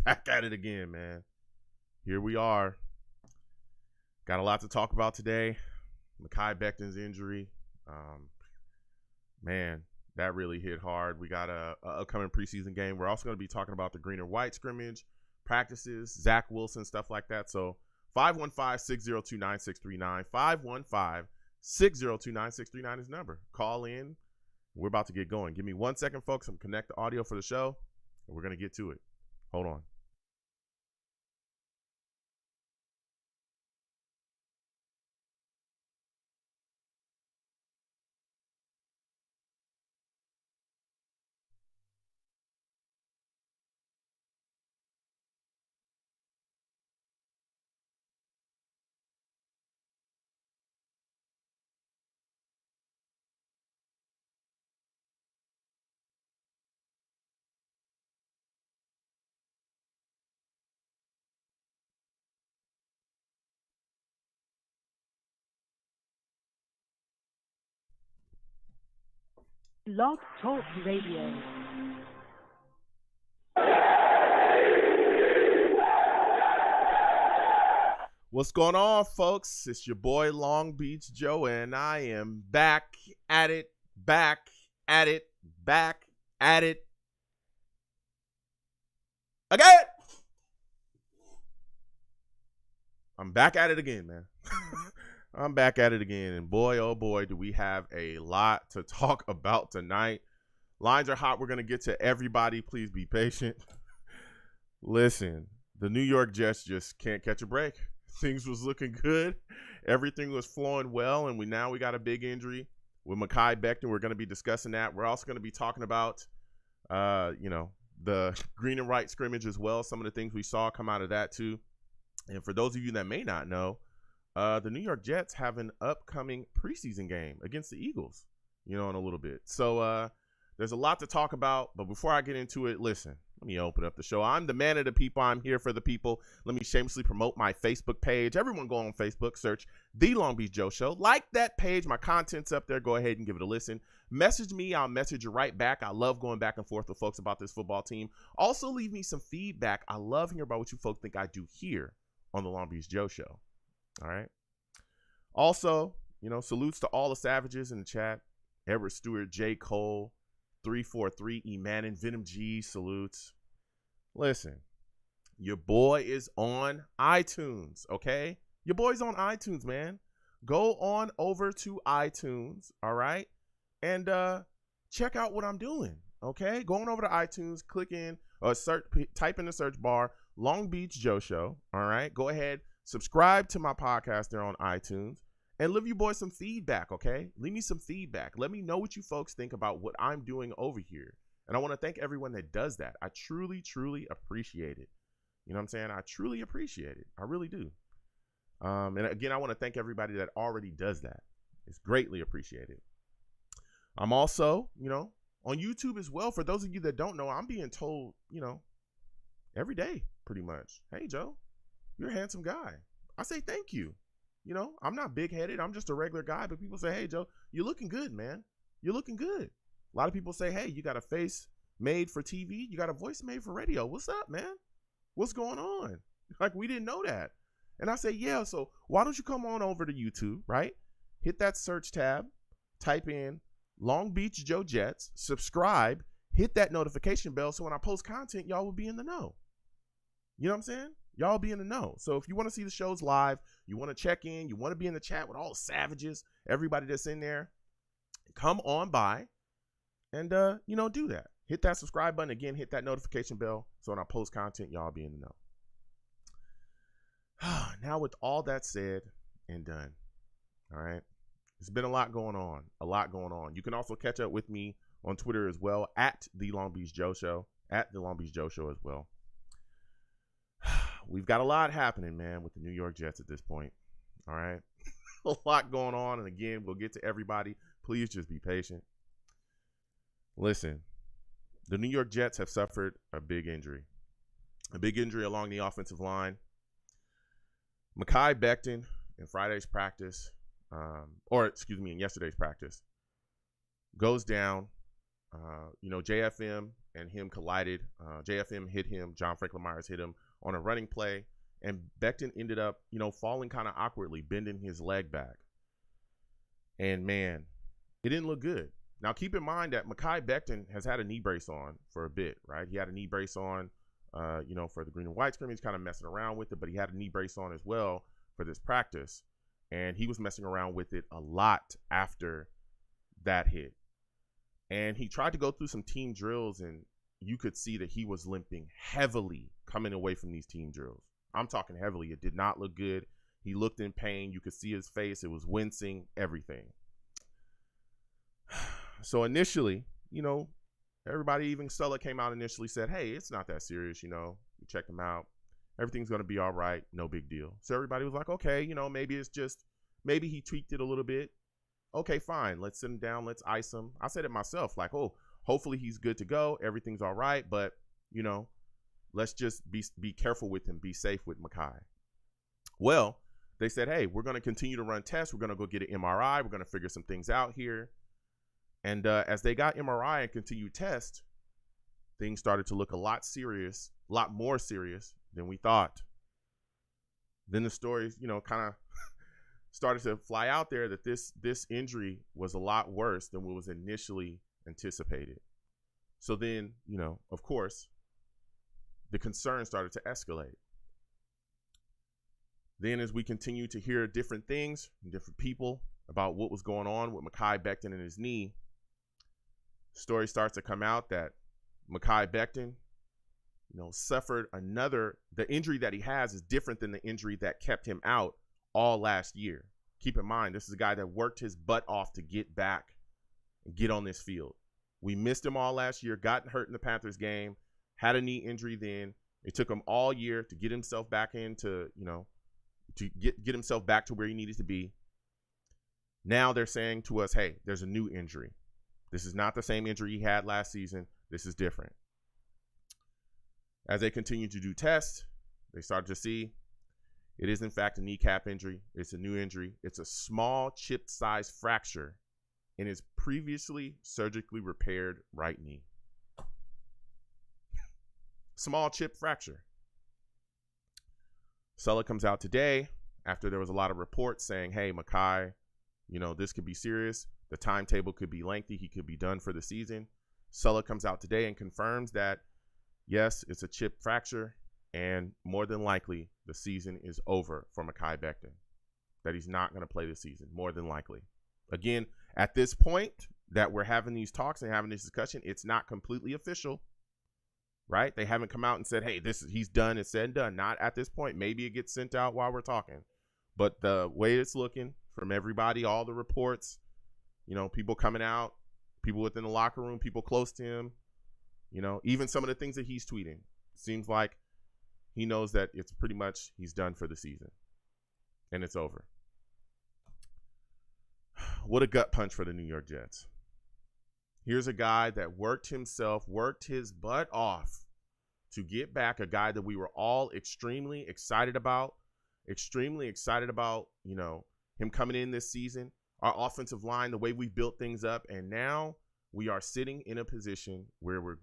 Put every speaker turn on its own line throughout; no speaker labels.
Back at it again, man. Here we are. Got a lot to talk about today. Mekhi Becton's injury. Man, that really hit hard. We got a upcoming preseason game. We're also going to be talking about the green and white scrimmage, practices, Zach Wilson, stuff like that. So 515-602-9639. 515-602-9639 is the number. Call in. We're about to get going. Give me 1 second, folks. I'm connect the audio for the show, and we're going to get to it. Hold on.
Blog Talk Radio.
What's going on, folks? It's your boy Long Beach Joe, and I am back at it again. I'm back at it again, man. I'm back at it again, and boy, oh boy, do we have a lot to talk about tonight. Lines are hot. We're going to get to everybody. Please be patient. Listen, the New York Jets just can't catch a break. Things was looking good. Everything was flowing well, and we got a big injury with Mekhi Becton. We're going to be discussing that. We're also going to be talking about, the green and white scrimmage as well. Some of the things we saw come out of that too. And for those of you that may not know, the New York Jets have an upcoming preseason game against the Eagles, in a little bit. So there's a lot to talk about. But before I get into it, listen, let me open up the show. I'm the man of the people. I'm here for the people. Let me shamelessly promote my Facebook page. Everyone go on Facebook, search The Long Beach Joe Show. Like that page. My content's up there. Go ahead and give it a listen. Message me. I'll message you right back. I love going back and forth with folks about this football team. Also, leave me some feedback. I love hearing about what you folks think I do here on The Long Beach Joe Show. All right. Also, salutes to all the savages in the chat. Edward Stewart, J. Cole, 343, Emanin, Venom G, salutes. Listen, your boy is on iTunes, okay? Your boy's on iTunes, man. Go on over to iTunes, all right? And check out what I'm doing, okay? Going over to iTunes, click in, or type in the search bar, Long Beach Joe Show, all right? Go ahead, subscribe to my podcast there on iTunes, and leave you boys some feedback, okay? Leave me some feedback. Let me know what you folks think about what I'm doing over here. And I want to thank everyone that does that. I truly, truly appreciate it. You know what I'm saying? I truly appreciate it. I really do. And again, I want to thank everybody that already does that. It's greatly appreciated. I'm also, on YouTube as well. For those of you that don't know, I'm being told, every day pretty much, hey, Joe, you're a handsome guy. I say thank you. I'm not big-headed. I'm just a regular guy. But people say, hey, Joe, you're looking good, man. You're looking good. A lot of people say, hey, you got a face made for TV. You got a voice made for radio. What's up, man? What's going on? Like, we didn't know that. And I say, yeah, so why don't you come on over to YouTube, right? Hit that search tab. Type in Long Beach Joe Jets. Subscribe. Hit that notification bell so when I post content, y'all will be in the know. You know what I'm saying? Y'all be in the know. So if you want to see the shows live, you want to check in, you want to be in the chat with all the savages, everybody that's in there, come on by and, do that. Hit that subscribe button. Again, hit that notification bell so when I post content, y'all be in the know. Now with all that said and done, all right, there's been a lot going on. You can also catch up with me on Twitter as well, at The Long Beach Joe Show, as well. We've got a lot happening, man, with the New York Jets at this point. All right. A lot going on. And again, we'll get to everybody. Please just be patient. Listen, the New York Jets have suffered a big injury along the offensive line. Mekhi Becton in Friday's practice, in yesterday's practice, goes down, JFM and him collided. JFM hit him. John Franklin Myers hit him on a running play. And Becton ended up, falling kind of awkwardly, bending his leg back. And, man, it didn't look good. Now, keep in mind that Mekhi Becton has had a knee brace on for a bit, right? He had a knee brace on, for the green and white scrimmage, kind of messing around with it, but he had a knee brace on as well for this practice. And he was messing around with it a lot after that hit. And he tried to go through some team drills, and you could see that he was limping heavily coming away from these team drills. I'm talking heavily. It did not look good. He looked in pain. You could see his face. It was wincing, everything. So initially, everybody, even Sulla came out initially, said, hey, it's not that serious. We checked him out. Everything's going to be all right. No big deal. So everybody was like, okay, maybe he tweaked it a little bit. Okay, fine. Let's sit him down. Let's ice him. I said it myself, like, hopefully he's good to go. Everything's all right. But, let's just be careful with him. Be safe with Mekhi. Well, they said, hey, we're going to continue to run tests. We're going to go get an MRI. We're going to figure some things out here. And as they got MRI and continued tests, things started to look a lot more serious than we thought. Then the stories, kind of started to fly out there that this injury was a lot worse than what was initially anticipated. So then, of course, the concern started to escalate. Then as we continue to hear different things from different people about what was going on with Mekhi Becton and his knee, story starts to come out that Mekhi Becton, suffered the injury that he has is different than the injury that kept him out all last year. Keep in mind, this is a guy that worked his butt off to get back and get on this field. We missed him all last year, got hurt in the Panthers game, had a knee injury then. It took him all year to get himself back into, to get himself back to where he needed to be. Now they're saying to us, hey, there's a new injury. This is not the same injury he had last season. This is different. As they continue to do tests, they start to see it is in fact a kneecap injury. It's a new injury. It's a small chip-sized fracture in his previously surgically repaired right knee. Small chip fracture. Sulla comes out today after there was a lot of reports saying, hey, Mekhi, this could be serious. The timetable could be lengthy. He could be done for the season. Sulla comes out today and confirms that, yes, it's a chip fracture, and more than likely the season is over for Mekhi Becton, that he's not going to play this season, more than likely. Again, at this point that we're having these talks and having this discussion, it's not completely official, right? They haven't come out and said, hey, he's done. It's said and done. Not at this point. Maybe it gets sent out while we're talking. But the way it's looking from everybody, all the reports, people coming out, people within the locker room, people close to him, even some of the things that he's tweeting, seems like he knows that it's pretty much he's done for the season and it's over. What a gut punch for the New York Jets. Here's a guy that worked his butt off to get back, a guy that we were all extremely excited about, him coming in this season, our offensive line, the way we built things up. And now we are sitting in a position where we're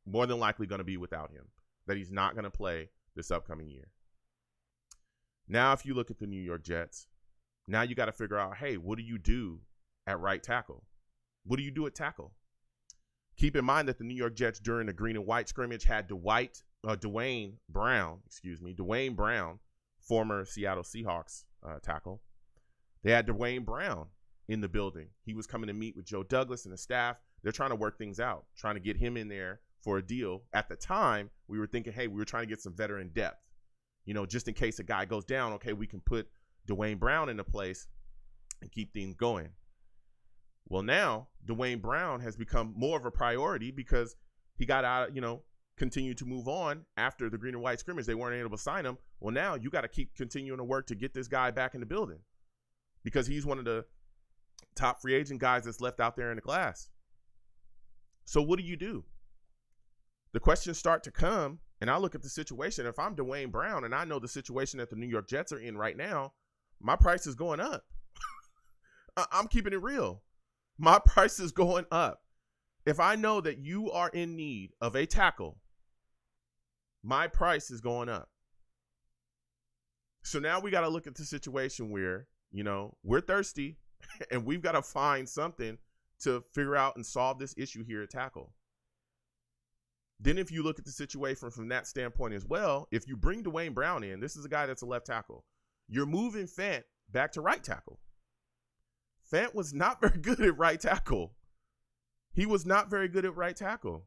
more than likely going to be without him, that he's not going to play this upcoming year. Now, if you look at the New York Jets, now you got to figure out, hey, what do you do at right tackle? What do you do at tackle? Keep in mind that the New York Jets during the green and white scrimmage had Dwayne Brown, former Seattle Seahawks tackle. They had Dwayne Brown in the building. He was coming to meet with Joe Douglas and the staff. They're trying to work things out, trying to get him in there for a deal. At the time, we were thinking, hey, we were trying to get some veteran depth. Just in case a guy goes down, okay, we can put Dwayne Brown into place and keep things going. Well, now Dwayne Brown has become more of a priority because he got out, continued to move on after the green and white scrimmage. They weren't able to sign him. Well, now you got to keep continuing to work to get this guy back in the building because he's one of the top free agent guys that's left out there in the class. So what do you do? The questions start to come, and I look at the situation. If I'm Dwayne Brown and I know the situation that the New York Jets are in right now, my price is going up. I'm keeping it real. My price is going up If I know that you are in need of a tackle, my price is going up. So now we got to look at the situation where, we're thirsty and we've got to find something to figure out and solve this issue here at tackle. Then if you look at the situation from that standpoint as well, if you bring Dwayne Brown in, this is a guy that's a left tackle. You're moving Fant back to right tackle. Fant was not very good at right tackle. He was not very good at right tackle.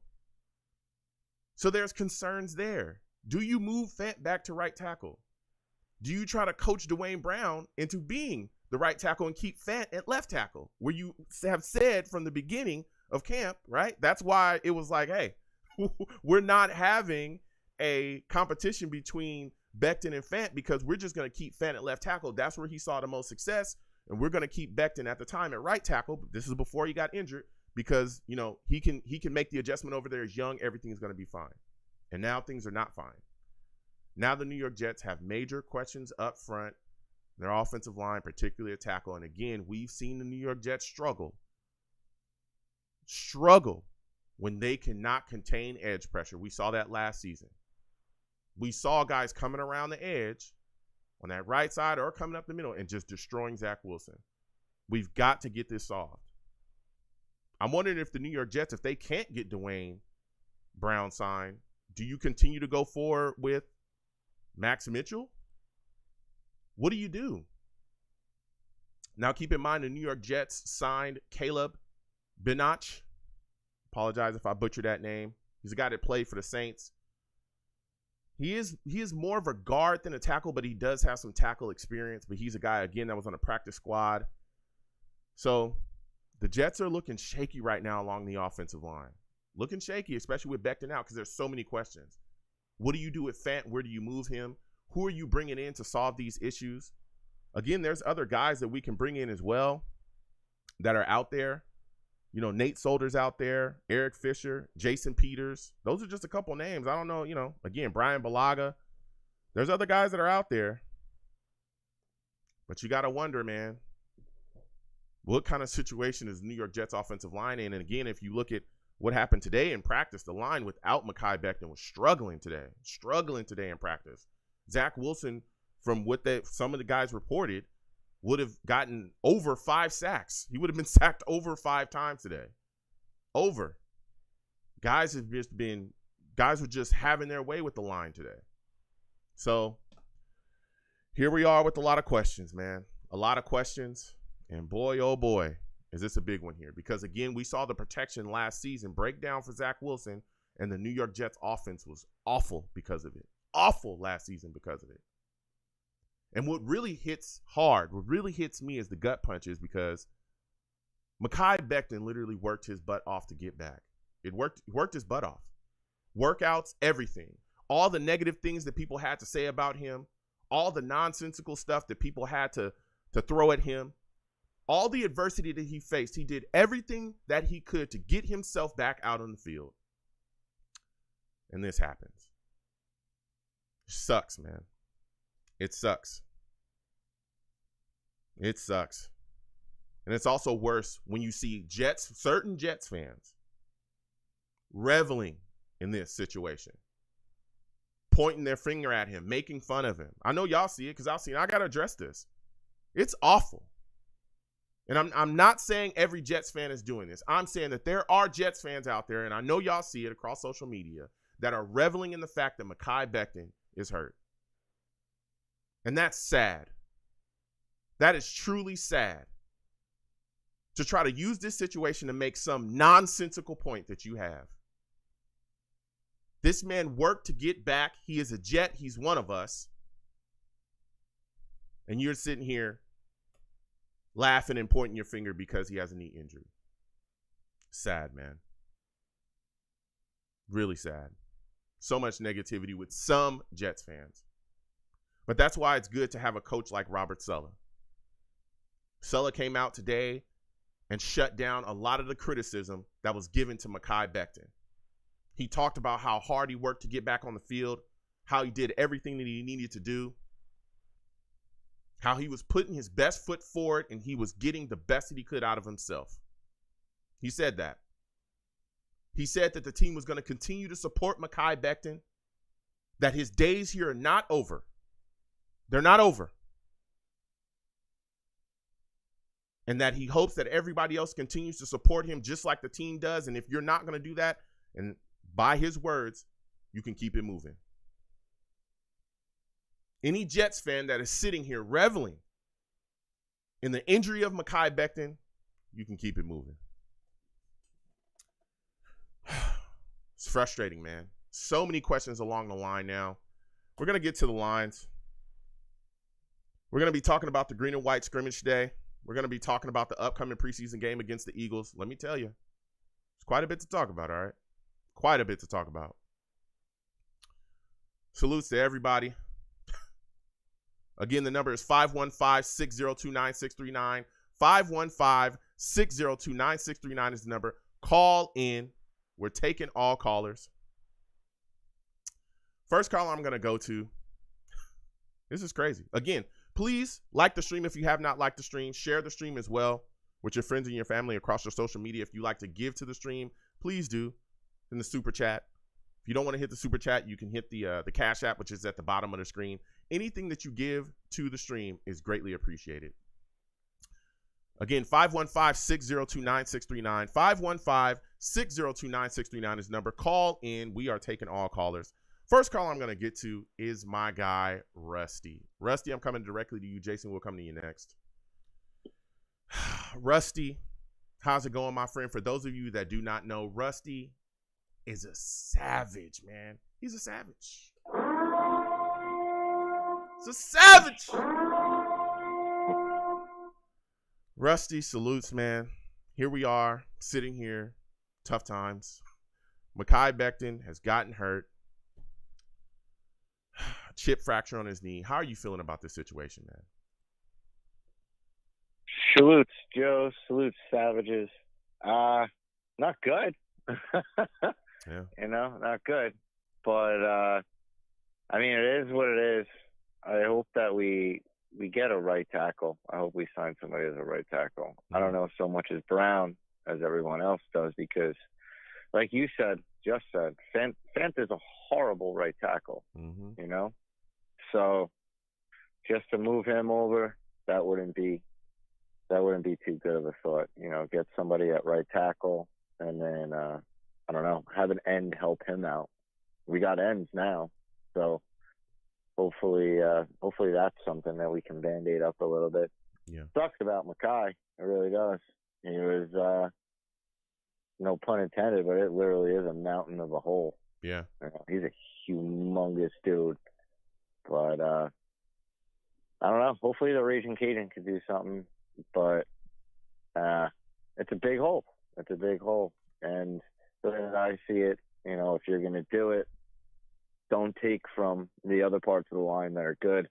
So there's concerns there. Do you move Fant back to right tackle? Do you try to coach Dwayne Brown into being the right tackle and keep Fant at left tackle, where you have said from the beginning of camp, right? That's why it was like, hey, we're not having a competition between Becton and Fant because we're just going to keep Fant at left tackle. That's where he saw the most success. And we're going to keep Becton at the time at right tackle. This is before he got injured because, he can make the adjustment over there. He's young. Everything's going to be fine. And now things are not fine. Now the New York Jets have major questions up front, their offensive line, particularly at tackle. And again, we've seen the New York Jets struggle when they cannot contain edge pressure. We saw that last season. We saw guys coming around the edge on that right side or coming up the middle and just destroying Zach Wilson. We've got to get this solved. I'm wondering if the New York Jets, if they can't get Dwayne Brown signed, do you continue to go forward with Max Mitchell? What do you do? Now, keep in mind the New York Jets signed Caleb Benach. Apologize if I butchered that name. He's a guy that played for the Saints. He is more of a guard than a tackle, but he does have some tackle experience. But he's a guy, again, that was on a practice squad. So the Jets are looking shaky right now along the offensive line. Looking shaky, especially with Becton out, because there's so many questions. What do you do with Fant? Where do you move him? Who are you bringing in to solve these issues? Again, there's other guys that we can bring in as well that are out there. Nate Solder's out there, Eric Fisher, Jason Peters. Those are just a couple names. I don't know, again, Brian Balaga. There's other guys that are out there. But you got to wonder, man, what kind of situation is the New York Jets offensive line in? And again, if you look at what happened today in practice, the line without Mekhi Becton was struggling today in practice. Zach Wilson, from what some of the guys reported, would have gotten over 5 sacks. He would have been sacked over 5 times today. Over. Guys were just having their way with the line today. So here we are with a lot of questions, man. A lot of questions. And boy, oh boy, is this a big one here. Because again, we saw the protection last season break down for Zach Wilson, and the New York Jets offense was awful because of it. Awful last season because of it. And what really hits me is the gut punches, because Mekhi Becton literally worked his butt off to get back. He worked his butt off. Workouts, everything. All the negative things that people had to say about him, all the nonsensical stuff that people had to throw at him, all the adversity that he faced, he did everything that he could to get himself back out on the field. And this happens. It sucks, man. It sucks. It sucks. And it's also worse when you see certain Jets fans reveling in this situation, pointing their finger at him, making fun of him. I know y'all see it because I got to address this. It's awful. And I'm not saying every Jets fan is doing this. I'm saying that there are Jets fans out there, and I know y'all see it across social media, that are reveling in the fact that Mekhi Becton is hurt. And that's sad. That is truly sad. To try to use this situation to make some nonsensical point that you have. This man worked to get back. He is a Jet. He's one of us. And you're sitting here laughing and pointing your finger because he has a knee injury. Sad, man. Really sad. So much negativity with some Jets fans. But that's why it's good to have a coach like Robert Saleh. Saleh came out today and shut down a lot of the criticism that was given to Mekhi Becton. He talked about how hard he worked to get back on the field, how he did everything that he needed to do, how he was putting his best foot forward and he was getting the best that he could out of himself. He said that. He said that the team was going to continue to support Mekhi Becton, that his days here are not over. They're not over. And that he hopes that everybody else continues to support him just like the team does. And if you're not going to do that, and by his words, you can keep it moving. Any Jets fan that is sitting here reveling in the injury of Mekhi Becton, you can keep it moving. It's frustrating, man. So many questions along the line now. We're going to get to the lines. We're going to be talking about the green and white scrimmage today. We're going to be talking about the upcoming preseason game against the Eagles. Let me tell you, it's quite a bit to talk about, all right? Quite a bit to talk about. Salutes to everybody. Again, the number is 515-602-9639. 515-602-9639 is the number. Call in. We're taking all callers. First caller I'm going to go to. This is crazy. Again, please like the stream if you have not liked the stream. Share the stream as well with your friends and your family across your social media. If you like to give to the stream, please do in the super chat. If you don't want to hit the super chat, you can hit the Cash App, which is at the bottom of the screen. Anything that you give to the stream is greatly appreciated. Again, 515-602-9639. 515-602-9639 is the number. Call in. We are taking all callers. First call I'm going to get to is my guy, Rusty. Rusty, I'm coming directly to you. Jason, we'll come to you next. Rusty, how's it going, my friend? For those of you that do not know, Rusty is a savage, man. He's a savage. He's a savage. Rusty, salutes, man. Here we are, sitting here. Tough times. Mekhi Becton has gotten hurt. Chip fracture on his knee. How are you feeling about this situation, man?
Salutes, Joe. Salutes, savages. Not good.
Yeah.
You know, not good. But, I mean, it is what it is. I hope that we get a right tackle. I hope we sign somebody as a right tackle. I don't know so much as Brown as everyone else does because, like you said, just said, Fant is a horrible right tackle, you know? So just to move him over, that wouldn't be too good of a thought. You know, get somebody at right tackle and then, I don't know, have an end help him out. We got ends now. So hopefully that's something that we can Band-Aid up a little bit.
Yeah.
Sucks about Mekhi. It really does. He was, no pun intended, but it literally is a mountain of a hole.
Yeah.
You know, he's a humongous dude. But I don't know. Hopefully the Raging Cajun could do something. But it's a big hole. It's a big hole. And the way that I see it, you know, if you're going to do it, don't take from the other parts of the line that are good.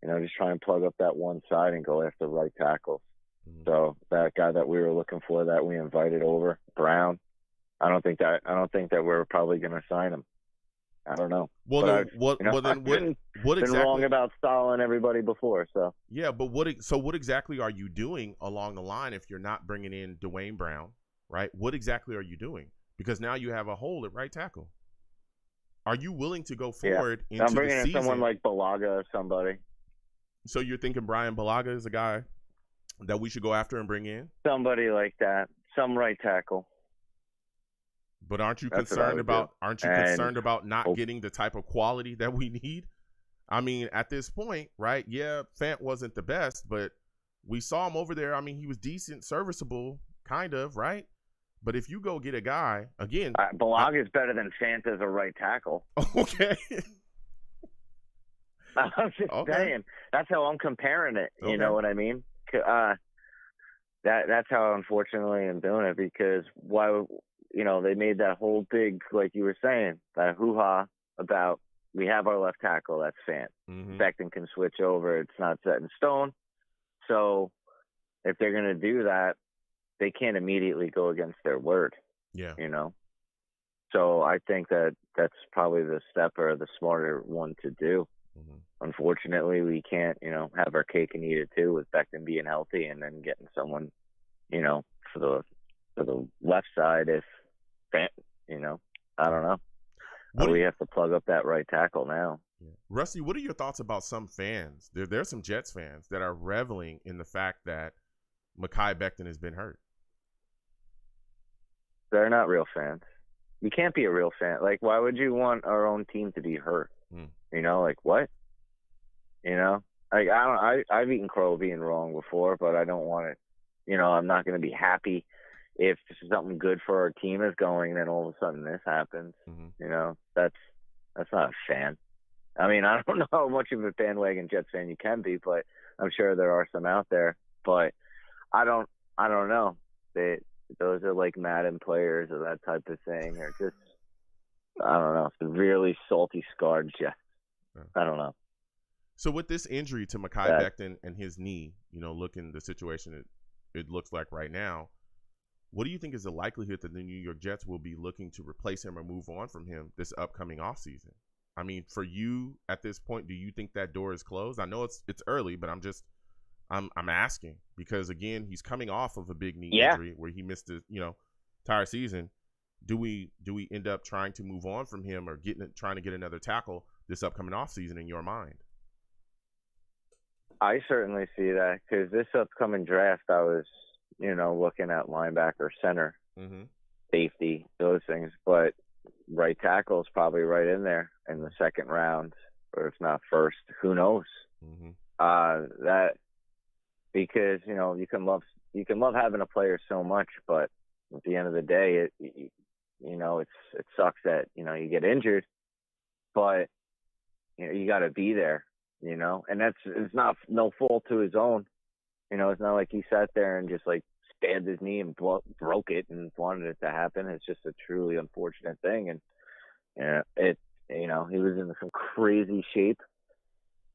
You know, just try and plug up that one side and go after right tackle. So that guy that we were looking for that we invited over, Brown, I don't think that we're probably going to sign him. I don't know.
Well, then, what
been
exactly?
wrong about Stalin everybody before. So
yeah, but what exactly are you doing along the line if you're not bringing in Dwayne Brown, right? What exactly are you doing? Because now you have a hole at right tackle. Are you willing to go forward into the season?
I'm bringing in someone like Balaga or somebody.
So you're thinking Brian Balaga is a guy that we should go after and bring in?
Somebody like that, some right tackle.
But aren't you concerned about not getting the type of quality that we need? I mean, at this point, right? Yeah, Fant wasn't the best, but we saw him over there. I mean, he was decent, serviceable, kind of, right? But if you go get a guy, again.
Balaga is better than Fant as a right tackle.
Okay.
I'm just saying. That's how I'm comparing it. You know what I mean? That's how, unfortunately, I'm doing it because why? You know, they made that whole big, like you were saying, that hoo-ha about we have our left tackle, that's Fant. Becton can switch over. It's not set in stone. So if they're going to do that, they can't immediately go against their word.
Yeah.
You know? So I think that that's probably the step or the smarter one to do. Unfortunately, we can't, you know, have our cake and eat it too with Becton being healthy and then getting someone, you know, for the left side if You know, I don't know.
What
We have to plug up that right tackle now.
Rusty, what are your thoughts about some fans? There are some Jets fans that are reveling in the fact that Mekhi Becton has been hurt.
They're not real fans. You can't be a real fan. Like, why would you want our own team to be hurt? You know, like what? You know, like I've eaten crow being wrong before, but I don't want it. You know, I'm not going to be happy if something good for our team is going, and then all of a sudden this happens. You know, that's not a fan. I mean, I don't know how much of a bandwagon Jets fan you can be, but I'm sure there are some out there. But I don't know. Those are like Madden players or that type of thing, or just, I don't know, severely salty scarred Jets. I don't know.
So with this injury to Mekhi Becton and his knee, you know, looking the situation it looks like right now, what do you think is the likelihood that the New York Jets will be looking to replace him or move on from him this upcoming offseason? I mean, for you at this point, do you think that door is closed? I know it's early, but I'm asking because, again, he's coming off of a big knee injury where he missed the entire season. Do we end up trying to move on from him or trying to get another tackle this upcoming offseason in your mind?
I certainly see that because this upcoming draft, I was, looking at linebacker, center, safety, those things. But right tackle is probably right in there in the second round, or if not first. Who knows? That because you can love having a player so much, but at the end of the day, it sucks that you get injured, but you got to be there. And it's not no fault to his own. It's not like he sat there and just like stabbed his knee and broke it and wanted it to happen. It's just a truly unfortunate thing. And he was in some crazy shape,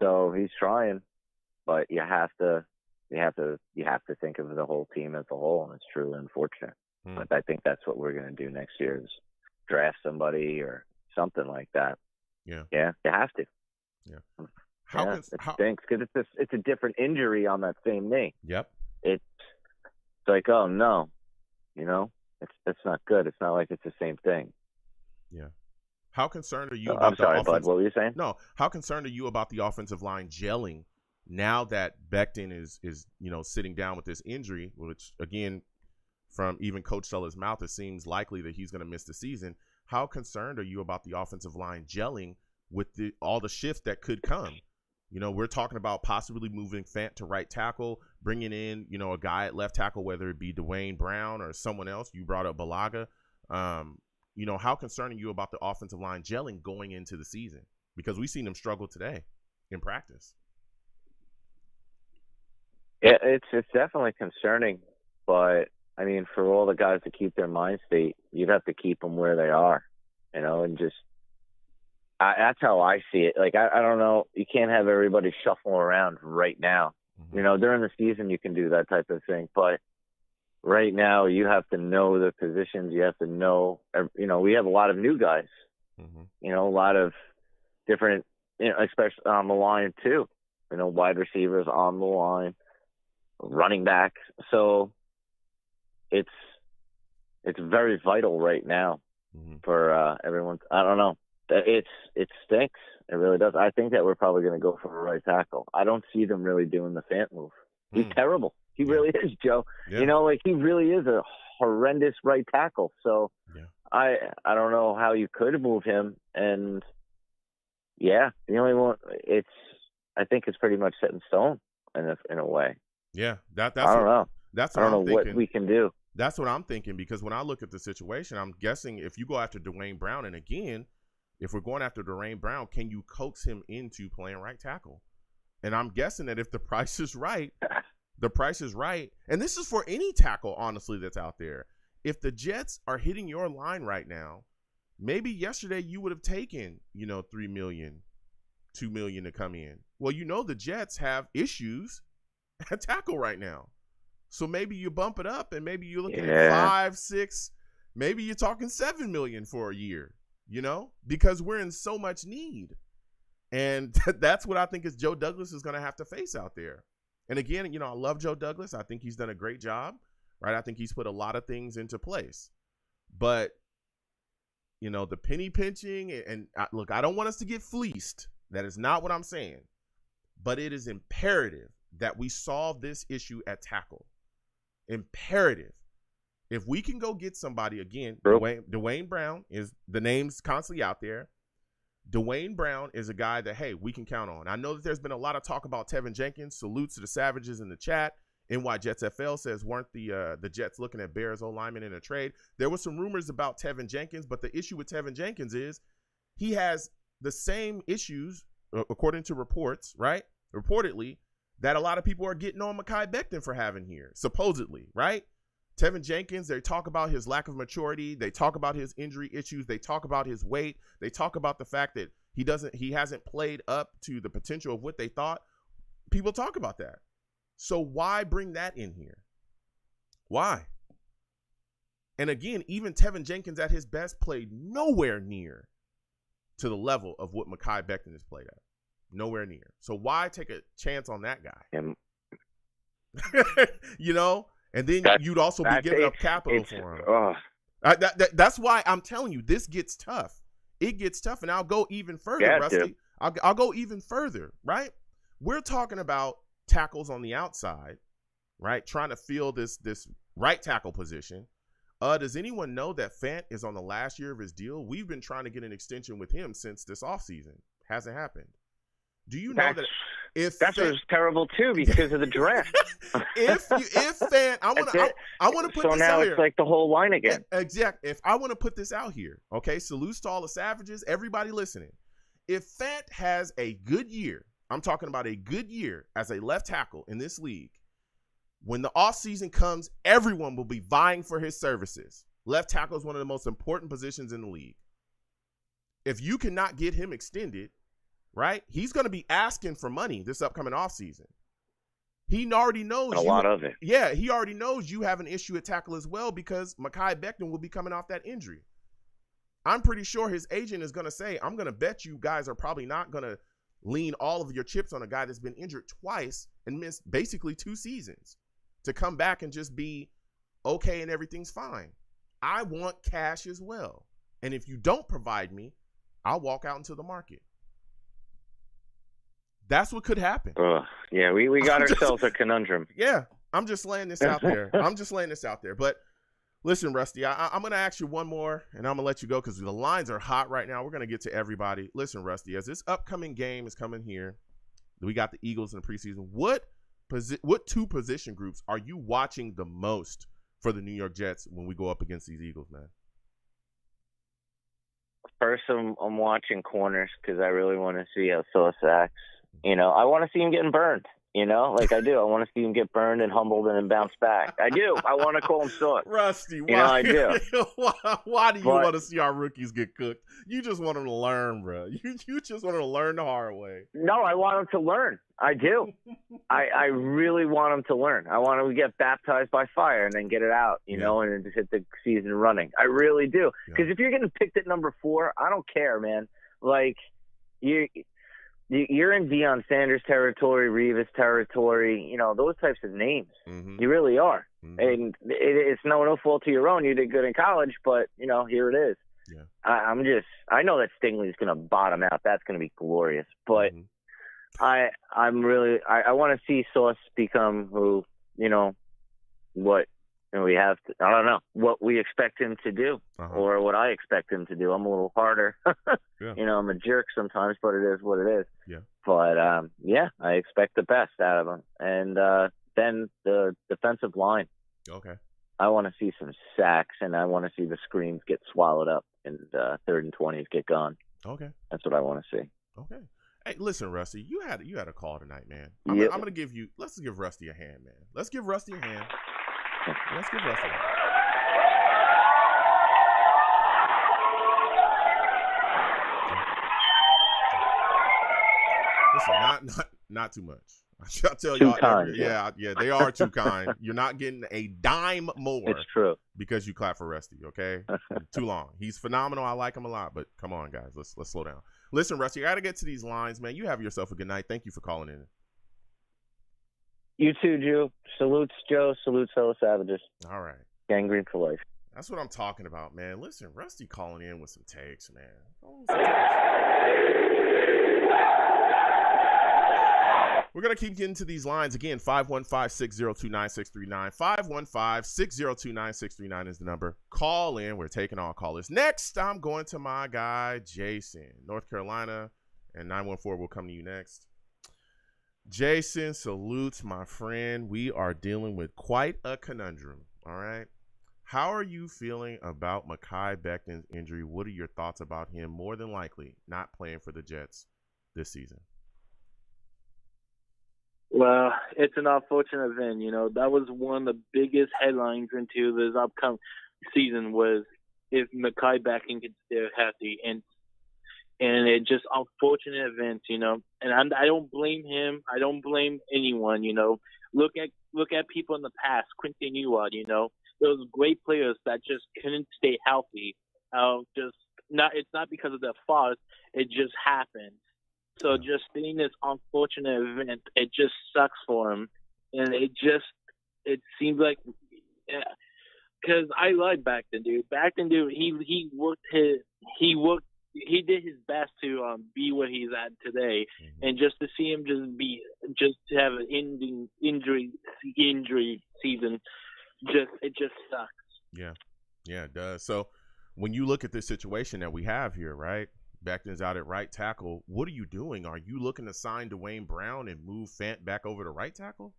so he's trying, but you have to think of the whole team as a whole, and it's truly unfortunate. But I think that's what we're going to do next year is draft somebody or something like that. Yeah, you have to.
Yeah.
It stinks because it's a different injury on that same knee.
Yep.
It's like, oh no, it's not good. It's not like it's the same thing.
Yeah. How concerned are you about
I'm sorry, Bud, what were you saying?
No. How concerned are you about the offensive line gelling now that Becton is sitting down with this injury, which again, from even Coach Seller's mouth, it seems likely that he's going to miss the season. How concerned are you about the offensive line gelling with all the shift that could come? We're talking about possibly moving Fant to right tackle, bringing in, a guy at left tackle, whether it be Dwayne Brown or someone else. You brought up Balaga. How concerned are you about the offensive line gelling going into the season? Because we've seen them struggle today in practice.
Yeah, it's definitely concerning. But, I mean, for all the guys to keep their mind state, you'd have to keep them where they are, and just that's how I see it. Like, I don't know. You can't have everybody shuffle around right now. During the season you can do that type of thing. But right now you have to know the positions. You have to know, we have a lot of new guys, a lot of different, especially on the line too, wide receivers on the line, running backs. So it's very vital right now for everyone. I don't know. It stinks. It really does. I think that we're probably going to go for a right tackle. I don't see them really doing the Fant move. He's terrible. He really is, Joe. Yeah. He really is a horrendous right tackle. So I don't know how you could move him. And the only one I think it's pretty much set in stone in a way.
Yeah, I don't
know.
That's what I'm thinking.
What we can do.
That's what I'm thinking, because when I look at the situation, I'm guessing if you go after Dwayne Brown, and again, if we're going after Dwayne Brown, can you coax him into playing right tackle? And I'm guessing that if the price is right, and this is for any tackle, honestly, that's out there. If the Jets are hitting your line right now, maybe yesterday you would have taken, $3 million, $2 million to come in. Well, the Jets have issues at tackle right now. So maybe you bump it up, and maybe you're looking at 5, 6, maybe you're talking $7 million for a year, because we're in so much need. And that's what I think is Joe Douglas is going to have to face out there. And again, I love Joe Douglas. I think he's done a great job, right? I think he's put a lot of things into place. But the penny pinching. And look, I don't want us to get fleeced. That is not what I'm saying. But it is imperative that we solve this issue at tackle. Imperative. If we can go get somebody, again, Dwayne Brown is the name's constantly out there. Dwayne Brown is a guy that, hey, we can count on. I know that there's been a lot of talk about Tevin Jenkins. Salutes to the Savages in the chat. NY Jets FL says, weren't the Jets looking at Bears O-lineman in a trade? There were some rumors about Tevin Jenkins, but the issue with Tevin Jenkins is he has the same issues, according to reports, right? Reportedly, that a lot of people are getting on Mekhi Becton for having here, supposedly, right? Tevin Jenkins, they talk about his lack of maturity. They talk about his injury issues. They talk about his weight. They talk about the fact that he hasn't played up to the potential of what they thought. People talk about that. So why bring that in here? Why? And again, even Tevin Jenkins at his best played nowhere near to the level of what Mekhi Becton has played at. Nowhere near. So why take a chance on that guy? And then you'd also be giving up capital for him. That's why I'm telling you, this gets tough. It gets tough, and I'll go even further, Rusty. I'll go even further, right? We're talking about tackles on the outside, right? Trying to fill this right tackle position. Does anyone know that Fant is on the last year of his deal? We've been trying to get an extension with him since this offseason. Hasn't happened. Do you know that if
that's
Fant,
what's terrible too because of the draft?
if Fant, I want to put
so
this
now
out
it's
here.
like the whole line again.
Exactly. If I want to put this out here, okay, salutes to all the Savages, everybody listening. If Fant has a good year, I'm talking about a good year as a left tackle in this league, when the offseason comes, everyone will be vying for his services. Left tackle is one of the most important positions in the league. If you cannot get him extended, right, he's going to be asking for money this upcoming offseason. He already knows
a lot of it.
Yeah, he already knows you have an issue at tackle as well because Mekhi Becton will be coming off that injury. I'm pretty sure his agent is going to say, I'm going to bet you guys are probably not going to lean all of your chips on a guy that's been injured twice and missed basically 2 seasons to come back and just be okay and everything's fine. I want cash as well. And if you don't provide me, I'll walk out into the market. That's what could happen.
Yeah, we got ourselves a conundrum.
Yeah, I'm just laying this out there. But listen, Rusty, I'm going to ask you one more, and I'm going to let you go because the lines are hot right now. We're going to get to everybody. Listen, Rusty, as this upcoming game is coming here, we got the Eagles in the preseason. What 2 position groups are you watching the most for the New York Jets when we go up against these Eagles, man?
First, I'm watching corners because I really want to see how Sauce acts. I want to see him getting burned, like I do. I want to see him get burned and humbled and then bounce back. I do. I want to call him Sauce.
Rusty, why?
I do.
why do you want to see our rookies get cooked? You just want them to learn, bro. You just want them to learn the hard way.
No, I want them to learn. I do. I really want them to learn. I want them to get baptized by fire and then get it out, and then just hit the season running. I really do. Because if you're getting picked at number 4, I don't care, man. Like, you're in Deion Sanders territory, Revis territory, those types of names. Mm-hmm. You really are. Mm-hmm. And it's no fault to your own. You did good in college, but, here it is. Yeah. I know that Stingley's going to bottom out. That's going to be glorious. But I want to see Sauce become who, what we have to, I don't know, what we expect him to do or what I expect him to do. I'm a little harder. I'm a jerk sometimes, but it is what it is. Yeah. But, I expect the best out of him. And then the defensive line. Okay. I want to see some sacks, and I want to see the screens get swallowed up and 3rd and 20s get gone. Okay. That's what I want to see. Okay. Hey, listen, Rusty, you had a call tonight, man. I'm going to let's give Rusty a hand, man. Let's give Rusty a hand. Let's give Rusty a hand. Listen, not too much. I'll tell y'all. Kind, yeah, they are too kind. You're not getting a dime more. It's true. Because you clap for Rusty, okay? Too long. He's phenomenal. I like him a lot, but come on, guys. Let's slow down. Listen, Rusty, I got to get to these lines, man. You have yourself a good night. Thank you for calling in. You too, Joe. Salutes, Joe. Salutes, fellow Savages. All right. Gangrene for life.
That's what I'm talking about, man. Listen, Rusty calling in with some takes, man. We're going to keep getting to these lines. Again, 515-602-9639. 515-602-9639 is the number. Call in. We're taking all callers. Next, I'm going to my guy, Jason, North Carolina, and 914 will come to you next. Jason, salutes, my friend. We are dealing with quite a conundrum, all right? How are you feeling about Mekhi Becton's injury? What are your thoughts about him more than likely not playing for the Jets this season?
Well, it's an unfortunate event. That was one of the biggest headlines into this upcoming season was if Mekhi Becton could stay healthy, and it's just unfortunate events, And I don't blame him. I don't blame anyone. Look at people in the past, Quinton Ewald. Those great players that just couldn't stay healthy. It's not because of their fault. It just happened. So just seeing this unfortunate event, it just sucks for him, and it seems like, because I like Becton, dude. Becton, dude, he did his best to be where he's at today, and just to see him just to have an injury season, it just sucks.
Yeah, it does. So when you look at this situation that we have here, right? Becton's out at right tackle. What are you doing? Are you looking to sign Dwayne Brown and move Fant back over to right tackle?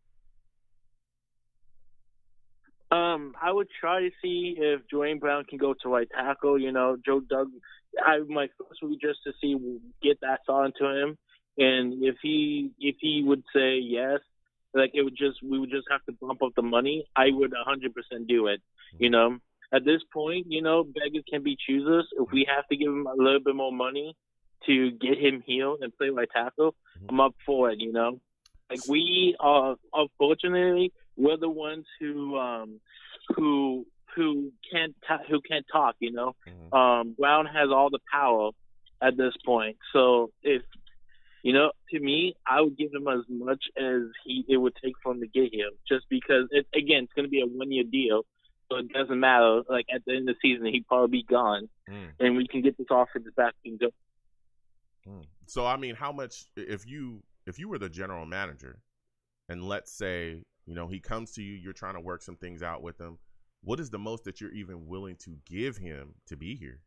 I would try to see if Dwayne Brown can go to right tackle. Joe Doug. My first would be just to get that thought into him, and if he would say yes, we would just have to bump up the money. I would 100% do it. At this point, beggars can be choosers. If we have to give him a little bit more money to get him healed and play right tackle, I'm up for it. We are, unfortunately, we're the ones who can't talk. Brown has all the power at this point. So if to me, I would give him as much as it would take for him to get here, just because it's going to be a 1-year deal. So it doesn't matter. Like at the end of the season, he'd probably be gone, and we can get this offense back and go.
So I mean, how much if you were the general manager, and let's say he comes to you, you're trying to work some things out with him. What is the most that you're even willing to give him to be here?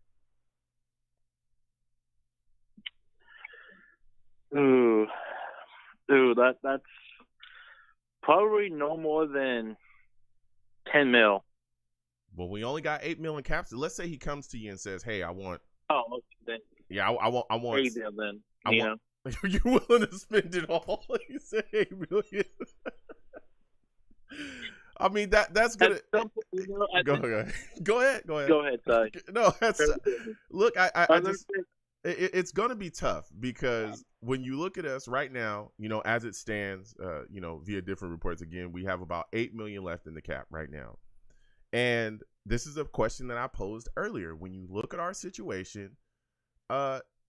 That's probably no more than $10 million.
Well, we only got $8 million caps. Let's say he comes to you and says, "Hey, I want."
Oh, okay, then.
Yeah, I want.
$8 million. Then.
You're willing to spend it all? You say $8 million. I mean that's gonna. Go ahead. Go ahead.
Go ahead. Sorry.
No, that's. Look, I just. It's going to be tough because when you look at us right now, as it stands, via different reports, again, we have about $8 million left in the cap right now. And this is a question that I posed earlier. When you look at our situation,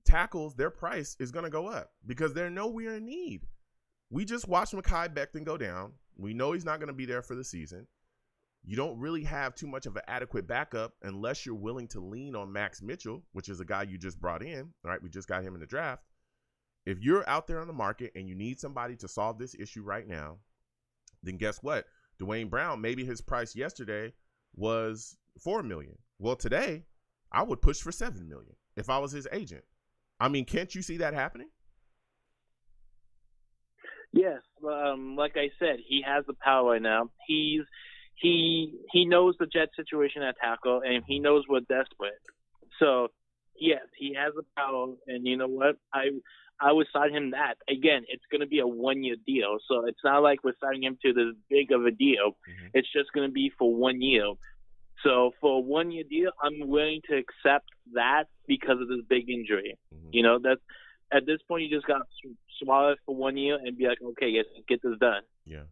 tackles, their price is going to go up because they're nowhere in need. We just watched Mekhi Becton go down. We know he's not going to be there for the season. You don't really have too much of an adequate backup unless you're willing to lean on Max Mitchell, which is a guy you just brought in, right? We just got him in the draft. If you're out there on the market and you need somebody to solve this issue right now, then guess what? Dwayne Brown, maybe his price yesterday was $4 million. Well, today I would push for $7 million if I was his agent. I mean, can't you see that happening?
Yes. Like I said, he has the power right now. He knows the Jets situation at tackle, and he knows we're desperate. So, yes, he has the power, and you know what? I would sign him that. Again, it's going to be a 1-year deal, so it's not like we're signing him to this big of a deal. It's just going to be for 1 year. So for a 1-year deal, I'm willing to accept that because of this big injury. That's at this point, you just got to swallow it for 1 year and be like, okay, yes, get this done.
Yeah.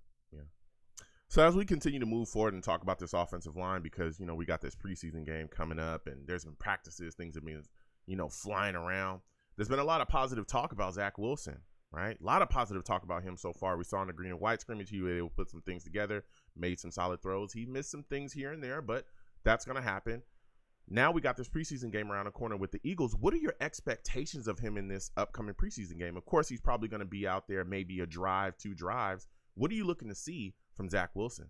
So as we continue to move forward and talk about this offensive line, because, we got this preseason game coming up and there's been practices, things have been, flying around. There's been a lot of positive talk about Zach Wilson, right? A lot of positive talk about him so far. We saw in the green and white scrimmage, he was able to put some things together, made some solid throws. He missed some things here and there, but That's going to happen. Now we got this preseason game around the corner with the Eagles. What are your expectations of him in this upcoming preseason game? Of course, he's probably going to be out there maybe a drive, 2 drives. What are you looking to see from Zach Wilson?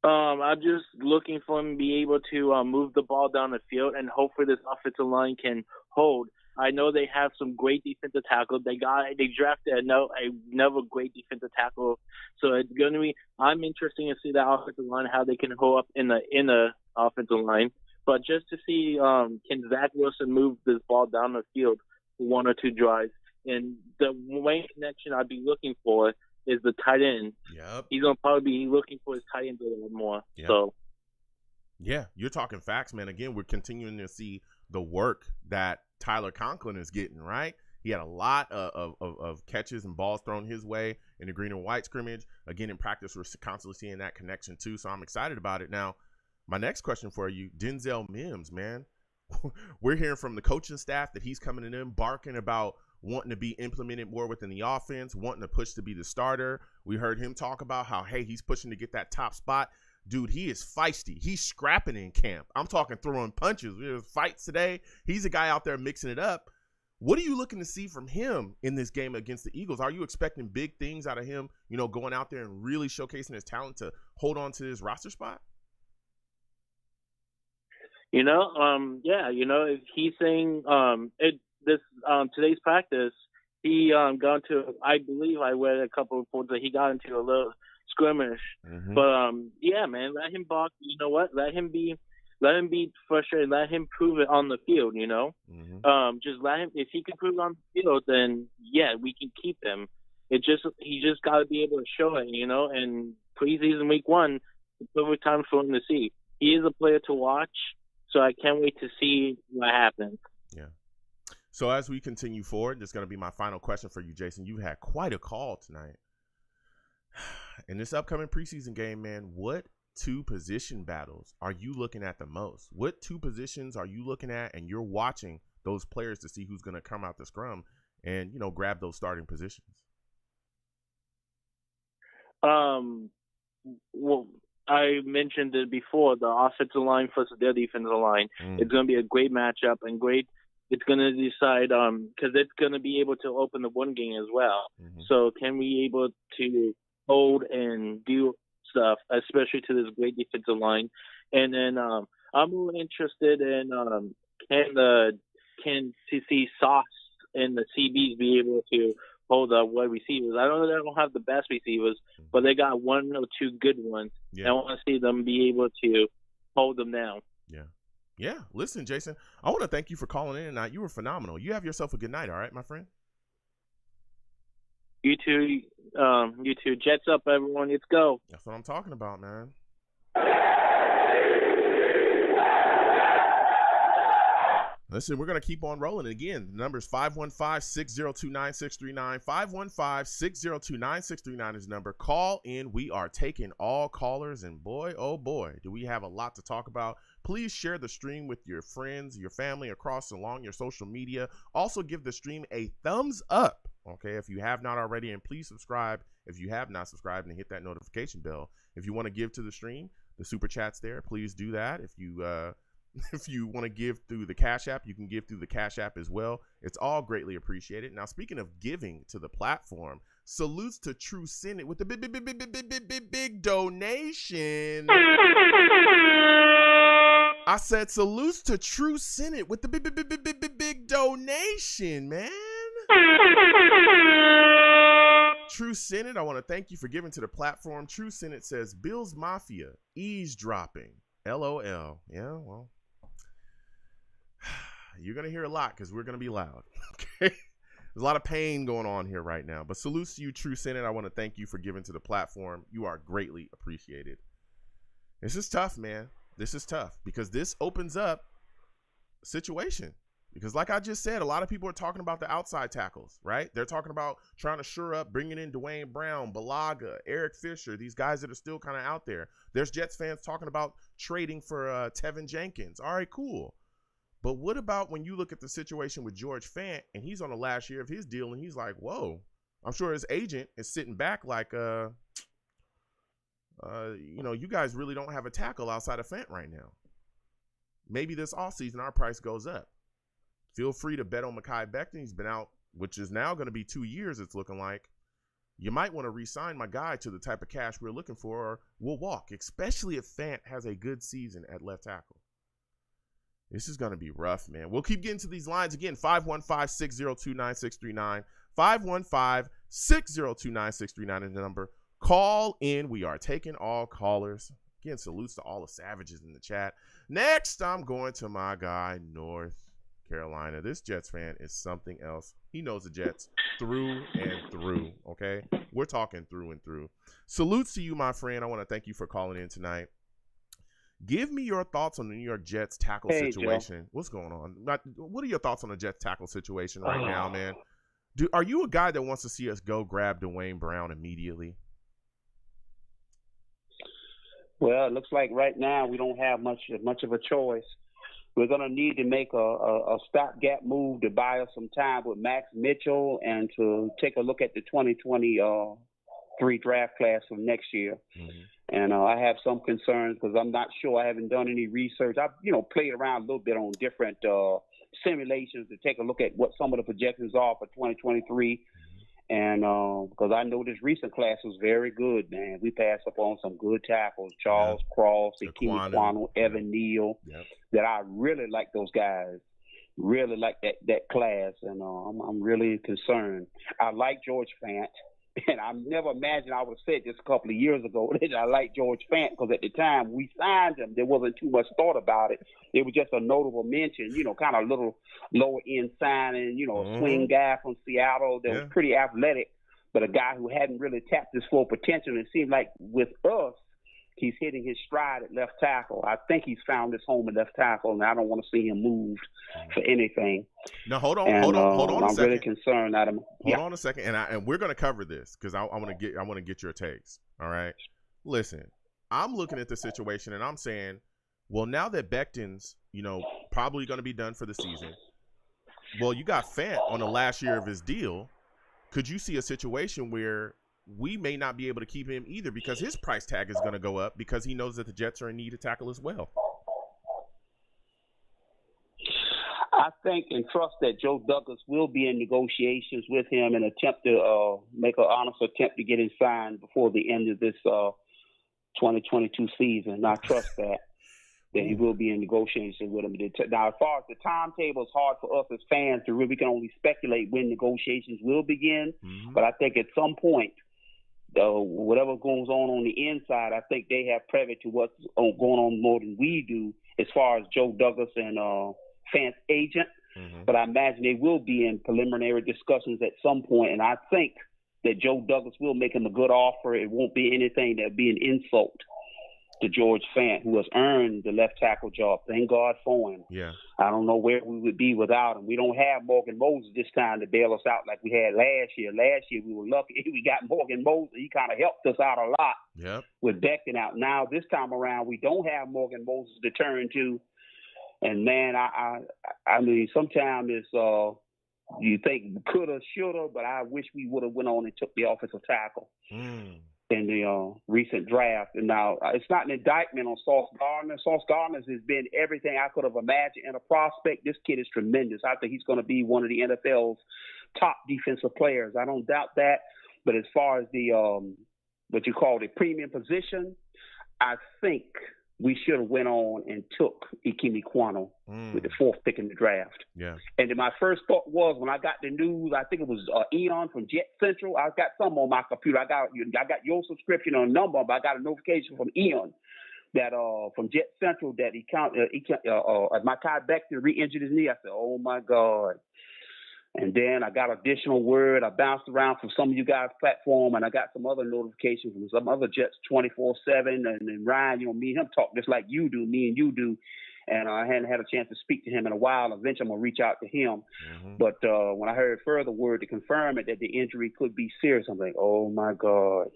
I'm just looking for him to be able to move the ball down the field, and hopefully this offensive line can hold. I know they have some great defensive tackles. They drafted another great defensive tackle, so it's going to be. I'm interested to see that offensive line, how they can hold up in the offensive line. But just to see, can Zach Wilson move this ball down the field for 1 or 2 drives? And the main connection I'd be looking for is the tight end.
Yep.
He's going to probably be looking for his tight end a little more.
Yep.
So,
yeah, you're talking facts, man. Again, we're continuing to see the work that Tyler Conklin is getting, right? He had a lot of catches and balls thrown his way in the green and white scrimmage. Again, in practice, we're constantly seeing that connection too, so I'm excited about it. Now, my next question for you, Denzel Mims, man. We're hearing from the coaching staff that he's coming in barking about wanting to be implemented more within the offense, wanting to push to be the starter. We heard him talk about how, hey, he's pushing to get that top spot. Dude, he is feisty. He's scrapping in camp. I'm talking throwing punches. There's fights today. He's a guy out there mixing it up. What are you looking to see from him in this game against the Eagles? Are you expecting big things out of him, going out there and really showcasing his talent to hold on to his roster spot?
If he's saying today's practice, he got into, I believe I read a couple of reports that he got into a little skirmish.
Mm-hmm.
But man, let him box. You know what? Let him be frustrated. Let him prove it on the field.
Mm-hmm.
Just let him. If he can prove it on the field, then yeah, we can keep him. He just got to be able to show it. And preseason week 1, the perfect time for him to see. He is a player to watch. So I can't wait to see what happens.
Yeah. So as we continue forward, this is going to be my final question for you, Jason. You had quite a call tonight. In this upcoming preseason game, man, what 2 position battles are you looking at the most? What 2 positions are you looking at, and you're watching those players to see who's going to come out the scrum and, grab those starting positions?
Well, I mentioned it before, the offensive line versus their defensive line. It's going to be a great matchup and great. It's going to decide because it's going to be able to open the one game as well.
Mm-hmm.
So can we able to hold and do stuff, especially to this great defensive line? And then I'm really interested in can CC Sauce and the CBs be able to hold up wide receivers? I don't know, they don't have the best receivers, but they got 1 or 2 good ones.
Yeah.
And I want to see them be able to hold them down.
Yeah. Yeah. Listen, Jason, I want to thank you for calling in tonight. You were phenomenal. You have yourself a good night, all right, my friend?
You too. Jets up, everyone. Let's go.
That's what I'm talking about, man. Listen, we're going to keep on rolling. Again, the number is 515-602-9639. 515-602-9639 is the number. Call in. We are taking all callers, and boy, oh boy, do we have a lot to talk about. Please share the stream with your friends, your family, along your social media. Also, give the stream a thumbs up, okay, if you have not already, and please subscribe if you have not subscribed, and hit that notification bell. If you want to give to the stream, the super chat's there. Please do that. If you want to give through the Cash App, you can give through the Cash App as well. It's all greatly appreciated. Now, speaking of giving to the platform, salutes to True Senate with the big donation. I said salutes to True Senate with the big donation, man. True Senate, I want to thank you for giving to the platform. True Senate says, Bills Mafia, eavesdropping. LOL. Yeah, well, you're going to hear a lot because we're going to be loud. Okay. There's a lot of pain going on here right now. But salutes to you, True Senate. I want to thank you for giving to the platform. You are greatly appreciated. This is tough, man. This is tough because this opens up a situation. Because like I just said, a lot of people are talking about the outside tackles, right? They're talking about trying to shore up, bringing in Dwayne Brown, Balaga, Eric Fisher, these guys that are still kind of out there. There's Jets fans talking about trading for Tevin Jenkins. All right, cool. But what about when you look at the situation with George Fant and he's on the last year of his deal and he's like, whoa. I'm sure his agent is sitting back like, you guys really don't have a tackle outside of Fant right now. Maybe this offseason our price goes up. Feel free to bet on Mekhi Becton. He's been out, which is now going to be 2 years, it's looking like. You might want to re-sign my guy to the type of cash we're looking for, or we'll walk, especially if Fant has a good season at left tackle. This is going to be rough, man. We'll keep getting to these lines again. 515-602-9639. 515-602-9639 is the number. Call in. We are taking all callers. Again, salutes to all the savages in the chat. Next, I'm going to my guy, North Carolina. This Jets fan is something else. He knows the Jets through and through, okay? We're talking through and through. Salutes to you, my friend. I want to thank you for calling in tonight. Give me your thoughts on the New York Jets tackle situation. Joe. What's going on? What are your thoughts on the Jets tackle situation right now, man? Are you a guy that wants to see us go grab Dwayne Brown immediately?
Well, it looks like right now we don't have much of a choice. We're going to need to make a stopgap move to buy us some time with Max Mitchell and to take a look at the 2023 draft class of next year. Mm-hmm. And I have some concerns because I'm not sure. I haven't done any research. I've, played around a little bit on different simulations to take a look at what some of the projections are for 2023. And because I know this recent class was very good, man. We passed up on some good tackles. Charles Cross, Mekhi Becton, Evan Neal. Yep. That I really like those guys. Really like that class. And I'm really concerned. I like George Fant. And I never imagined I would have said this a couple of years ago that I like George Fant because at the time we signed him, there wasn't too much thought about it. It was just a notable mention, kind of a little lower end signing, a swing guy from Seattle that was pretty athletic, but a guy who hadn't really tapped his full potential. And it seemed like with us, he's hitting his stride at left tackle. I think he's found his home at left tackle, and I don't want to see him moved for anything.
Now, hold on a second.
I'm really concerned.
Hold on a second, and we're going to cover this because I want to get your takes. All right, listen, I'm looking at the situation and I'm saying, well, now that Becton's probably going to be done for the season, well, you got Fant on the last year of his deal. Could you see a situation where we may not be able to keep him either because his price tag is going to go up because he knows that the Jets are in need of tackle as well?
I think and trust that Joe Douglas will be in negotiations with him and attempt to make an honest attempt to get him signed before the end of this 2022 season. I trust that he will be in negotiations with him. Now, as far as the timetable, it's hard for us as fans to really, we can only speculate when negotiations will begin. Mm-hmm. But I think at some point, whatever goes on the inside, I think they have privy to what's going on more than we do as far as Joe Douglas and Fant's agent. Mm-hmm. But I imagine they will be in preliminary discussions at some point, and I think that Joe Douglas will make him a good offer. It won't be anything that would be an insult to George Fant, who has earned the left tackle job. Thank God for him. Yeah. I don't know where we would be without him. We don't have Morgan Moses this time to bail us out like we had last year. Last year we were lucky. We got Morgan Moses. He kind of helped us out a lot with Becton out. Now this time around we don't have Morgan Moses to turn to. And, man, I mean, sometimes it's you think coulda, shoulda, but I wish we would have went on and took the offensive tackle. In the recent draft. And now it's not an indictment on Sauce Gardner. Sauce Gardner has been everything I could have imagined in a prospect. This kid is tremendous. I think he's going to be one of the NFL's top defensive players. I don't doubt that. But as far as the what you call the premium position, I think we should have went on and took Mekhi Becton with the fourth pick in the draft. Yeah. And then my first thought was when I got the news, I think it was Eon from Jet Central. I got some on my computer. I got your subscription on number, but I got a notification from Eon that from Jet Central that Mekhi Becton re-injured his knee. I said, oh my God. And then I got additional word. I bounced around from some of you guys' platform, and I got some other notifications from some other Jets 24/7. And then Ryan, me and him talk just like you do, me and you do. And I hadn't had a chance to speak to him in a while. Eventually, I'm going to reach out to him. Mm-hmm. But when I heard further word to confirm it that the injury could be serious, I'm like, oh, my God.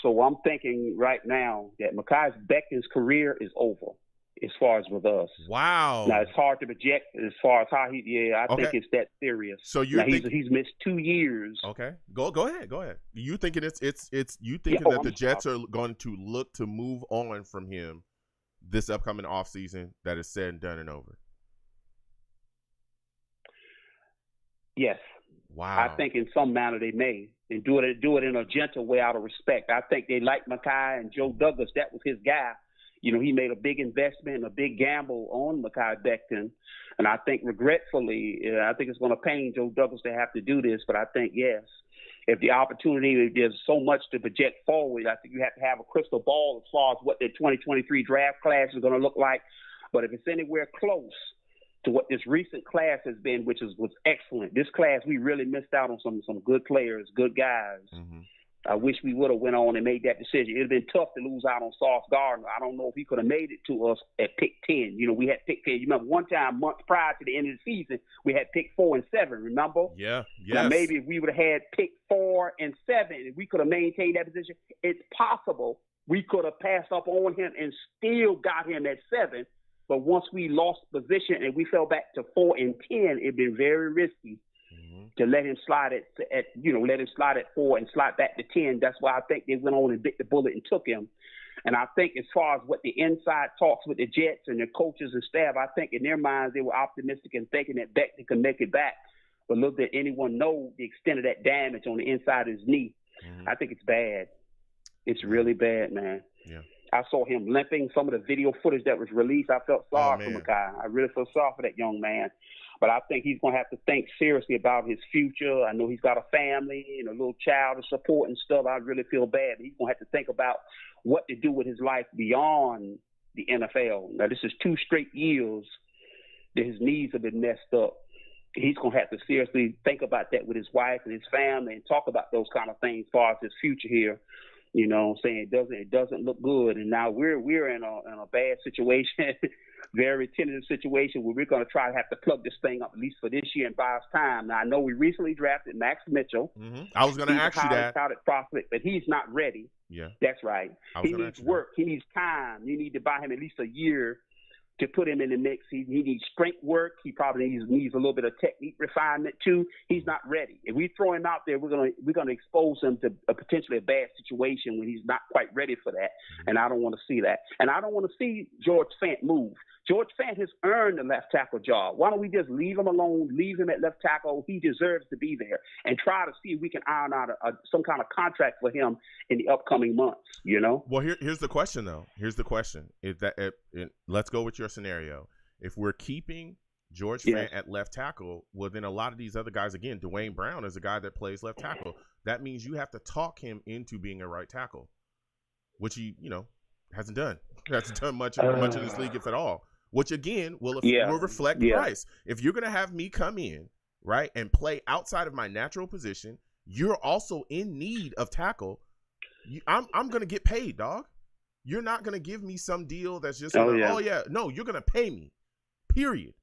So I'm thinking right now that Mekhi Becton's career is over. as far as with us.
Wow.
Now, it's hard to project as far as how I think it's that serious.
So you're
he's missed 2 years.
Okay. Go ahead. You thinking it's you thinking that the Jets are going to look to move on from him this upcoming offseason that is said and done and over?
Yes.
Wow.
I think in some manner they may, and do it in a gentle way out of respect. I think they like Mekhi and Joe Douglas. That was his guy. You know, he made a big investment, a big gamble on Mekhi Becton. And I think regretfully, I think it's going to pain Joe Douglas to have to do this. But I think, yes, if the opportunity, there's so much to project forward, I think you have to have a crystal ball as far as what the 2023 draft class is going to look like. But if it's anywhere close to what this recent class has been, which was excellent. This class, we really missed out on some good players, good guys.
Mm-hmm.
I wish we would have went on and made that decision. It would have been tough to lose out on Sauce Gardner. I don't know if he could have made it to us at pick 10. You know, we had pick 10. You remember one time, months prior to the end of the season, we had pick 4 and 7, remember?
Yeah, yes.
Now, maybe if we would have had pick 4 and 7, if we could have maintained that position, it's possible we could have passed up on him and still got him at 7. But once we lost position and we fell back to 4 and 10, it'd been very risky to let him slide at 4 and slide back to 10. That's why I think they went on and bit the bullet and took him. And I think as far as what the inside talks with the Jets and their coaches and staff, I think in their minds they were optimistic and thinking that Becton could make it back. But little did anyone know the extent of that damage on the inside of his knee. I think it's bad. It's really bad, man.
Yeah.
I saw him limping. Some of the video footage that was released, I felt sorry for Mekhi. I really feel sorry for that young man. But I think he's going to have to think seriously about his future. I know he's got a family and a little child to support and stuff. I really feel bad. He's going to have to think about what to do with his life beyond the NFL. Now, this is 2 straight years that his knees have been messed up. He's going to have to seriously think about that with his wife and his family and talk about those kind of things as far as his future here. You know, saying it doesn't look good, and now we're in a bad situation, very tentative situation where we're going to try to have to plug this thing up at least for this year and buy us time. Now I know we recently drafted Max Mitchell.
I was going to ask you that.
Touted prospect, but he's not ready.
Yeah,
that's right. He needs work. He needs time. You need to buy him at least a year to put him in the mix. He needs strength work. He probably needs a little bit of technique refinement too. He's not ready. If we throw him out there, we're gonna expose him to potentially a bad situation when he's not quite ready for that. And I don't want to see that. And I don't want to see George Fant move. George Fant has earned the left tackle job. Why don't we just leave him alone, leave him at left tackle? He deserves to be there, and try to see if we can iron out some kind of contract for him in the upcoming months, you know?
Well, here's the question, though. Here's the question. Let's go with your scenario. If we're keeping George Fant at left tackle, well, then a lot of these other guys, again, Dwayne Brown is a guy that plays left tackle. That means you have to talk him into being a right tackle, which he, hasn't done. Hasn't done much in this league, if at all. Which, again, will reflect price. If you're going to have me come in, right, and play outside of my natural position, you're also in need of tackle. I'm going to get paid, dog. You're not going to give me some deal that's just, no, you're going to pay me, period.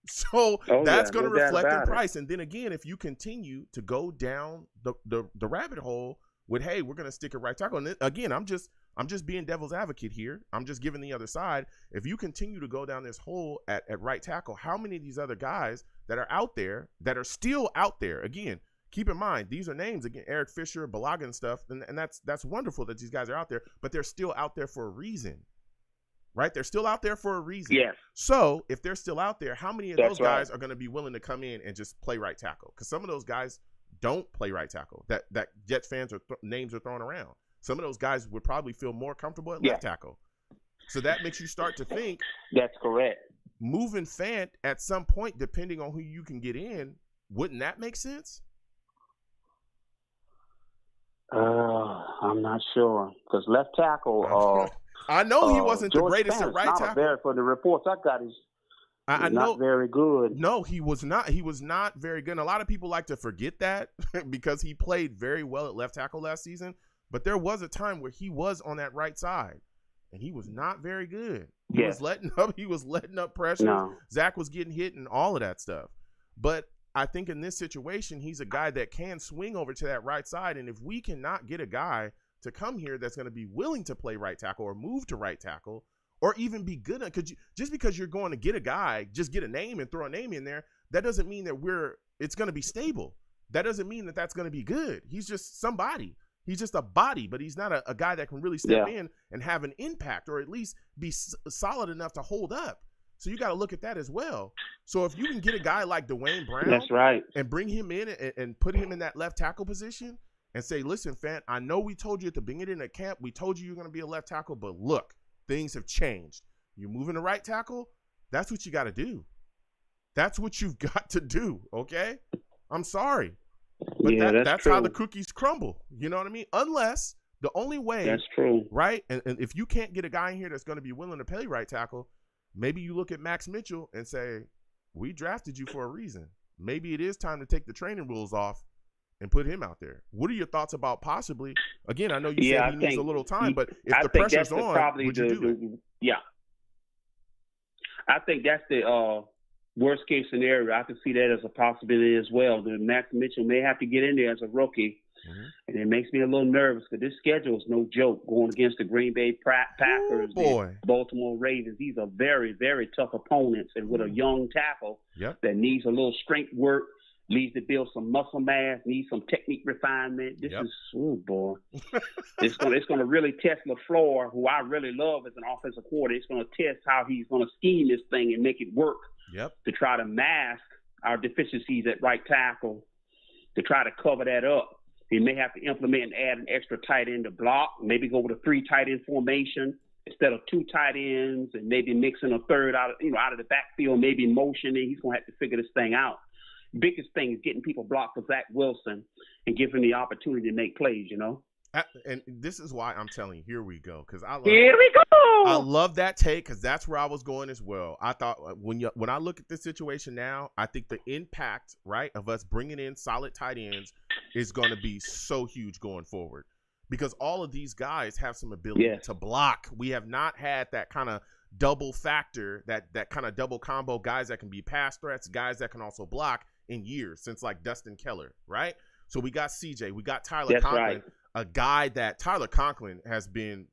So that's going to reflect in price. And then, again, if you continue to go down the rabbit hole with, hey, we're going to stick a right tackle. And then, again, I'm just being devil's advocate here. I'm just giving the other side. If you continue to go down this hole at right tackle, how many of these other guys that are out there that are still out there? Again, keep in mind, these are names, again, Eric Fisher, Balaga and stuff, and that's wonderful that these guys are out there, but they're still out there for a reason, right? They're still out there for a reason.
Yes.
So if they're still out there, how many of those guys are going to be willing to come in and just play right tackle? Because some of those guys don't play right tackle. That Jets fans names are thrown around. Some of those guys would probably feel more comfortable at left tackle. So that makes you start to think.
That's correct.
Moving Fant at some point, depending on who you can get in, wouldn't that make sense?
I'm not sure. Because left tackle,
I know he wasn't
George
the greatest
Fant
at right tackle.
For the reports I got, he's
I know,
not very good.
No, he was not. He was not very good. And a lot of people like to forget that because he played very well at left tackle last season. But there was a time where he was on that right side, and he was not very good. He was letting up pressure.
No.
Zach was getting hit and all of that stuff. But I think in this situation, he's a guy that can swing over to that right side. And if we cannot get a guy to come here that's going to be willing to play right tackle or move to right tackle or even be good at. Just because you're going to get a guy, just get a name and throw a name in there, that doesn't mean that it's going to be stable. That doesn't mean that that's going to be good. He's just somebody. He's just a body, but he's not a guy that can really step in and have an impact, or at least be solid enough to hold up. So you got to look at that as well. So if you can get a guy like Dwayne Brown,
that's right,
and bring him in and put him in that left tackle position and say, listen, Fant, I know we told you at the beginning of camp, we told you you're going to be a left tackle, but look, things have changed. You're moving to right tackle. That's what you got to do. That's what you've got to do. Okay. I'm sorry. But that's how the cookies crumble. You know what I mean? Unless the only way.
That's true.
Right. And if you can't get a guy in here that's going to be willing to play right tackle, maybe you look at Max Mitchell and say, we drafted you for a reason. Maybe it is time to take the training wheels off and put him out there. What are your thoughts about possibly? Again, I know you said he needs a little time, but if the pressure's on, would you do it?
Yeah. I think that's the worst case scenario. I can see that as a possibility as well. The Max Mitchell may have to get in there as a rookie, and it makes me a little nervous because this schedule is no joke. Going against the Green Bay Packers, the Baltimore Ravens, these are very, very tough opponents. And with a young tackle that needs a little strength work, needs to build some muscle mass, needs some technique refinement. This is, oh boy, it's going to really test LaFleur, who I really love as an offensive coordinator. It's going to test how he's going to scheme this thing and make it work. To try to mask our deficiencies at right tackle, to try to cover that up. He may have to implement and add an extra tight end to block, maybe go with a 3 tight end formation instead of 2 tight ends, and maybe mixing a third out of the backfield, maybe motioning. He's going to have to figure this thing out. Biggest thing is getting people blocked for Zach Wilson and give him the opportunity to make plays,
And this is why I'm telling you, here we go. Because
here we go.
I love that take because that's where I was going as well. I thought when I look at this situation now, I think the impact, right, of us bringing in solid tight ends is going to be so huge going forward because all of these guys have some ability to block. We have not had that kind of double factor, that kind of double combo, guys that can be pass threats, guys that can also block in years since like Dustin Keller, right? So we got CJ, we got Tyler Conklin. A guy that Tyler Conklin has been,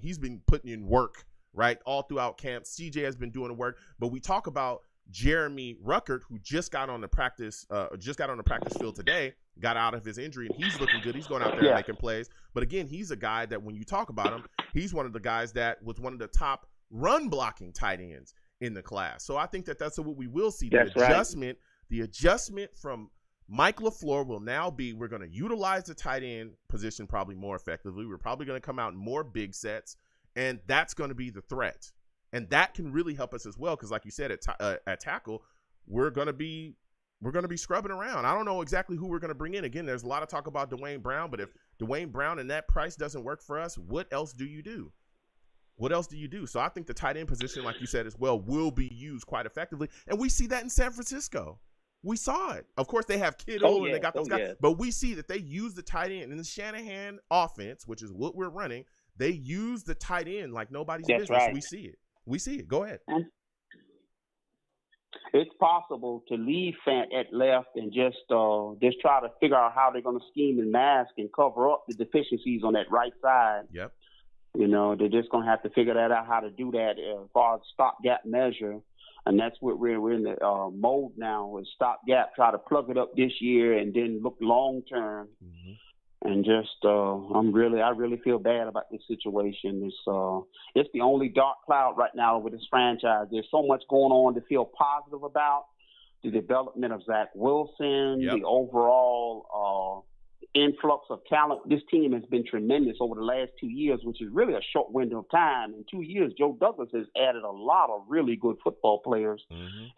he's been putting in work, right, all throughout camp. CJ has been doing the work, but we talk about Jeremy Ruckert, who just got on the practice field today, got out of his injury, and he's looking good. He's going out there and making plays. But again, he's a guy that when you talk about him, he's one of the guys that was one of the top run blocking tight ends in the class. So I think that's what we will see. The adjustment from Mike LaFleur will now be, we're going to utilize the tight end position probably more effectively. We're probably going to come out in more big sets, and that's going to be the threat. And that can really help us as well because, like you said, at tackle, we're going to be scrubbing around. I don't know exactly who we're going to bring in. Again, there's a lot of talk about Dwayne Brown, but if Dwayne Brown and that price doesn't work for us, what else do you do? So I think the tight end position, like you said as well, will be used quite effectively. And we see that in San Francisco. We saw it. Of course, they have Kittle and they got those guys. But we see that they use the tight end in the Shanahan offense, which is what we're running. They use the tight end like nobody's business. Right. We see it. Go ahead.
It's possible to leave Fant at left and just try to figure out how they're going to scheme and mask and cover up the deficiencies on that right side.
Yep.
They're just going to have to figure that out, how to do that as far as stopgap measure. And that's what we're in the mode now is stopgap, try to plug it up this year and then look long term. And just I really feel bad about this situation. It's the only dark cloud right now with this franchise. There's so much going on to feel positive about. The development of Zach Wilson, the overall influx of talent. This team has been tremendous over the last 2 years, which is really a short window of time. In 2 years, Joe Douglas has added a lot of really good football players.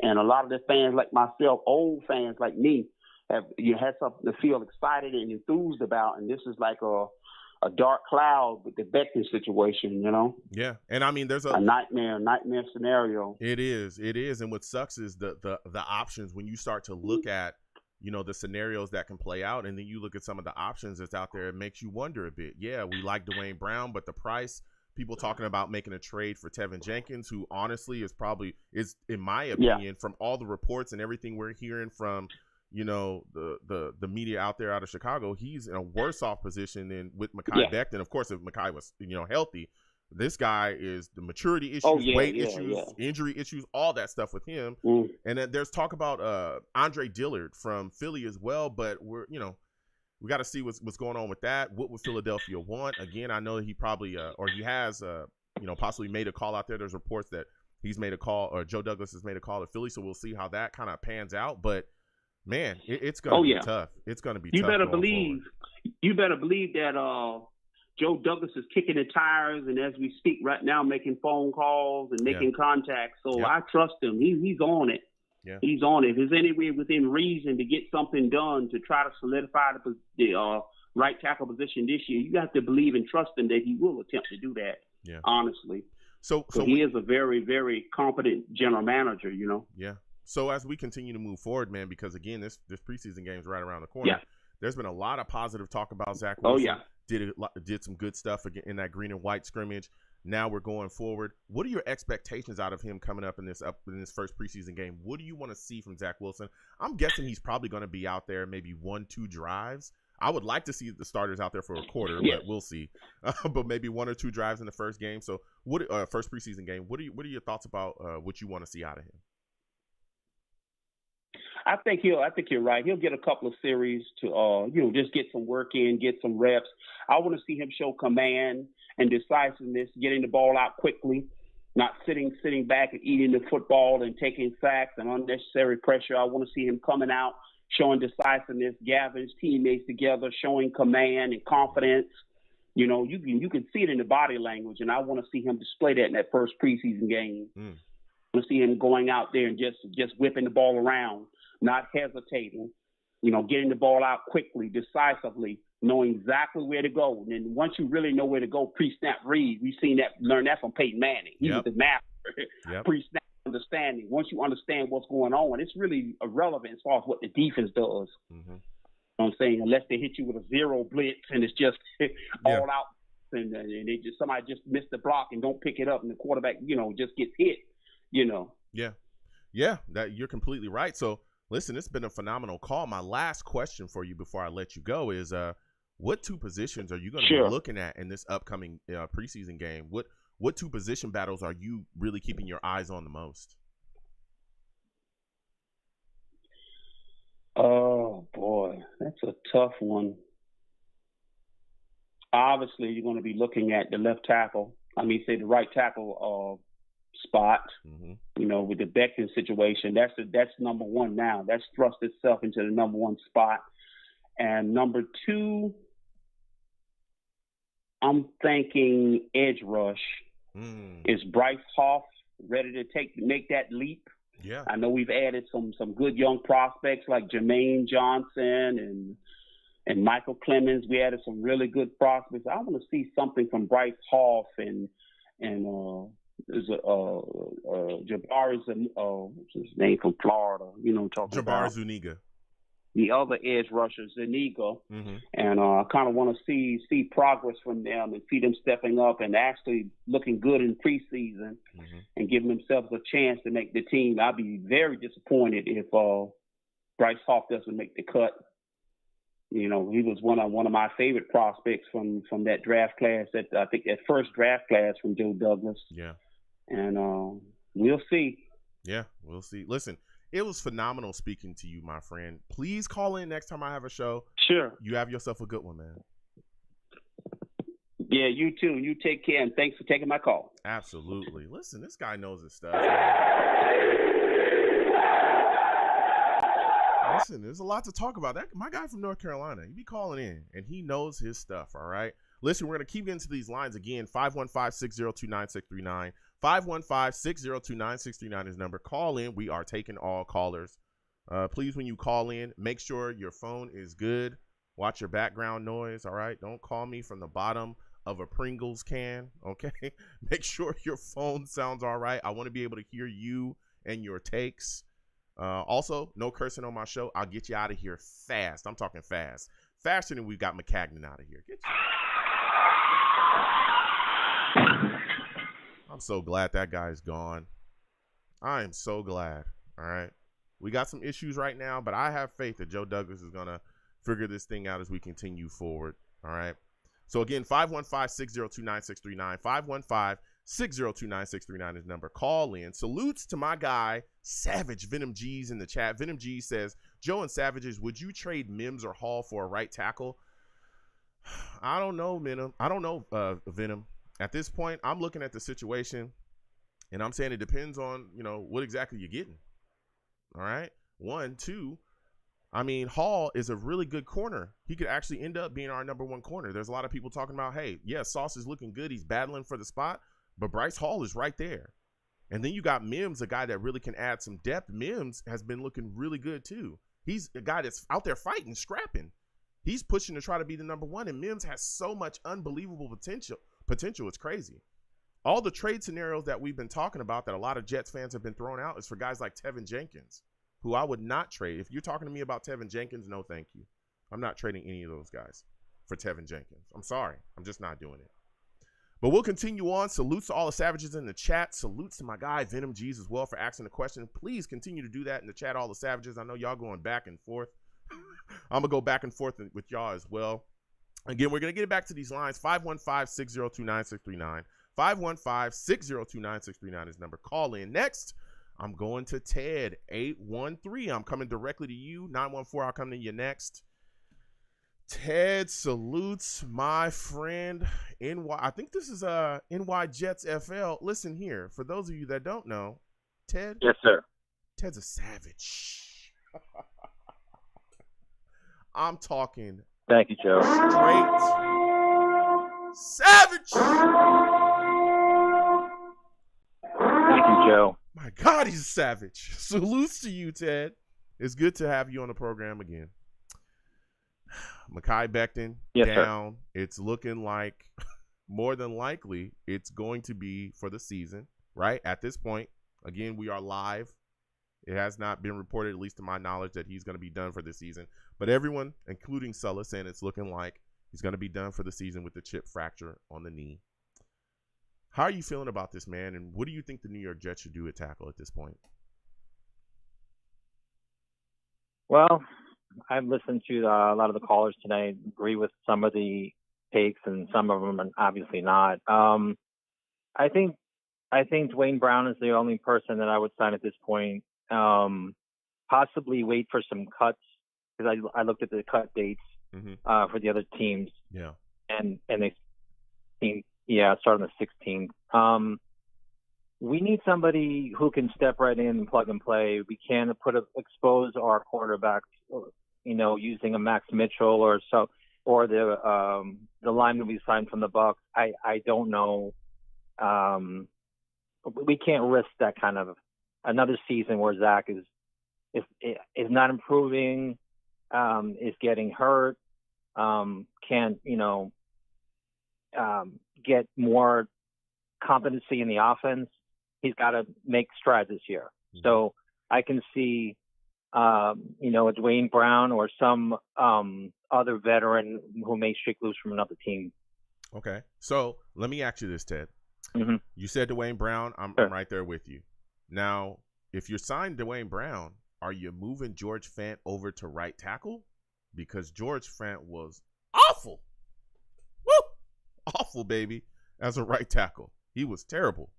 And a lot of the fans like myself, old fans like me, have had something to feel excited and enthused about. And this is like a dark cloud with the Becton situation,
Yeah. And there's
a nightmare scenario.
It is. And what sucks is the options when you start to look at the scenarios that can play out, and then you look at some of the options that's out there, it makes you wonder a bit. Yeah, we like Dwayne Brown, but the price, people talking about making a trade for Tevin Jenkins, who honestly is in my opinion, from all the reports and everything we're hearing from, the media out there out of Chicago, he's in a worse off position than with Mekhi Becton. Of course, if Mekhi was, healthy, This guy is the maturity issues,
Oh, yeah,
weight
yeah,
issues,
yeah.
injury issues, all that stuff with him. And then there's talk about Andre Dillard from Philly as well, but we got to see what's going on with that. What would Philadelphia want? Again, I know he probably or he has possibly made a call out there. There's reports that he's made a call, or Joe Douglas has made a call to Philly, so we'll see how that kind of pans out. But man, it's going to be tough. It's going to be tough.
You better believe that Joe Douglas is kicking the tires, and as we speak right now, making phone calls and making contacts. So I trust him. He's on it. Yeah. He's on it. If there's any way within reason to get something done to try to solidify the right tackle position this year, you have to believe and trust him that he will attempt to do that. Yeah. Honestly. So he is a very, very competent general manager,
Yeah. So as we continue to move forward, man, because again, this preseason game is right around the corner. Yeah. There's been a lot of positive talk about Zach Wilson. Oh, yeah. Did some good stuff again in that green and white scrimmage. Now we're going forward. What are your expectations out of him coming up in this first preseason game? What do you want to see from Zach Wilson? I'm guessing he's probably going to be out there maybe 1-2 drives. I would like to see the starters out there for a quarter, but we'll see. But maybe 1 or 2 drives in the first game. So first preseason game. What are your thoughts about what you want to see out of him?
I think you're right. He'll get a couple of series to just get some work in, get some reps. I want to see him show command and decisiveness, getting the ball out quickly, not sitting back and eating the football and taking sacks and unnecessary pressure. I want to see him coming out, showing decisiveness, gathering his teammates together, showing command and confidence. You can see it in the body language, and I want to see him display that in that first preseason game. I want to see him going out there and just whipping the ball around, not hesitating, getting the ball out quickly, decisively, knowing exactly where to go. And then once you really know where to go, pre-snap read, we've learned that from Peyton Manning. He was the master. Pre-snap understanding. Once you understand what's going on, it's really irrelevant as far as what the defense does. Mm-hmm. You know what I'm saying? Unless they hit you with a zero blitz and it's just all out, and somebody just missed the block and don't pick it up, and the quarterback, just gets hit.
Yeah, that you're completely right. So listen, it's been a phenomenal call. My last question for you before I let you go is, what 2 positions are you going to be looking at in this upcoming preseason game? What 2 position battles are you really keeping your eyes on the most?
Oh boy, that's a tough one. Obviously, you're going to be looking at the left tackle. The right tackle spot. Mm-hmm. With the Becton situation, that's number 1 now. That's thrust itself into the number 1 spot. And number 2, I'm thinking edge rush. Is Bryce Hoff ready to make that leap? Yeah. I know we've added some good young prospects like Jermaine Johnson and Michael Clemens. We added some really good prospects. I want to see something from Bryce Hoff and Jabari, what's his name from Florida? Talking
Jabari
about
Zuniga.
The other edge rusher, Zuniga, and I kind of want to see progress from them and see them stepping up and actually looking good in preseason and giving themselves a chance to make the team. I'd be very disappointed if Bryce Hoff doesn't make the cut. He was one of my favorite prospects from that draft class. I think that first draft class from Joe Douglas. Yeah. And we'll see.
Yeah, we'll see. Listen, it was phenomenal speaking to you, my friend. Please call in next time I have a show.
Sure.
You have yourself a good one, man.
Yeah, you too. You take care, and thanks for taking my call.
Absolutely. Listen, this guy knows his stuff. Listen, there's a lot to talk about. My guy from North Carolina, he be calling in, and he knows his stuff, all right? Listen, we're going to keep getting to these lines again. 515-602-9639. 515-602-9639 is number. Call in. We are taking all callers. Please, when you call in, make sure your phone is good. Watch your background noise, all right? Don't call me from the bottom of a Pringles can, okay? Make sure your phone sounds all right. I want to be able to hear you and your takes. Also, no cursing on my show. I'll get you out of here fast. I'm talking fast. Faster than we got McCagnon out of here. Get you. I'm so glad that guy's gone. I am so glad. All right. We got some issues right now, but I have faith that Joe Douglas is going to figure this thing out as we continue forward. All right. So again, 515-602-9639, 515-602-9639 is number. Call in. Salutes to my guy, Savage Venom G's in the chat. Venom G says, Joe and Savages, would you trade Mims or Hall for a right tackle? I don't know, Venom. I don't know, Venom. At this point, I'm looking at the situation, and I'm saying it depends on, what exactly you're getting. All right? 1, 2, I mean, Hall is a really good corner. He could actually end up being our number one corner. There's a lot of people talking about, hey, yeah, Sauce is looking good. He's battling for the spot, but Bryce Hall is right there. And then you got Mims, a guy that really can add some depth. Mims has been looking really good too. He's a guy that's out there fighting, scrapping. He's pushing to try to be the number one, and Mims has so much unbelievable potential. It's crazy. All the trade scenarios that we've been talking about that a lot of Jets fans have been throwing out is for guys like Tevin Jenkins, who I would not trade. If you're talking to me about Tevin Jenkins, no thank you. I'm not trading any of those guys for Tevin Jenkins. I'm sorry. I'm just not doing it. But we'll continue on. Salutes to all the Savages in the chat. Salutes to my guy, Venom G's, as well, for asking the question. Please continue to do that in the chat, all the Savages. I know y'all going back and forth. I'm going to go back and forth with y'all as well. Again, we're going to get back to these lines. 515-602-9639. 515-602-9639 is number. Call in. Next, I'm going to Ted, 813. I'm coming directly to you. 914, I'll come to you next. Ted, salutes, my friend. I think this is NY Jets FL. Listen here, for those of you that don't know, Ted.
Yes, sir.
Ted's a savage. I'm talking.
Thank you, Joe.
Straight savage.
Thank you, Joe.
My God, he's a savage. Salutes to you, Ted. It's good to have you on the program again. Mekhi Becton,
yes,
down.
Sir.
It's looking like more than likely it's going to be for the season, right? At this point, again, we are live. It has not been reported, at least to my knowledge, that he's going to be done for the season. But everyone, including Sulla, saying it's looking like he's going to be done for the season with the chip fracture on the knee. How are you feeling about this, man? And what do you think the New York Jets should do at tackle at this point?
Well, I've listened to a lot of the callers tonight, agree with some of the takes and some of them are obviously not. I think Dwayne Brown is the only person that I would sign at this point. Possibly wait for some cuts because I looked at the cut dates for the other teams.
Yeah.
And they seem, start on the 16th. We need somebody who can step right in and plug and play. We can't expose our quarterbacks, using a Max Mitchell or the lineman we signed from the Bucks. I don't know. We can't risk that kind of another season where Zach is not improving, is getting hurt, can't get more competency in the offense. He's got to make strides this year. Mm-hmm. So I can see, a Dwayne Brown or some other veteran who may shake loose from another team.
Okay. So let me ask you this, Ted.
Mm-hmm.
You said Dwayne Brown. I'm right there with you. Now, if you're signed Dwayne Brown, are you moving George Fant over to right tackle? Because George Fant was awful. Woo! Awful, baby, as a right tackle. He was terrible.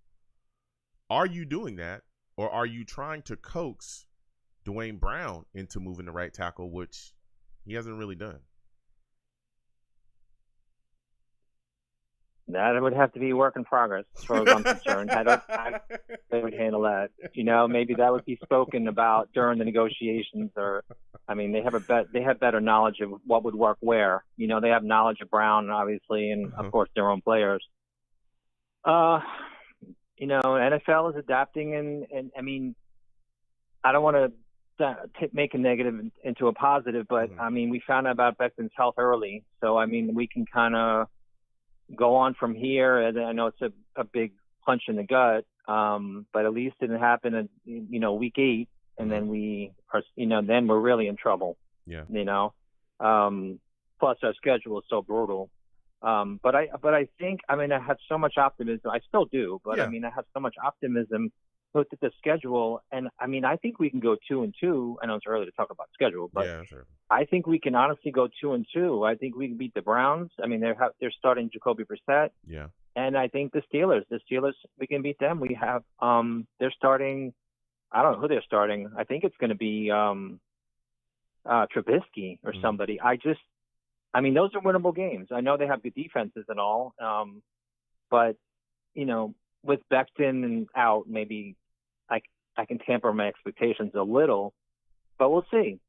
Are you doing that, or are you trying to coax Dwayne Brown into moving to right tackle, which he hasn't really done?
That would have to be a work in progress, as far as I'm concerned. They would handle that. Maybe that would be spoken about during the negotiations, or, they have better knowledge of what would work where. They have knowledge of Brown, obviously, and of course their own players. NFL is adapting, and I don't want to make a negative into a positive, but we found out about Becton's health early, so we can kind of go on from here. And I know it's a big punch in the gut, but at least it didn't happen at week 8, and then we are then we're really in trouble.
Yeah.
Plus our schedule is so brutal. But I think I have so much optimism. I still do, but I have so much optimism looked at the schedule, and I mean, I think we can go 2-2. I know it's early to talk about schedule, but
Yeah, sure.
I think we can honestly go 2-2. I think we can beat the Browns. I mean, they're starting Jacoby Brissett,
Yeah.
and I think the Steelers, we can beat them. We have they're starting. I don't know who they're starting. I think it's going to be Trubisky or somebody. I mean, those are winnable games. I know they have good defenses and all, but you know, with Becton out, maybe I can tamper my expectations a little, but we'll see.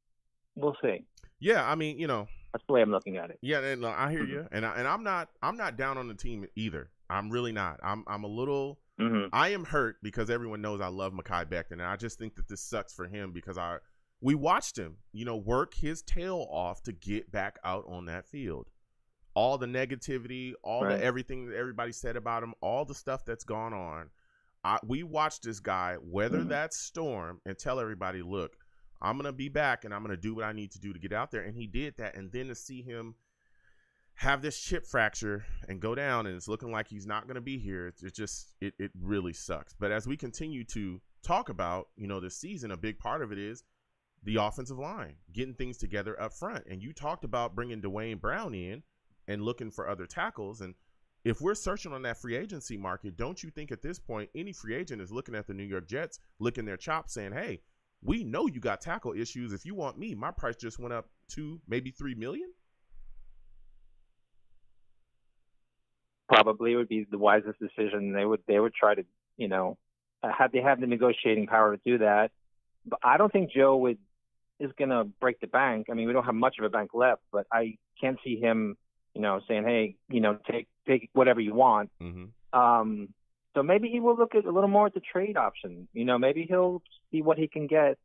We'll see.
Yeah, I mean, you know,
that's the way I'm looking at it.
Yeah, and I hear you, and I'm not down on the team either. I'm really not. I'm a little. I am hurt because everyone knows I love Mekhi Becton, and I just think that this sucks for him because we watched him, you know, work his tail off to get back out on that field. All the negativity, all the everything that everybody said about him, all the stuff that's gone on. We watched this guy weather that storm and tell everybody, look, I'm going to be back and I'm going to do what I need to do to get out there. And he did that. And then to see him have this chip fracture and go down and it's looking like he's not going to be here, it really sucks. But as we continue to talk about, you know, this season, a big part of it is the offensive line, getting things together up front. And you talked about bringing Dwayne Brown in and looking for other tackles. And if we're searching on that free agency market, don't you think at this point any free agent is looking at the New York Jets, licking their chops, saying, hey, we know you got tackle issues. If you want me, my price just went up $2, maybe $3 million.
Probably would be the wisest decision. They would try to, you know, they have the negotiating power to do that. But I don't think Joe is going to break the bank. I mean, we don't have much of a bank left, but I can't see him, you know, saying, hey, you know, take whatever you want. So maybe he will look at a little more at the trade option. You know, maybe he'll see what he can get.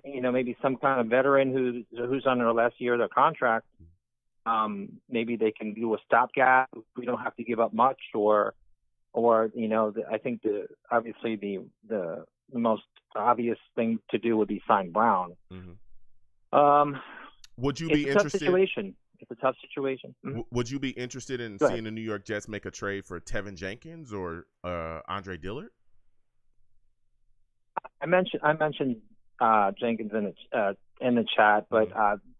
You know, maybe some kind of veteran who's on their last year of their contract. Maybe they can do a stopgap. We don't have to give up much, or you know, I think obviously the most obvious thing to do would be sign Brown.
Would you be interested?
It's a tough situation.
Would you be interested in seeing the New York Jets make a trade for Tevin Jenkins or Andre Dillard?
I mentioned Jenkins in the chat, but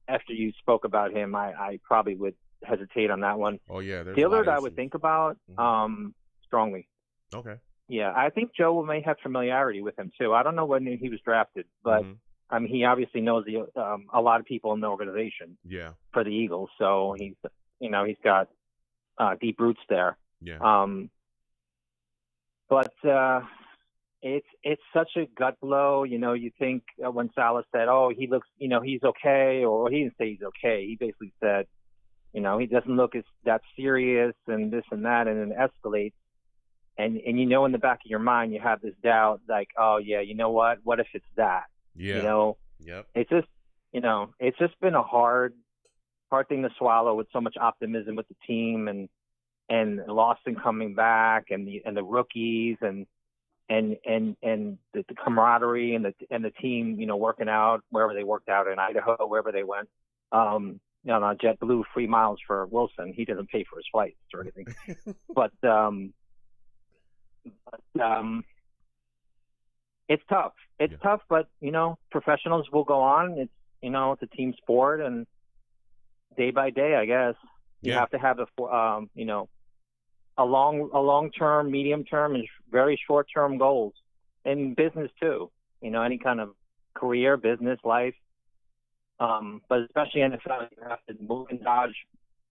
after you spoke about him, I probably would hesitate on that one.
Oh yeah,
Dillard I would think about strongly.
Okay.
Yeah, I think Joe may have familiarity with him too. I don't know when he was drafted, but I mean, he obviously knows a lot of people in the organization.
Yeah.
For the Eagles, so he's got deep roots there.
Yeah.
But it's such a gut blow. You know, you think when Salah said, "Oh, he looks, you know, he's okay," or he didn't say he's okay. He basically said, you know, he doesn't look that serious and this and that, and it escalates. And you know, in the back of your mind, you have this doubt, like, oh yeah, you know what? What if it's that?
Yeah.
You know.
Yep.
It's just, you know, it's just been a hard thing to swallow with so much optimism with the team and Lawson coming back and the rookies and the camaraderie and the team, you know, working out wherever they worked out in Idaho, wherever they went. You know, JetBlue, free miles for Wilson. He doesn't pay for his flights or anything, but it's tough. It's tough, but you know, professionals will go on. It's, you know, it's a team sport, and day by day, I guess you have to have you know, a long-term, medium-term, and very short-term goals in business too. You know, any kind of career, business, life, but especially NFL, you have to move and dodge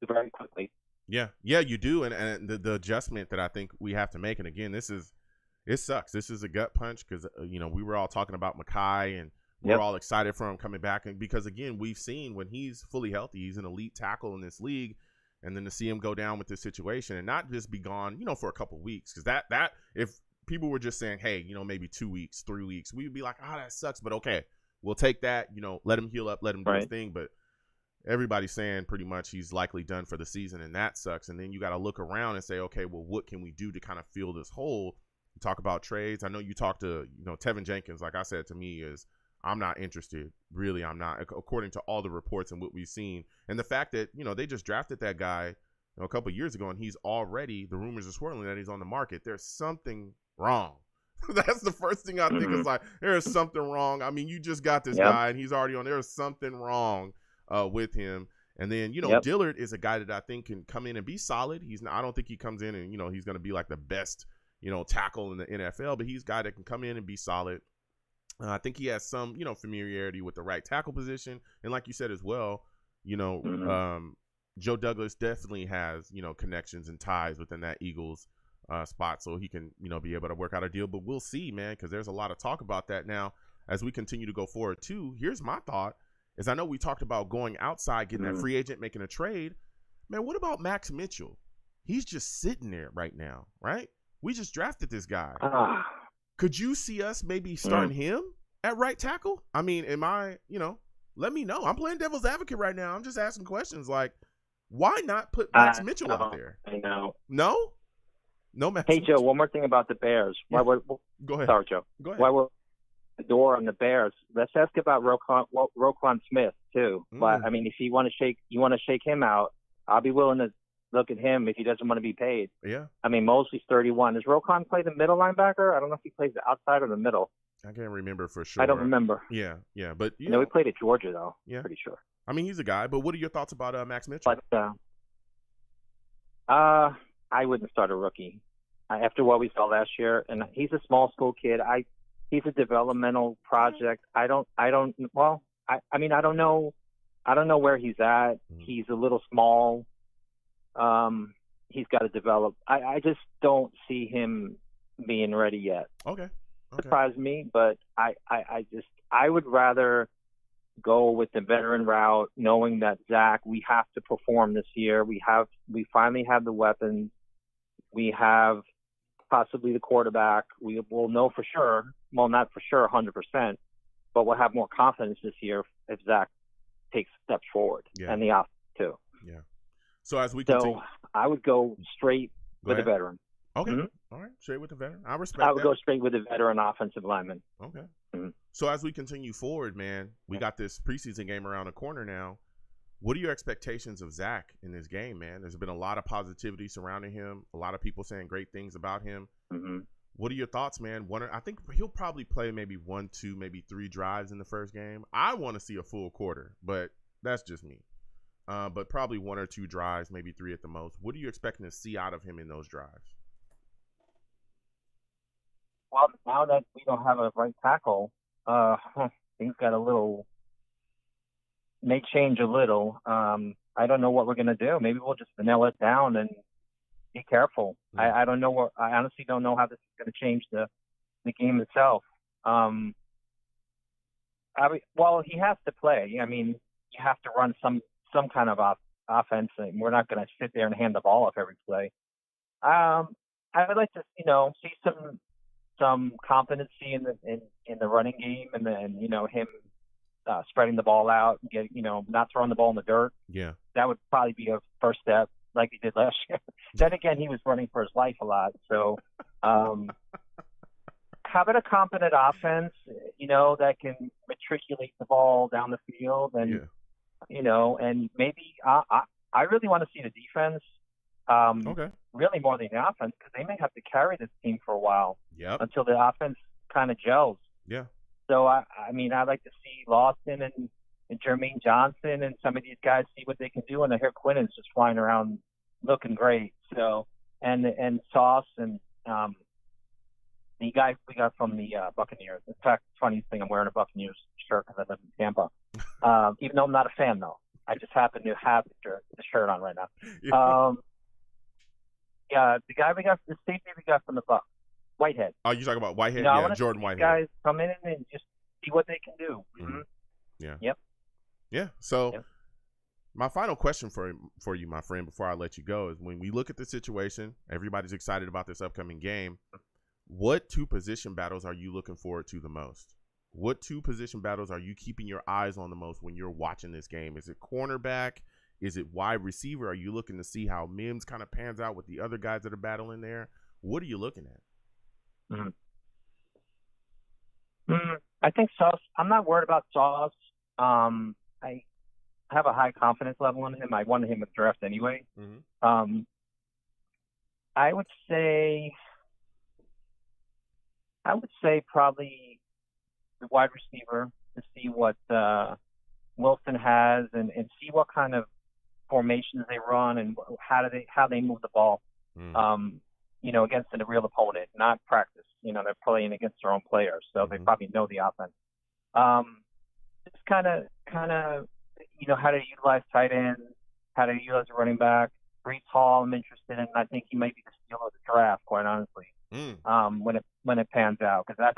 very quickly.
Yeah, you do, and the adjustment that I think we have to make, and again, it sucks. This is a gut punch because, you know, we were all talking about Mekhi and we're all excited for him coming back. And because, again, we've seen when he's fully healthy, he's an elite tackle in this league. And then to see him go down with this situation and not just be gone, you know, for a couple of weeks. Because that if people were just saying, hey, you know, maybe 2 weeks, 3 weeks, we'd be like, that sucks. But okay, we'll take that, you know, let him heal up, let him do his thing. But everybody's saying pretty much he's likely done for the season, and that sucks. And then you got to look around and say, okay, well, what can we do to kind of fill this hole? Talk about trades. I know you talked to, you know, Tevin Jenkins, like I said, to me is I'm not interested. Really, I'm not, according to all the reports and what we've seen. And the fact that, you know, they just drafted that guy, you know, a couple of years ago, and he's already, the rumors are swirling that he's on the market. There's something wrong. That's the first thing I think is like, there is something wrong. I mean, you just got this guy and he's already on. There's something wrong with him. And then, Dillard is a guy that I think can come in and be solid. I don't think he comes in and, he's going to be like the best, tackle in the NFL, but he's a guy that can come in and be solid. I think he has some, familiarity with the right tackle position. And like you said as well, Joe Douglas definitely has, connections and ties within that Eagles spot, so he can, be able to work out a deal. But we'll see, man, because there's a lot of talk about that now as we continue to go forward too. Here's my thought, is I know we talked about going outside, getting that free agent, making a trade. Man, what about Max Mitchell? He's just sitting there right now, right? We just drafted this guy. Could you see us maybe starting him at right tackle? I mean, let me know. I'm playing devil's advocate right now. I'm just asking questions like, why not put Max Mitchell out there?
I know.
No? No, Max
Hey,
Mitchell.
Joe, one more thing about the Bears.
Yeah. Go ahead.
Sorry, Joe.
Go ahead.
Why we're the door on the Bears? Let's ask about Roquan Smith too. But I mean, if you want to shake him out, I'll be willing to look at him if he doesn't want to be paid.
Yeah.
I mean, Mosley's 31. Does Roquan play the middle linebacker? I don't know if he plays the outside or the middle.
I can't remember for sure.
I don't remember.
Yeah, but
we played at Georgia though.
Yeah,
pretty sure.
I mean, he's a guy. But what are your thoughts about Max Mitchell?
But I wouldn't start a rookie after what we saw last year. And he's a small school kid. He's a developmental project. I don't know. I don't know where he's at. He's a little small. He's got to develop. I just don't see him being ready yet.
Okay.
Surprised me, but I would rather go with the veteran route, knowing that Zach, we have to perform this year. We finally have the weapons. We have possibly the quarterback. We will know for sure. Well, not for sure, 100%, but we'll have more confidence this year if Zach takes steps forward, and the offense too.
Yeah. So as we continue,
so I would go straight with a veteran.
Okay. All right. Straight with the veteran. I respect that.
I would go straight with a veteran offensive lineman.
Okay. So as we continue forward, man, we got this preseason game around the corner now. What are your expectations of Zach in this game, man? There's been a lot of positivity surrounding him. A lot of people saying great things about him. What are your thoughts, man? I think he'll probably play maybe 1, 2, maybe 3 drives in the first game. I want to see a full quarter, but that's just me. But probably 1 or 2 drives, maybe 3 at the most. What are you expecting to see out of him in those drives?
Well, now that we don't have a right tackle, things got may change a little. I don't know what we're going to do. Maybe we'll just vanilla it down and be careful. I don't know. I honestly don't know how this is going to change the game itself. He has to play. I mean, you have to run some kind of offense. And we're not going to sit there and hand the ball off every play. I would like to, see some competency in the running game, and then him spreading the ball out, and not throwing the ball in the dirt.
Yeah,
that would probably be a first step, like he did last year. Then again, he was running for his life a lot. So, having a competent offense, that can matriculate the ball down the field, and and maybe I really want to see the defense. Really more than the offense, because they may have to carry this team for a while until the offense kind of gels.
Yeah.
So, I mean, I'd like to see Lawson and Jermaine Johnson and some of these guys see what they can do. And I hear Quinnen's just flying around looking great. So, and Sauce and the guy we got from the Buccaneers. In fact, funniest thing, I'm wearing a Buccaneers shirt because I live in Tampa. Even though I'm not a fan, though. I just happen to have the shirt on right now. The guy the safety we got from the Bucs, Whitehead.
Oh, you talking about Whitehead? Jordan Whitehead.
Guys come in and just see what they can do.
Yeah.
Yep.
Yeah. So, my final question for you, my friend, before I let you go, is when we look at the situation, everybody's excited about this upcoming game. What 2 position battles are you looking forward to the most? What 2 position battles are you keeping your eyes on the most when you're watching this game? Is it cornerback? Is it wide receiver? Are you looking to see how Mims kind of pans out with the other guys that are battling there? What are you looking at?
I think Sauce. I'm not worried about Sauce. I have a high confidence level in him. I wanted him to draft anyway. I would say I would say probably the wide receiver to see what Wilson has and see what kind of formations they run and how they move the ball. Against a real opponent, not practice. They're playing against their own players, so they probably know the offense. It's kind of how to utilize tight ends, how to utilize a running back. Brees Hall, I'm interested in. I think he might be the steal of the draft, quite honestly. When it pans out, because that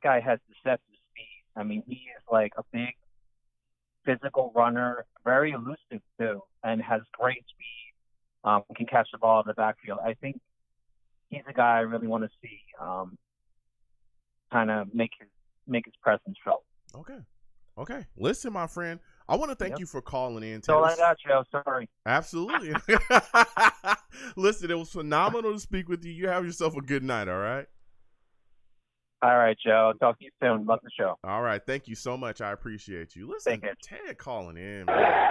guy has deceptive speed. I mean, he is like a big physical runner, very elusive too, and has great speed. Can catch the ball in the backfield. I think he's a guy I really want to see kind of make his presence felt.
Okay. Listen, my friend, I want to thank you for calling in.
So I got Joe. Sorry.
Absolutely. Listen, it was phenomenal to speak with you. You have yourself a good night, all right?
All right, Joe. I'll talk to you soon. Love the show.
All right. Thank you so much. I appreciate you. Listen, Ted calling in, man.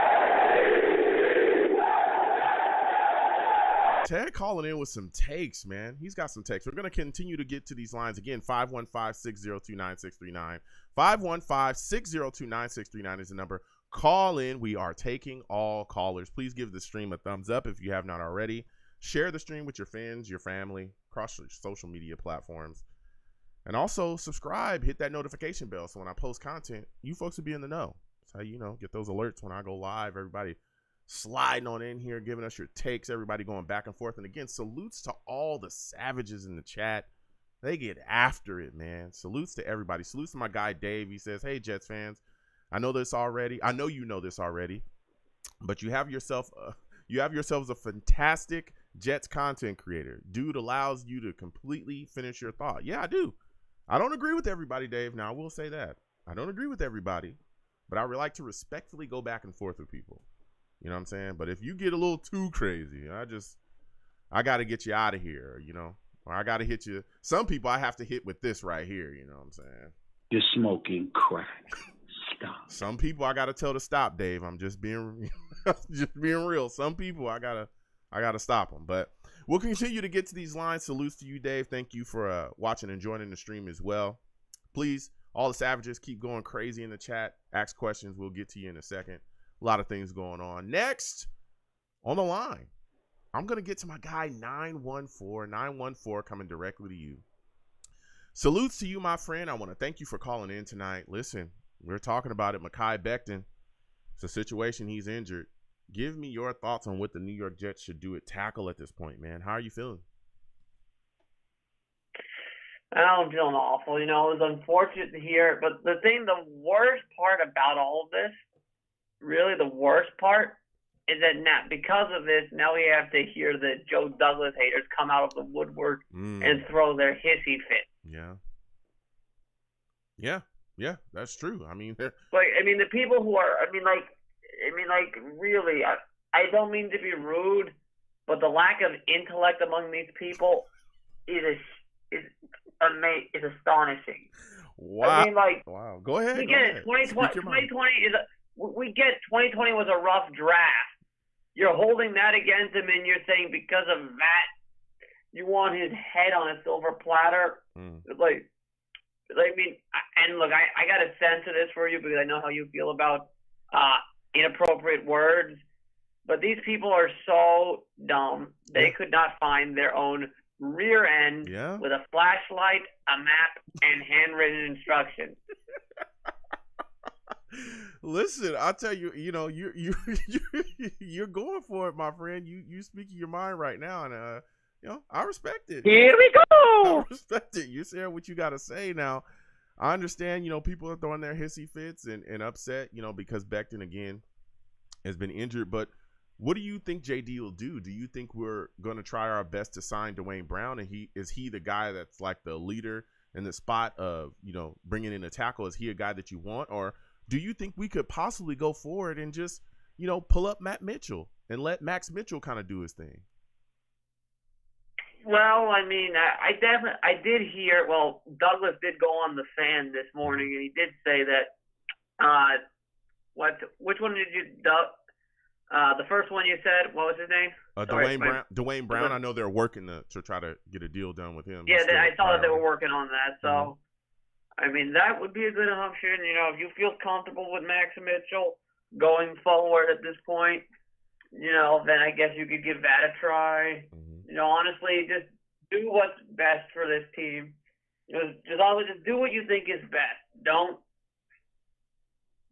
Ted calling in with some takes, man. He's got some takes. We're going to continue to get to these lines. Again, 515-602-9639. 515-602-9639 is the number. Call in. We are taking all callers. Please give the stream a thumbs up if you have not already. Share the stream with your friends, your family, across your social media platforms. And also subscribe, hit that notification bell. So when I post content, you folks will be in the know. That's how get those alerts when I go live. Everybody sliding on in here, giving us your takes, everybody going back and forth. And again, salutes to all the savages in the chat. They get after it, man. Salutes to everybody. Salutes to my guy, Dave. He says, hey, Jets fans, I know this already. I know you know this already, but you have yourselves a fantastic Jets content creator. Dude allows you to completely finish your thought. Yeah, I do. I don't agree with everybody, Dave. Now, I will say that. I don't agree with everybody, but I would like to respectfully go back and forth with people. You know what I'm saying? But if you get a little too crazy, I got to get you out of here, or I got to hit you. Some people I have to hit with this right here. You know what I'm saying?
You're smoking crack. Stop.
Some people I got to tell to stop, Dave. I'm just being real. Some people I got to stop them. But we'll continue to get to these lines. Salutes to you, Dave. Thank you for watching and joining the stream as well. Please, all the savages, keep going crazy in the chat. Ask questions. We'll get to you in a second. A lot of things going on. Next, on the line, I'm going to get to my guy 914 coming directly to you. Salutes to you, my friend. I want to thank you for calling in tonight. Listen, we're talking about it. Mekhi Becton. It's a situation. He's injured. Give me your thoughts on what the New York Jets should do at tackle at this point, man. How are you feeling?
I'm feeling awful. It was unfortunate to hear. But the worst part about all of this, really the worst part, is that now, because of this, now we have to hear the Joe Douglas haters come out of the woodwork and throw their hissy fit.
Yeah, that's true. I mean,
the people who are, really, I don't mean to be rude, but the lack of intellect among these people is astonishing.
Wow. Wow. Go ahead.
We get it. 2020 was a rough draft. You're holding that against him, and you're saying because of that, you want his head on a silver platter. I got to censor this for you because I know how you feel about inappropriate words. But these people are so dumb. They could not find their own rear end with a flashlight, a map, and handwritten instructions.
Listen, I'll tell you, you're going for it, my friend. You speaking your mind right now, and I respect it.
Here we go.
I respect it. You're saying what you got to say now. I understand, people are throwing their hissy fits and upset, because Becton again has been injured. But what do you think JD will do? Do you think we're going to try our best to sign Dwayne Brown, and is he the guy that's like the leader in the spot of bringing in a tackle? Is he a guy that you want, or do you think we could possibly go forward and just, pull up Matt Mitchell and let Max Mitchell kind of do his thing?
Well, I did hear. Well, Douglas did go on the Fan this morning, and he did say that. Which one did you? The first one you said, what was his name?
Dwayne Brown. I know they're working to try to get a deal done with him.
Yeah, I saw that they were working on that. So, I mean, that would be a good option. You know, if you feel comfortable with Max Mitchell going forward at this point, you know, then I guess you could give that a try. You know, honestly, just do what's best for this team. You know, just do what you think is best. Don't.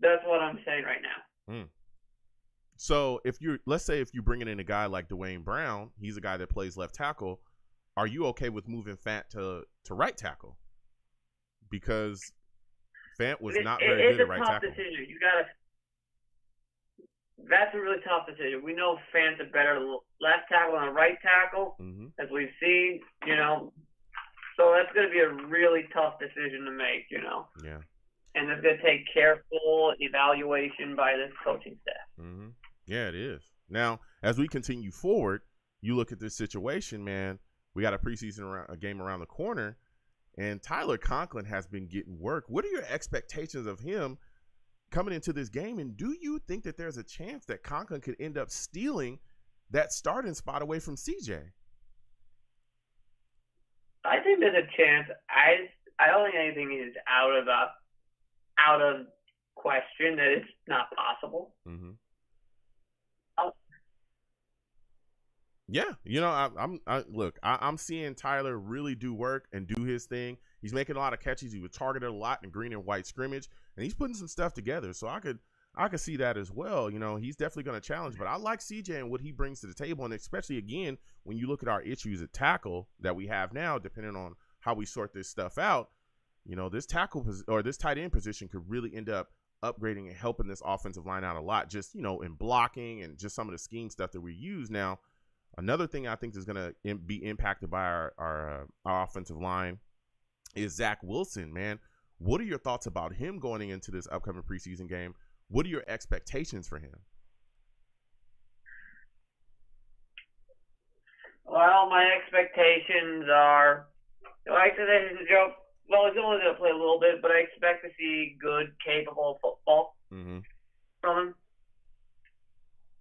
That's what I'm saying right now.
So let's say if you're bringing in a guy like Dwayne Brown, he's a guy that plays left tackle. Are you okay with moving Fant to right tackle? Because Fant was not very good at right tackle.
It's a tough decision. That's a really tough decision. We know Fant's a better left tackle than a right tackle, as we've seen, you know. So that's going to be a really tough decision to make, you know.
Yeah.
And it's going to take careful evaluation by this coaching staff.
Yeah, it is. Now, as we continue forward, you look at this situation, man. We got a preseason game around the corner, and Tyler Conklin has been getting work. What are your expectations of him coming into this game, and do you think that there's a chance that Conklin could end up stealing that starting spot away from CJ?
I think there's a chance. I don't think anything is out of question that it's not possible.
Yeah, you know, I'm seeing Tyler really do work and do his thing. He's making a lot of catches. He was targeted a lot in green and white scrimmage, and he's putting some stuff together. So I could see that as well. You know, he's definitely going to challenge. But I like CJ and what he brings to the table, and especially again when you look at our issues at tackle that we have now, depending on how we sort this stuff out. You know, this tackle or this tight end position could really end up upgrading and helping this offensive line out a lot. Just, you know, in blocking and just some of the scheme stuff that we use now. Another thing I think is going to be impacted by our offensive line is Zach Wilson, man. What are your thoughts about him going into this upcoming preseason game? What are your expectations for him?
Well, my expectations are, like I said, Joe, well, he's only going to play a little bit, but I expect to see good, capable football from him.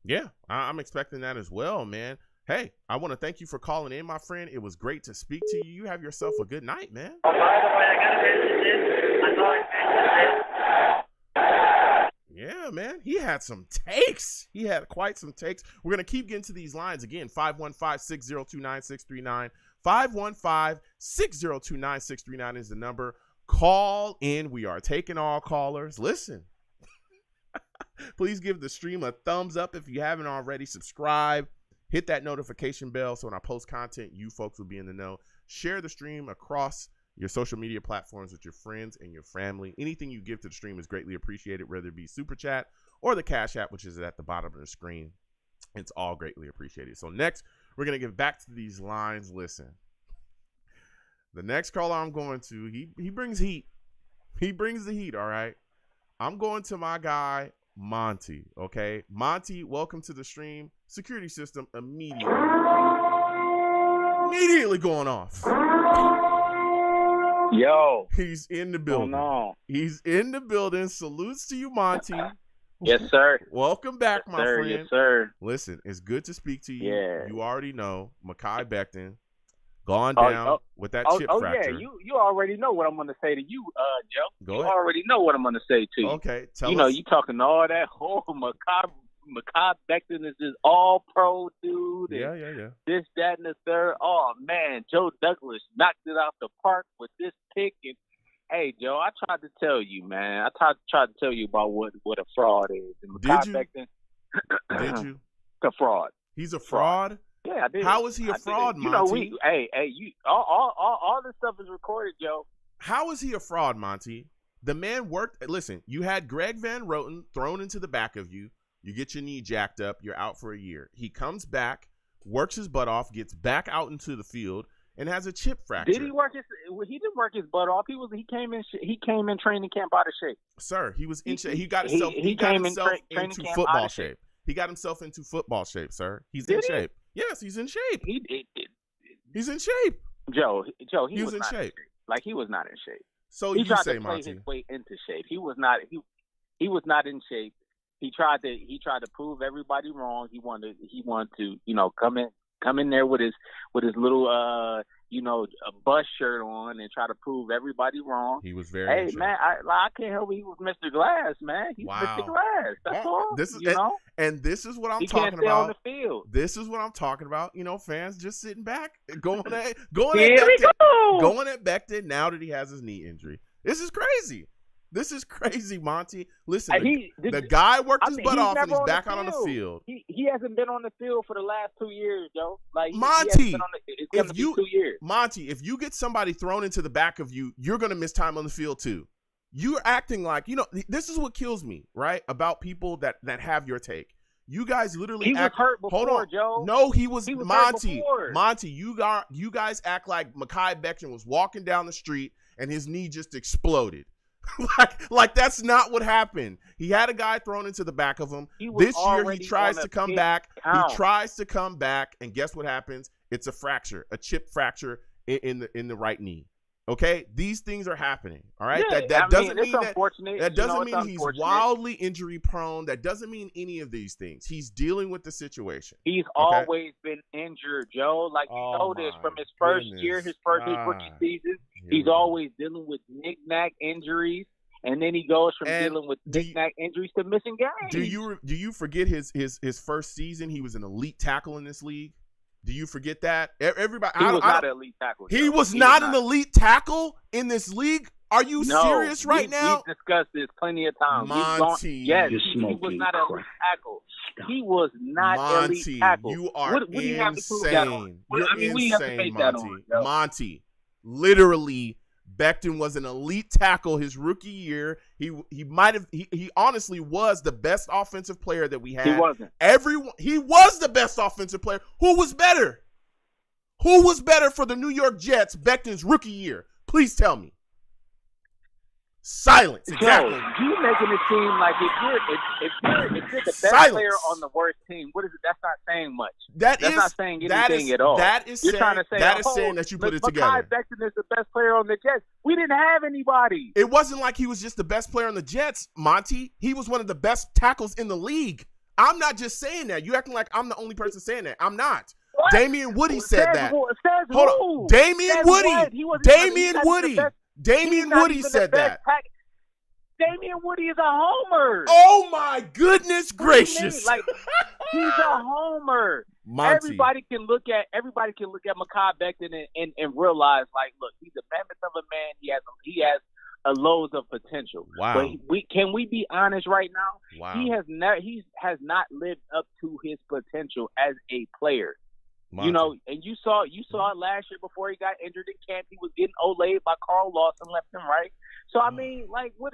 Yeah, I'm expecting that as well, man. Hey, I want to thank you for calling in, my friend. It was great to speak to you. You have yourself a good night, man.
Oh, by the way, I got to mention this. I thought I mentioned this.
Yeah, man. He had some takes. He had quite some takes. We're going to keep getting to these lines again. 515-602-9639. 515-602-9639 is the number. Call in. We are taking all callers. Listen. Please give the stream a thumbs up if you haven't already. Subscribe. Hit that notification bell so when I post content, you folks will be in the know. Share the stream across your social media platforms with your friends and your family. Anything you give to the stream is greatly appreciated, whether it be Super Chat or the Cash App, which is at the bottom of the screen. It's all greatly appreciated. So next, we're going to get back to these lines. Listen, the next caller I'm going to, he brings heat. He brings the heat, all right? I'm going to my guy, Monty, okay? Monty, welcome to the stream. Security system immediately going off.
Yo.
He's in the building.
Oh, no.
He's in the building. Salutes to you, Monty.
Yes, sir.
Welcome back,
yes,
my
sir.
friend.
Yes, sir.
Listen, it's good to speak to you.
Yeah.
You already know Mekhi Becton gone down with that chip fracture.
Yeah, you already know what I'm going to say to you, Joe.
Go ahead.
Already know what I'm going to say to you.
Okay, tell
us.
You
know, you talking all that whole Mekhi Becton is this all-pro dude.
Yeah.
This, that, and the third. Oh, man, Joe Douglas knocked it out the park with this pick. And hey, Joe, I tried to tell you, man. I tried to tell you about what a fraud is. And
Did
Becton,
Did you?
A fraud.
He's a fraud?
Yeah, I did.
How is he a fraud, Monty?
You know, all this stuff is recorded, Joe.
How is he a fraud, Monty? The man worked. Listen, you had Greg Van Roten thrown into the back of you. You get your knee jacked up. You're out for a year. He comes back, works his butt off, gets back out into the field, and has a chip fracture.
Did he work his? He didn't work his butt off. He came in training camp out of shape.
Sir, he was in shape. He got himself. He got himself into football shape. He got himself into football shape, sir. He's in shape. Yes, he's in shape. He's in shape.
Joe, he was
in
not
shape.
In shape. Like he was not in shape.
So
he
you
tried
say,
to play
Monty,
his way into shape. He was not. He was not in shape. He tried to prove everybody wrong. He wanted to come in there with his little a bus shirt on and try to prove everybody wrong.
He was very.
Hey man, I can't help it. He was Mr. Glass, man. He's Mr. Glass. That's all.
And this is what I'm
he
talking
can't stay
about.
On the field.
This is what I'm talking about. Fans just sitting back, going at Becton now that he has his knee injury. This is crazy. This is crazy, Monty. Listen, the guy worked his butt off and he's back out on the field.
He hasn't been on the field for the last 2 years, Joe. Like
Monty,
it's 2 years.
Monty, if you get somebody thrown into the back of you, you're going to miss time on the field too. You're acting like, this is what kills me, right? About people that have your take. You guys literally
he was hurt before,
hold on.
Joe.
No, he was Monty.
Hurt
Monty, you guys act like Mekhi Becton was walking down the street and his knee just exploded. like that's not what happened. He had a guy thrown into the back of him. This year he tries to come back. He tries to come back, and guess what happens? It's a fracture, a chip fracture in the right knee. Okay, these things are happening. All right,
yeah,
that doesn't mean
that
doesn't mean he's wildly injury prone. That doesn't mean any of these things. He's dealing with the situation.
He's always been injured, Joe. Like you know this from his first year, his rookie season. He's always dealing with knick-knack injuries, and then he goes from dealing with knick-knack injuries to missing games.
Do you forget his first season? He was an elite tackle in this league. Do you forget that? Everybody,
he was not an elite tackle.
He was not an elite tackle in this league. Are you serious right now?
We've discussed this plenty of times.
Monty,
yes, he was not an elite tackle. He was not elite tackle.
You are insane.
We have to face that on.
Monty, literally, Becton was an elite tackle his rookie year. He honestly was the best offensive player that we had.
He wasn't.
He was the best offensive player. Who was better? Who was better for the New York Jets Becton's rookie year? Please tell me. Silence. Exactly.
So, you making it seem like if you're the best player on the worst team, what is it? That's not saying much. That's not saying anything at all.
You're trying to say saying that you put it together.
Mekhi Becton is the best player on the Jets. We didn't have anybody.
It wasn't like he was just the best player on the Jets, Monty. He was one of the best tackles in the league. I'm not just saying that. You acting like I'm the only person saying that. I'm not.
What?
Damian Woody said that.
Hold
on. Damian Woody. Damian Woody said that.
Damian Woody is a homer.
Oh my goodness gracious!
Like he's a homer.
Monty.
Everybody can look at Mekhi Becton and realize, like, look, he's a mammoth of a man. He has a loads of potential.
Wow.
But can we be honest right now?
Wow.
He has not lived up to his potential as a player.
Monty.
And you saw it last year before he got injured in camp. He was getting olayed by Carl Lawson left and right. So I mean, like, what?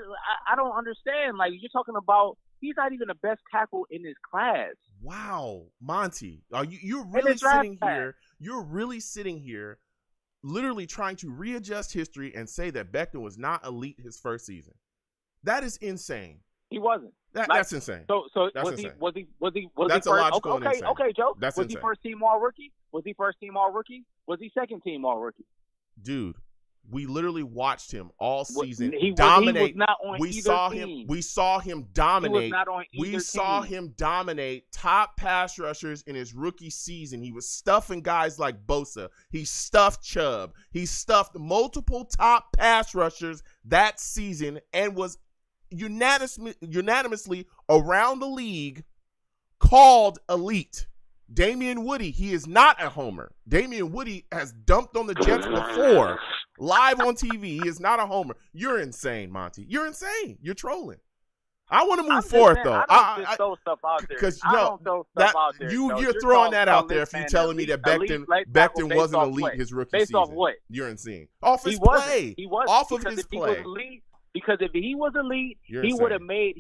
I don't understand. Like, you're talking about he's not even the best tackle in his class.
Wow, Monty, you're really sitting here? You're really sitting here, literally trying to readjust history and say that Becton was not elite his first season. That is insane.
He wasn't.
That's insane.
So
that's
was
insane.
he
That's illogical and insane.
Okay, Joe.
That's
was
insane.
he first team all rookie? Was he second team all rookie?
Dude, we literally watched him all season
dominate. He was not on
we
either
saw
team.
him. We saw him dominate.
He was not on either
we saw
team.
him dominate top pass rushers in his rookie season. He was stuffing guys like Bosa. He stuffed Chubb. He stuffed multiple top pass rushers that season and was unanimously around the league called elite. Damian Woody, he is not a homer. Damian Woody has dumped on the Jets before, live on TV. He is not a homer. You're insane, Monty. You're insane. You're trolling. I want to move forward, though.
I don't just throw stuff out there.
Because
you're
throwing that out there if you're telling me that Becton wasn't elite his rookie season.
Based off what?
You're insane. Off his play.
He was
off of his play.
Because if he was elite, he would have made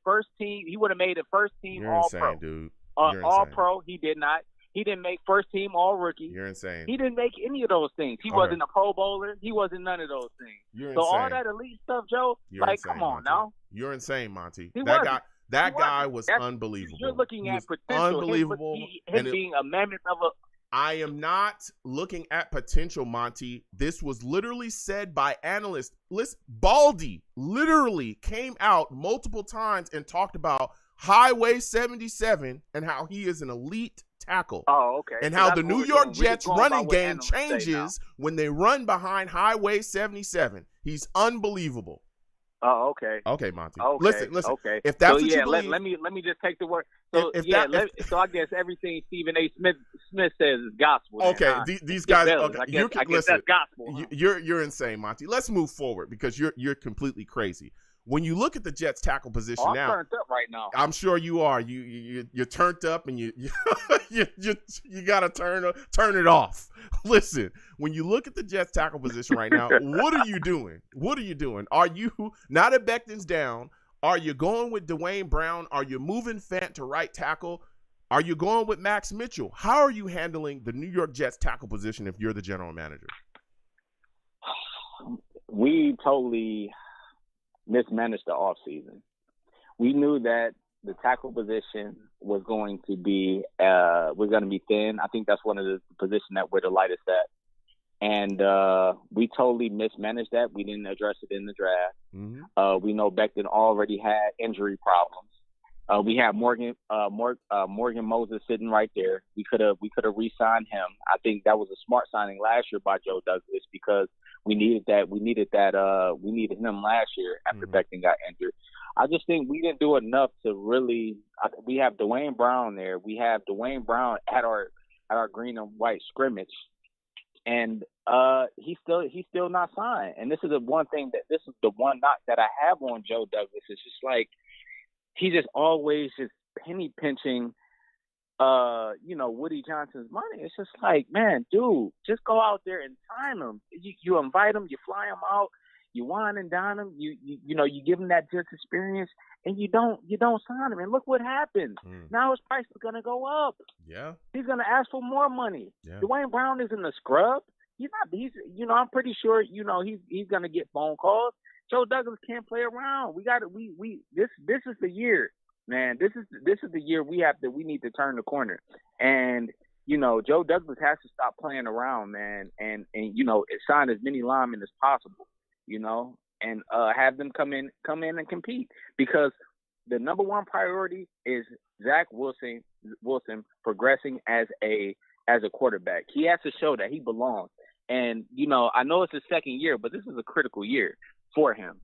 first team. He would have made a first team
You're
all
insane,
pro.
Dude.
All pro. He did not. He didn't make first team all rookie.
You're insane.
He didn't make any of those things. He wasn't a Pro Bowler. He wasn't none of those things.
You're
so
insane.
all that elite stuff, Joe.
You're insane,
come on
Monty.
now.
You're insane, Monty.
That
guy was unbelievable.
You're looking at potential.
Unbelievable.
Him being a mammoth of a.
I am not looking at potential, Monty. This was literally said by analysts. Baldy literally came out multiple times and talked about Highway 77 and how he is an elite tackle.
Oh, okay.
And
So
how
that's
the
what
New
we're
York
doing. We're just
Jets
going by
running
what
game
analysts say now.
changes when they run behind Highway 77. He's unbelievable.
Oh, okay.
Okay, Monty.
Okay.
Listen.
Okay.
If that's
so,
what
yeah,
you believe,
let me just take the word. So so I guess everything Stephen A. Smith says is gospel. Then,
okay,
huh?
these guys.
Bells.
Okay,
I guess that's gospel. Huh?
You're insane, Monty. Let's move forward because you're completely crazy. When you look at the Jets tackle position
I'm
now,
turned up right now.
I'm sure you are. You're turned up and you gotta turn it off. Listen, when you look at the Jets tackle position right now, what are you doing? What are you doing? Are you now that Becton's down? Are you going with Dwayne Brown? Are you moving Fant to right tackle? Are you going with Max Mitchell? How are you handling the New York Jets tackle position if you're the general manager?
We totally mismanaged the offseason. We knew that the tackle position was going to be thin. I think that's one of the positions that we're the lightest at. And we totally mismanaged that. We didn't address it in the draft. Mm-hmm. We know Becton already had injury problems. We had Morgan Moses sitting right there. We could have re-signed him. I think that was a smart signing last year by Joe Douglas because we needed that. We needed him last year after Becton got injured. I just think we didn't do enough to really. We have Dwayne Brown there. We have Dwayne Brown at our green and white scrimmage, and he's still not signed. And this is the one knock that I have on Joe Douglas. It's just like he just always just penny pinching, Woody Johnson's money. It's just like, man, dude, just go out there and sign him. You invite him, you fly him out, you wine and dine him, you give him that Jets experience, and you don't sign him. And look what happened. Now his price is gonna go up.
Yeah,
he's gonna ask for more money. Yeah. Dwayne Brown isn't a scrub. I'm pretty sure he's gonna get phone calls. Joe Douglas can't play around. This is the year, man. This is the year we need to turn the corner. And Joe Douglas has to stop playing around, man, and sign as many linemen as possible, and have them come in and compete, because the number one priority is Zach Wilson progressing as a quarterback. He has to show that he belongs. And I know it's his second year, but this is a critical year for him.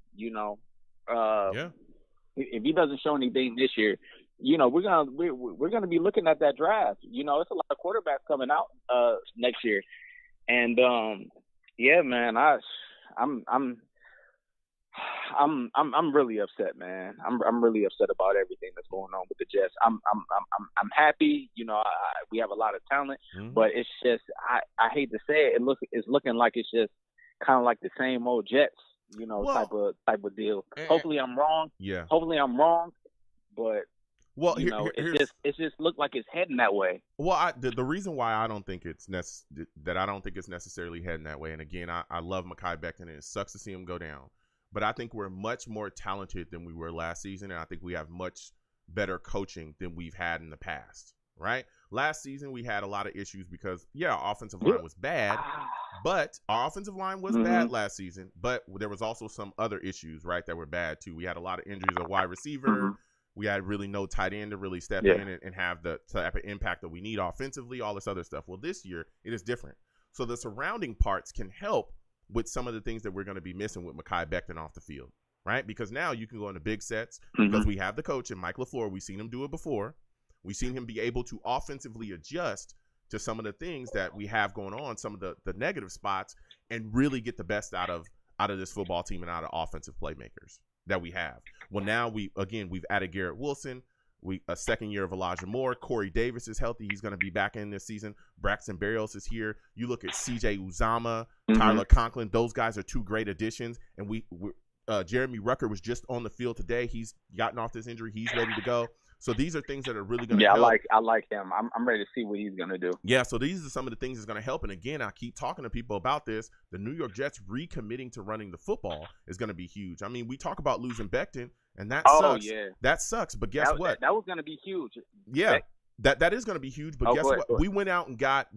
If he doesn't show anything this year, we're gonna be looking at that draft. It's a lot of quarterbacks coming out next year, and man, I'm really upset, man. I'm really upset about everything that's going on with the Jets. I'm happy, we have a lot of talent, but it's just I hate to say it. It's looking like it's just kind of like the same old Jets. Type of deal. Hopefully I'm wrong. Yeah. Hopefully I'm wrong, but it just looked like it's heading that way.
Well, the reason why I don't think it's necessarily heading that way, and again, I love Mekhi Becton, and it sucks to see him go down, but I think we're much more talented than we were last season, and I think we have much better coaching than we've had in the past. Right? Last season, we had a lot of issues because, our offensive line was bad, but our offensive line was bad last season, but there was also some other issues, right, that were bad too. We had a lot of injuries at wide receiver. We had really no tight end to really step in and have the type of impact that we need offensively, all this other stuff. Well, this year, it is different. So the surrounding parts can help with some of the things that we're going to be missing with Mekhi Becton off the field, right? Because now you can go into big sets because we have the coach and Mike LaFleur. We've seen him do it before. We've seen him be able to offensively adjust to some of the things that we have going on, some of the negative spots, and really get the best out of this football team and out of offensive playmakers that we have. Well, now we've added Garrett Wilson. A second year of Elijah Moore. Corey Davis is healthy. He's going to be back in this season. Braxton Berrios is here. You look at C.J. Uzomah, Tyler Conklin. Those guys are two great additions. And Jeremy Rucker was just on the field today. He's gotten off this injury. He's ready to go. So these are things that are really going to help.
I like him. I'm ready to see what he's going to do.
Yeah, so these are some of the things that's going to help. And again, I keep talking to people about this. The New York Jets recommitting to running the football is going to be huge. I mean, we talk about losing Becton, and that sucks. Yeah. That sucks. But guess what?
That was going to be huge.
Yeah, that is going to be huge. But guess what? We went out and got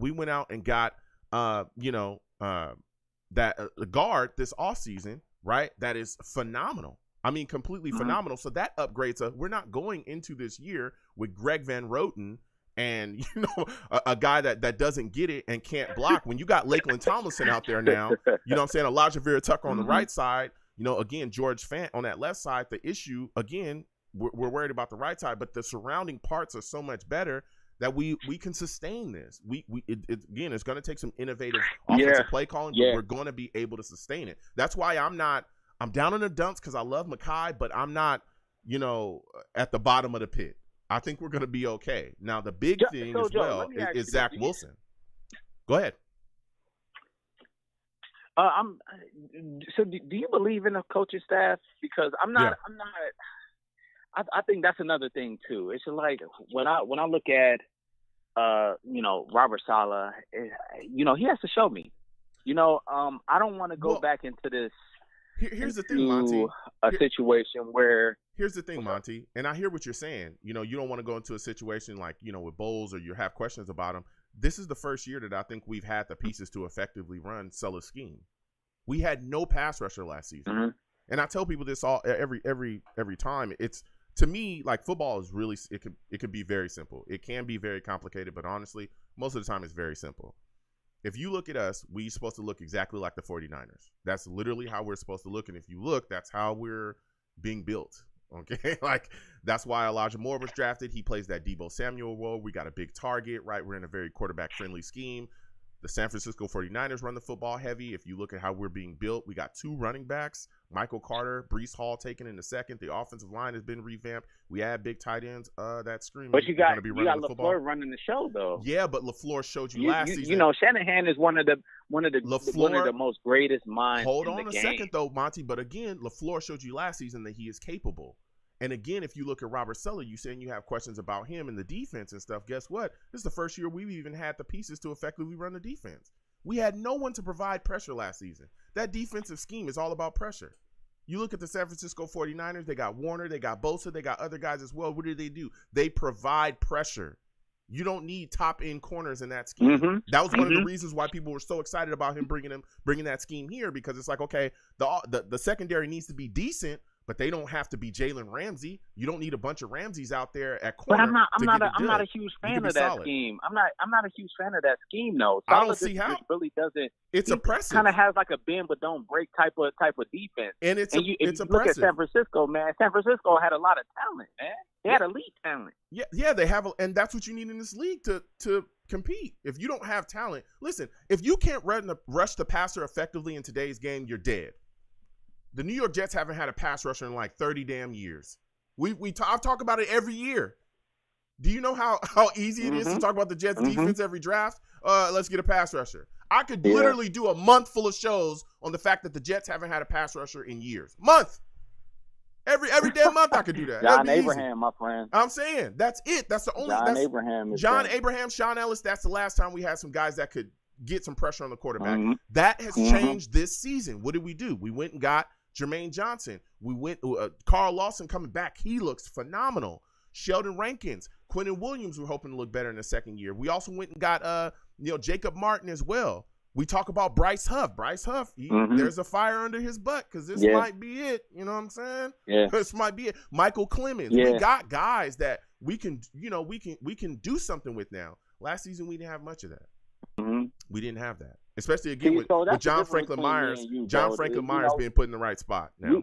that guard this offseason, right? That is phenomenal. I mean, completely phenomenal. So that upgrades us. We're not going into this year with Greg Van Roten and, a guy that doesn't get it and can't block. When you got Lakeland Tomlinson out there now, you know what I'm saying, Elijah Vera Tucker on the right side, again, George Fant on that left side. The issue, again, we're worried about the right side, but the surrounding parts are so much better that we can sustain this. Again, it's going to take some innovative offensive play calling, but we're going to be able to sustain it. That's why I'm down in the dumps because I love Mekhi, but I'm not, at the bottom of the pit. I think we're going to be okay. Now, the big thing is Zach Wilson. Go ahead.
So do you believe in the coaching staff? Because I'm not. I think that's another thing too. It's like when I look at Robert Saleh, he has to show me. I don't want to go back into this.
Here's the thing, Monty.
A situation where.
Here's the thing, Monty, and I hear what you're saying. You don't want to go into a situation like, with Bowles or you have questions about him. This is the first year that I think we've had the pieces to effectively run Saleh's scheme. We had no pass rusher last season. And I tell people this every time. It's, to me, like, football is really, it could be very simple. It can be very complicated, but honestly, most of the time it's very simple. If you look at us, we're supposed to look exactly like the 49ers. That's literally how we're supposed to look. And if you look, that's how we're being built. Okay, like, that's why Elijah Moore was drafted. He plays that Deebo Samuel role. We got a big target, right? We're in a very quarterback-friendly scheme. The San Francisco 49ers run the football heavy. If you look at how we're being built, we got 2 running backs, Michael Carter, Breece Hall taken in the second. The offensive line has been revamped. We had big tight ends. That screaming.
But you got LaFleur running the show, though.
Yeah, but LaFleur showed you last season.
Shanahan is one of the most greatest minds.
Hold on a second, though, Monty. But again, LaFleur showed you last season that he is capable. And again, if you look at Robert Saleh, you saying you have questions about him and the defense and stuff. Guess what? This is the first year we've even had the pieces to effectively run the defense. We had no one to provide pressure last season. That defensive scheme is all about pressure. You look at the San Francisco 49ers, they got Warner, they got Bosa, they got other guys as well. What do? They provide pressure. You don't need top-end corners in that scheme. That was one of the reasons why people were so excited about him bringing that scheme here, because it's like, okay, the secondary needs to be decent, but they don't have to be Jalen Ramsey. You don't need a bunch of Ramseys out there at corner.
But I'm not a huge fan of that scheme. I'm not a huge fan of that scheme, though.
I don't see how.
Really doesn't.
It's oppressive.
Kind of has like a bend but don't break type of defense.
And it's oppressive.
Look at San Francisco, man. San Francisco had a lot of talent, man. They had elite talent.
Yeah, they have, and that's what you need in this league to compete. If you don't have talent, listen. If you can't rush the passer effectively in today's game, you're dead. The New York Jets haven't had a pass rusher in like 30 damn years. I talk about it every year. Do you know how easy it is to talk about the Jets defense every draft? Let's get a pass rusher. I could literally do a month full of shows on the fact that the Jets haven't had a pass rusher in years. Month. Every damn month I could do that.
John Abraham, my friend.
I'm saying that's it. That's the only. John Abraham, Sean Ellis. That's the last time we had some guys that could get some pressure on the quarterback. That has changed this season. What did we do? We went and got Jermaine Johnson. We went Carl Lawson coming back. He looks phenomenal. Sheldon Rankins, Quentin Williams. We're hoping to look better in the second year. We also went and got Jacob Martin as well. We talk about Bryce Huff. Bryce Huff, there's a fire under his butt because this might be it. You know what I'm saying?
Yeah.
This might be it. Michael Clemens. We got guys that we can do something with now. Last season we didn't have much of that. We didn't have that, especially again with John Franklin Myers. John Franklin Myers being put in the right spot now.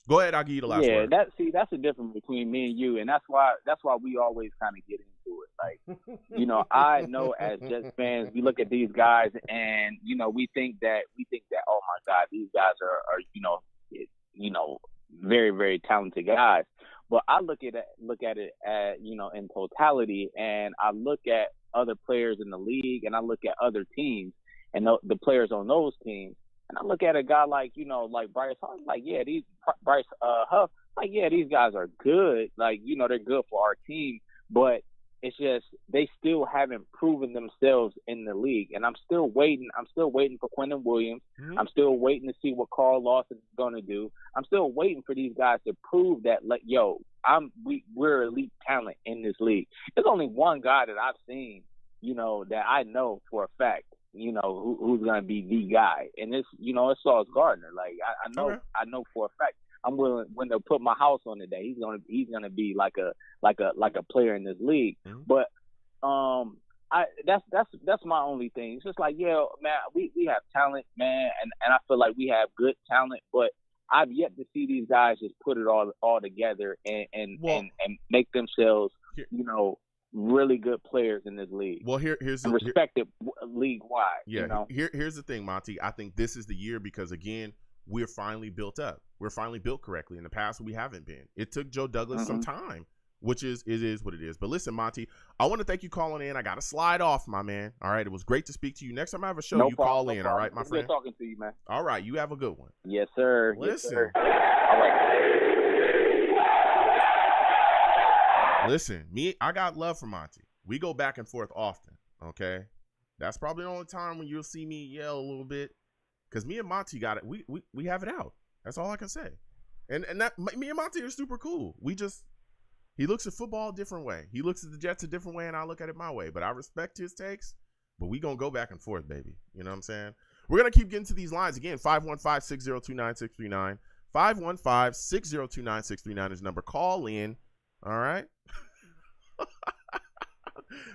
Go ahead, I'll give you the last word.
That's the difference between me and you, and that's why we always kind of get into it. Like, I know as Jets fans, we look at these guys and we think that oh my God, these guys are very, very talented guys. But I look at it at in totality, and I look at other players in the league, and I look at other teams and the players on those teams. And I look at a guy like Bryce Huff, these guys are good. Like, they're good for our team, but it's just they still haven't proven themselves in the league. And I'm still waiting. I'm still waiting for Quentin Williams. I'm still waiting to see what Carl Lawson is going to do. I'm still waiting for these guys to prove that, we're elite talent in this league. There's only one guy that I've seen, that I know for a fact who's gonna be the guy, and it's Sauce Gardner. Like I know for a fact I'm willing when they put my house on today. He's gonna be like a player in this league. Mm-hmm. But that's my only thing. It's just like, yeah, man, we have talent, man, and I feel like we have good talent, but I've yet to see these guys just put it all together and make themselves, really good players in this league.
Well, here's
and respected league wide.
Yeah, here's the thing, Monty. I think this is the year because again, we're finally built up. We're finally built correctly. In the past, we haven't been. It took Joe Douglas some time, which is what it is. But listen, Monty, I want to thank you calling in. I got to slide off, my man. All right, it was great to speak to you. Next time I have a show, you call in. All right, my friend.
Good talking to you, man.
All right, you have a good one.
Yes, sir.
Listen.
Yes, sir. All right.
Listen, I got love for Monty. We go back and forth often, okay? That's probably the only time when you'll see me yell a little bit, because me and Monty got it. We have it out. That's all I can say. And that me and Monty are super cool. He looks at football a different way. He looks at the Jets a different way, and I look at it my way. But I respect his takes, but we going to go back and forth, baby. You know what I'm saying? We're going to keep getting to these lines. Again, 515-602-9639. 515-602-9639 is number. Call in. All right?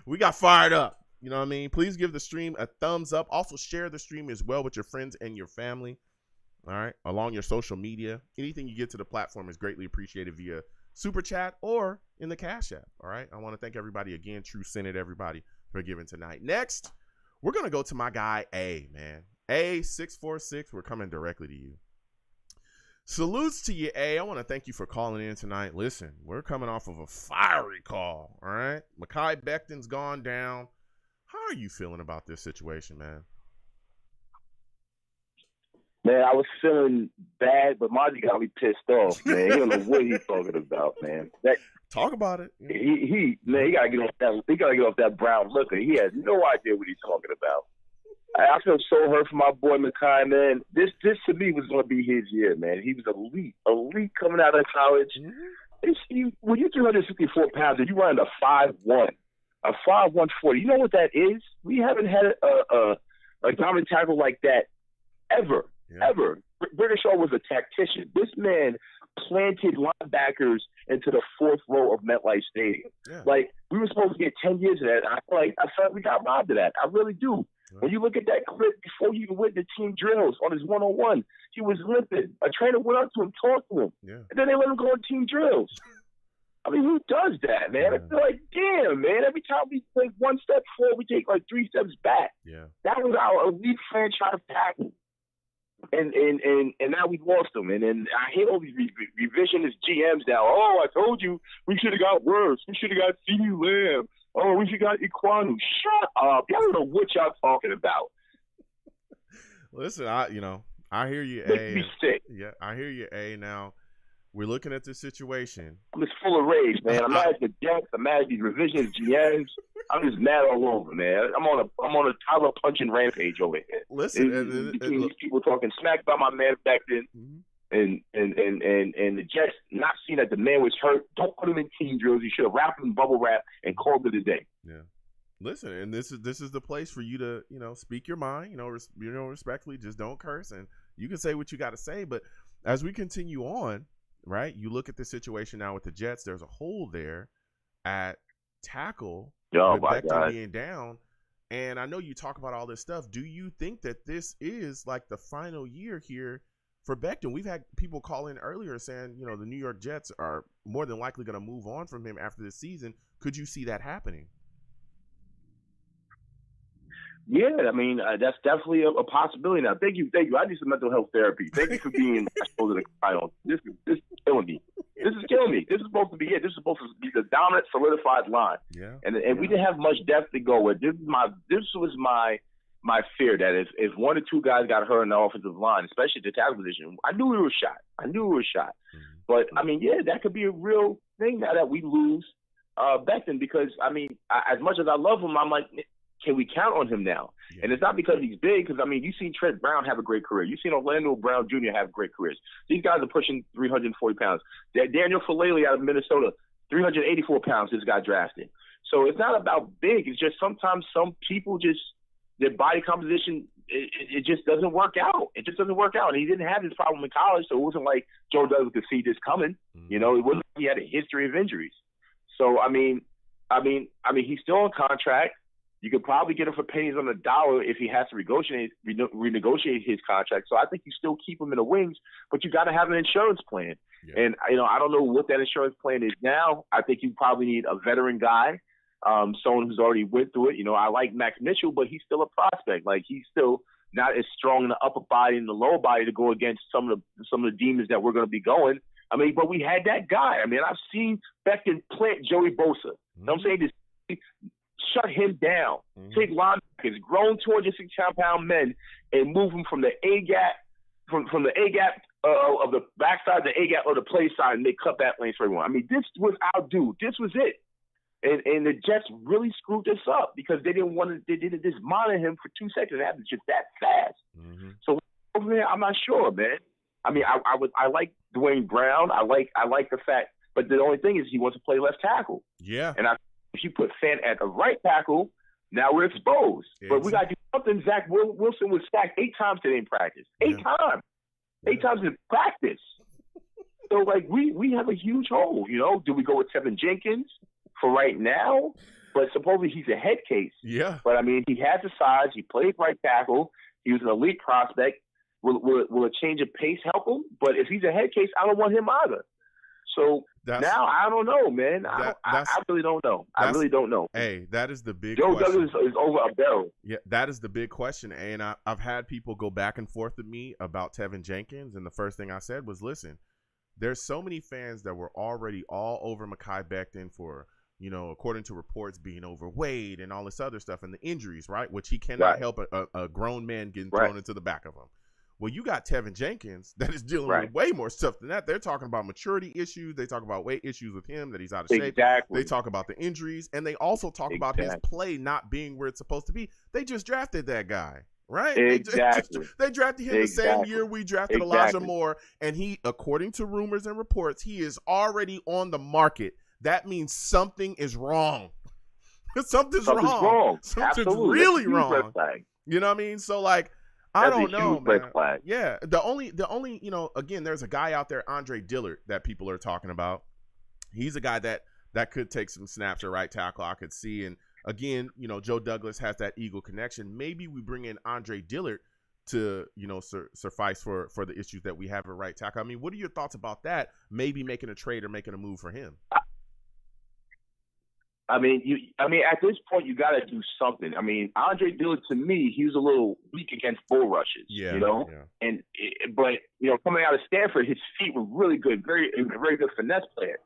We got fired up. You know what I mean? Please give the stream a thumbs up. Also share the stream as well with your friends and your family. All right? Along your social media. Anything you get to the platform is greatly appreciated via Super Chat or in the Cash App. All right? I want to thank everybody again. True Senate, everybody, for giving tonight. Next, we're going to go to my guy, A, man. A646, we're coming directly to you. Salutes to you, A. I want to thank you for calling in tonight. Listen, we're coming off of a fiery call, all right? Mekhi Becton's gone down. How are you feeling about this situation, man?
Man, I was feeling bad, but Monty got me pissed off, man. He don't know what he's talking about, man.
Talk about it.
He gotta get off that. He gotta get off that brown liquor. He has no idea what he's talking about. I feel so hurt for my boy Mekhi, man. This to me was going to be his year, man. He was elite coming out of college. Mm-hmm. When you're 364 pounds and you run a 5'1", a 5'1" 40, you know what that is? We haven't had a diamond tackle like that ever. Britishall was a tactician. This man planted linebackers into the fourth row of MetLife Stadium. Yeah. Like, we were supposed to get 10 years of that. I feel like we got robbed of that. I really do. Right. When you look at that clip before you even went to team drills on his one-on-one, he was limping. A trainer went up to him, talked to him, and then they let him go on team drills. I mean, who does that, man? I feel like, damn, man, every time we take one step forward, we take like 3 steps back. Yeah. That was our elite franchise tackle. And now we've lost them. And then I hate all these revisionist GMs now. Oh, I told you we should have got worse. We should have got CeeDee Lamb. Oh, we should have got Iquanu. Shut up. Y'all don't know what y'all talking about.
Listen, I hear you, A.
Makes me sick.
Yeah, I hear you, A. Now, we're looking at this situation.
I'm just full of rage, man. I'm mad at the Jets. I'm mad at these revisionist GMs. I'm just mad all over, man. I'm on a Tyler punching rampage over here.
Listen,
between these people talking smack about my man Becton, and the Jets not seeing that the man was hurt. Don't put him in team drills. You should have wrapped him in bubble wrap and called it a day.
Yeah. Listen, and this is the place for you to speak your mind. Respectfully, just don't curse, and you can say what you got to say. But as we continue on, right, you look at the situation now with the Jets. There's a hole there at tackle.
Oh,
with Becton being down, and I know you talk about all this stuff. Do you think that this is like the final year here for Becton? We've had people call in earlier saying, the New York Jets are more than likely going to move on from him after this season. Could you see that happening?
Yeah, I mean, that's definitely a possibility. Now, thank you. I need some mental health therapy. Thank you for being exposed to the crowd. This is killing me. This is killing me. This is supposed to be it. This is supposed to be the dominant, solidified line. Yeah. And we didn't have much depth to go with. This was my fear that if one or two guys got hurt in the offensive line, especially the tackle position, I knew we were shot. Mm-hmm. But, I mean, yeah, that could be a real thing now that we lose Becton because, I mean, as much as I love him, I'm like, can we count on him now? Yeah. And it's not because he's big, because, I mean, you've seen Trent Brown have a great career. You've seen Orlando Brown Jr. have great careers. These guys are pushing 340 pounds. Daniel Falele out of Minnesota, 384 pounds, just got drafted. So it's not about big. It's just sometimes some people just their body composition, it just doesn't work out. It just doesn't work out. And he didn't have this problem in college, so it wasn't like Joe Douglas could see this coming. You know, it wasn't like he had a history of injuries. So I mean, he's still on contract. You could probably get him for pennies on the dollar if he has to renegotiate his contract. So I think you still keep him in the wings, but you got to have an insurance plan. Yeah. And I don't know what that insurance plan is now. I think you probably need a veteran guy. Someone who's already went through it. I like Max Mitchell, but he's still a prospect. Like, he's still not as strong in the upper body and the lower body to go against some of the demons that we're going to be going. I mean, but we had that guy. I mean, I've seen Becton plant Joey Bosa. You know what I'm saying? Just shut him down. Take linebackers, grown 260-pound men, and move them from the A gap, from the A gap of the backside, the A gap of the play side, and they cut that lane for everyone. I mean, this was our dude. This was it. And the Jets really screwed this up because they didn't just monitor him for 2 seconds. It happened just that fast. So over there, I'm not sure, man. I mean, I like Dwayne Brown. I like the fact, but the only thing is he wants to play left tackle.
Yeah.
And if you put Fant at the right tackle, now we're exposed. Yeah, but we got to do something. Zach Wilson was sacked 8 times today in practice. 8 times. 8 times in practice. So, like, we have a huge hole, Do we go with Tevin Jenkins for right now? But supposedly he's a head case.
Yeah.
But, I mean, he has the size. He played right tackle. He was an elite prospect. Will a change of pace help him? But if he's a head case, I don't want him either. So now I don't know, man. I really don't know. I really don't know.
Hey, that is the big
Joe
question.
Douglas is over a barrel.
Yeah, that is the big question. And I've had people go back and forth with me about Tevin Jenkins, and the first thing I said was, listen, there's so many fans that were already all over Mekhi Becton for, according to reports, being overweight and all this other stuff and the injuries, right? Which he cannot help a grown man getting thrown into the back of him. Well, you got Tevin Jenkins that is dealing with way more stuff than that. They're talking about maturity issues. They talk about weight issues with him, that he's out of shape. They talk about the injuries, and they also talk about his play not being where it's supposed to be. They just drafted that guy, right?
Exactly.
They drafted him the same year we drafted Elijah Moore, and he, according to rumors and reports, he is already on the market. That means something is wrong. Something's wrong. Something's really wrong. You know what I mean? So, like, I don't know, man. Yeah, the only, again, there's a guy out there, Andre Dillard, that people are talking about. He's a guy that could take some snaps at right tackle. I could see, and again, Joe Douglas has that Eagle connection. Maybe we bring in Andre Dillard to, suffice for the issues that we have at right tackle. I mean, what are your thoughts about that? Maybe making a trade or making a move for him.
I mean, at this point, you got to do something. I mean, Andre Dillard, to me, he was a little weak against bull rushes, but coming out of Stanford, his feet were really good, very good finesse player.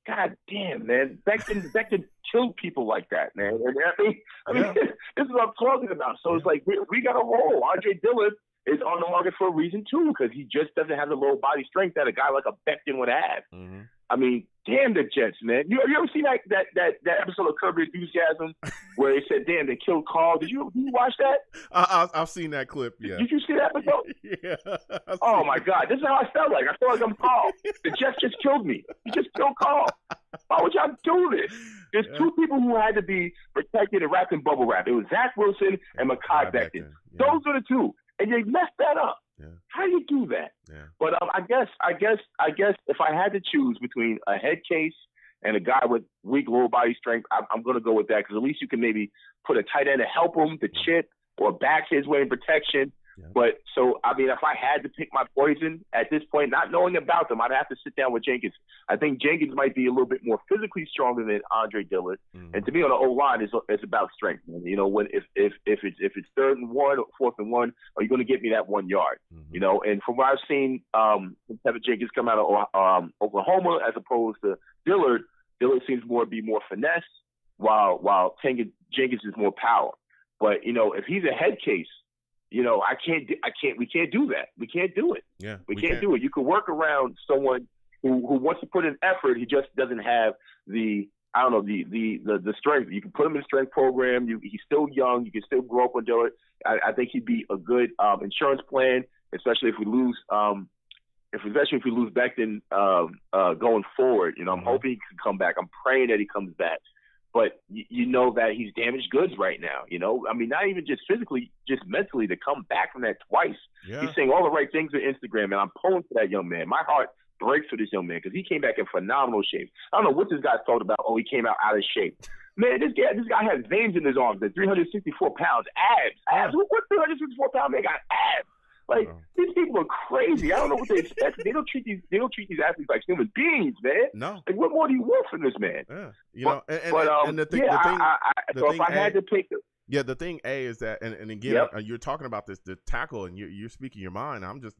God damn, man, Becton killed people like that, man. I mean, this is what I'm talking about. So it's like we got a roll. Andre Dillard is on the market for a reason too, because he just doesn't have the lower body strength that a guy like a Becton would have. I mean, damn the Jets, man. You ever seen that episode of Curb Your Enthusiasm where they said, damn, they killed Carl? Did you watch that?
I've seen that clip, yeah.
Did you see that episode?
Yeah.
Oh, my God. This is how I felt like. I felt like I'm Carl. The Jets just killed me. You just killed Carl. Why would y'all do this? There's 2 people who had to be protected and wrapped in bubble wrap. It was Zach Wilson and Mekhi Becton. Those are the 2. And they messed that up. Yeah. How do you do that? Yeah. But I guess if I had to choose between a head case and a guy with weak lower body strength, I'm going to go with that, because at least you can maybe put a tight end to help him to chip or back his way in protection. Yeah. But so, I mean, if I had to pick my poison at this point, not knowing about them, I'd have to sit down with Jenkins. I think Jenkins might be a little bit more physically stronger than Andre Dillard. And to me, on the O-line, it's about strength. When if it's 3rd and 1 or 4th and 1, are you going to get me that 1 yard? And from what I've seen, Tevin Jenkins come out of Oklahoma as opposed to Dillard seems to be more finesse, while Jenkins is more power. But if he's a head case, we can't do that. We can't do it.
Yeah,
we can't do it. You could work around someone who wants to put in effort. He just doesn't have the strength. You can put him in a strength program. He's still young. You can still grow up with Dillard. I think he'd be a good insurance plan, especially if we lose Becton going forward. I'm hoping he can come back. I'm praying that he comes back. but you know that he's damaged goods right now. You know, I mean, not even just physically, just mentally to come back from that twice.
Yeah.
He's saying all the right things on Instagram, and I'm pulling for that young man. My heart breaks for this young man because he came back in phenomenal shape. I don't know what this guy's talked about. Oh, he came out of shape. Man, this guy has veins in his arms. At 364 pounds, abs. What 364 pound man got abs? Like these people are crazy. I don't know what they expect. They don't treat these athletes like human beings, man.
No.
Like what more do you want from this man?
Yeah. You know, and the thing,
if I had to pick
the thing is that, and again, you're talking about the tackle, and you're speaking your mind. I'm just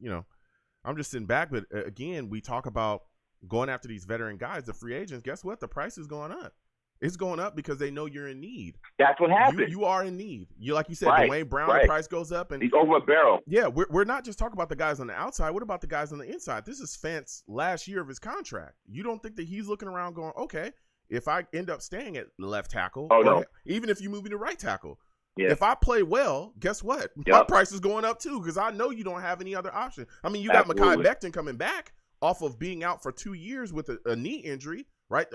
sitting back, but again, we talk about going after these veteran guys, the free agents. Guess what? The price is going up. It's going up because they know you're in need.
That's what happened.
You are in need. Like you said,
right,
Dwayne Brown,
right.
The price goes up, and
he's over a barrel.
Yeah, we're not just talking about the guys on the outside. What about the guys on the inside? This is Fent's last year of his contract. You don't think that he's looking around going, okay, if I end up staying at left tackle,
no.
Even if you move me to right tackle,
yeah.
If I play well, guess what? My price is going up too because I know you don't have any other option. I mean, you got Mekhi Becton coming back off of being out for 2 years with a knee injury. Right,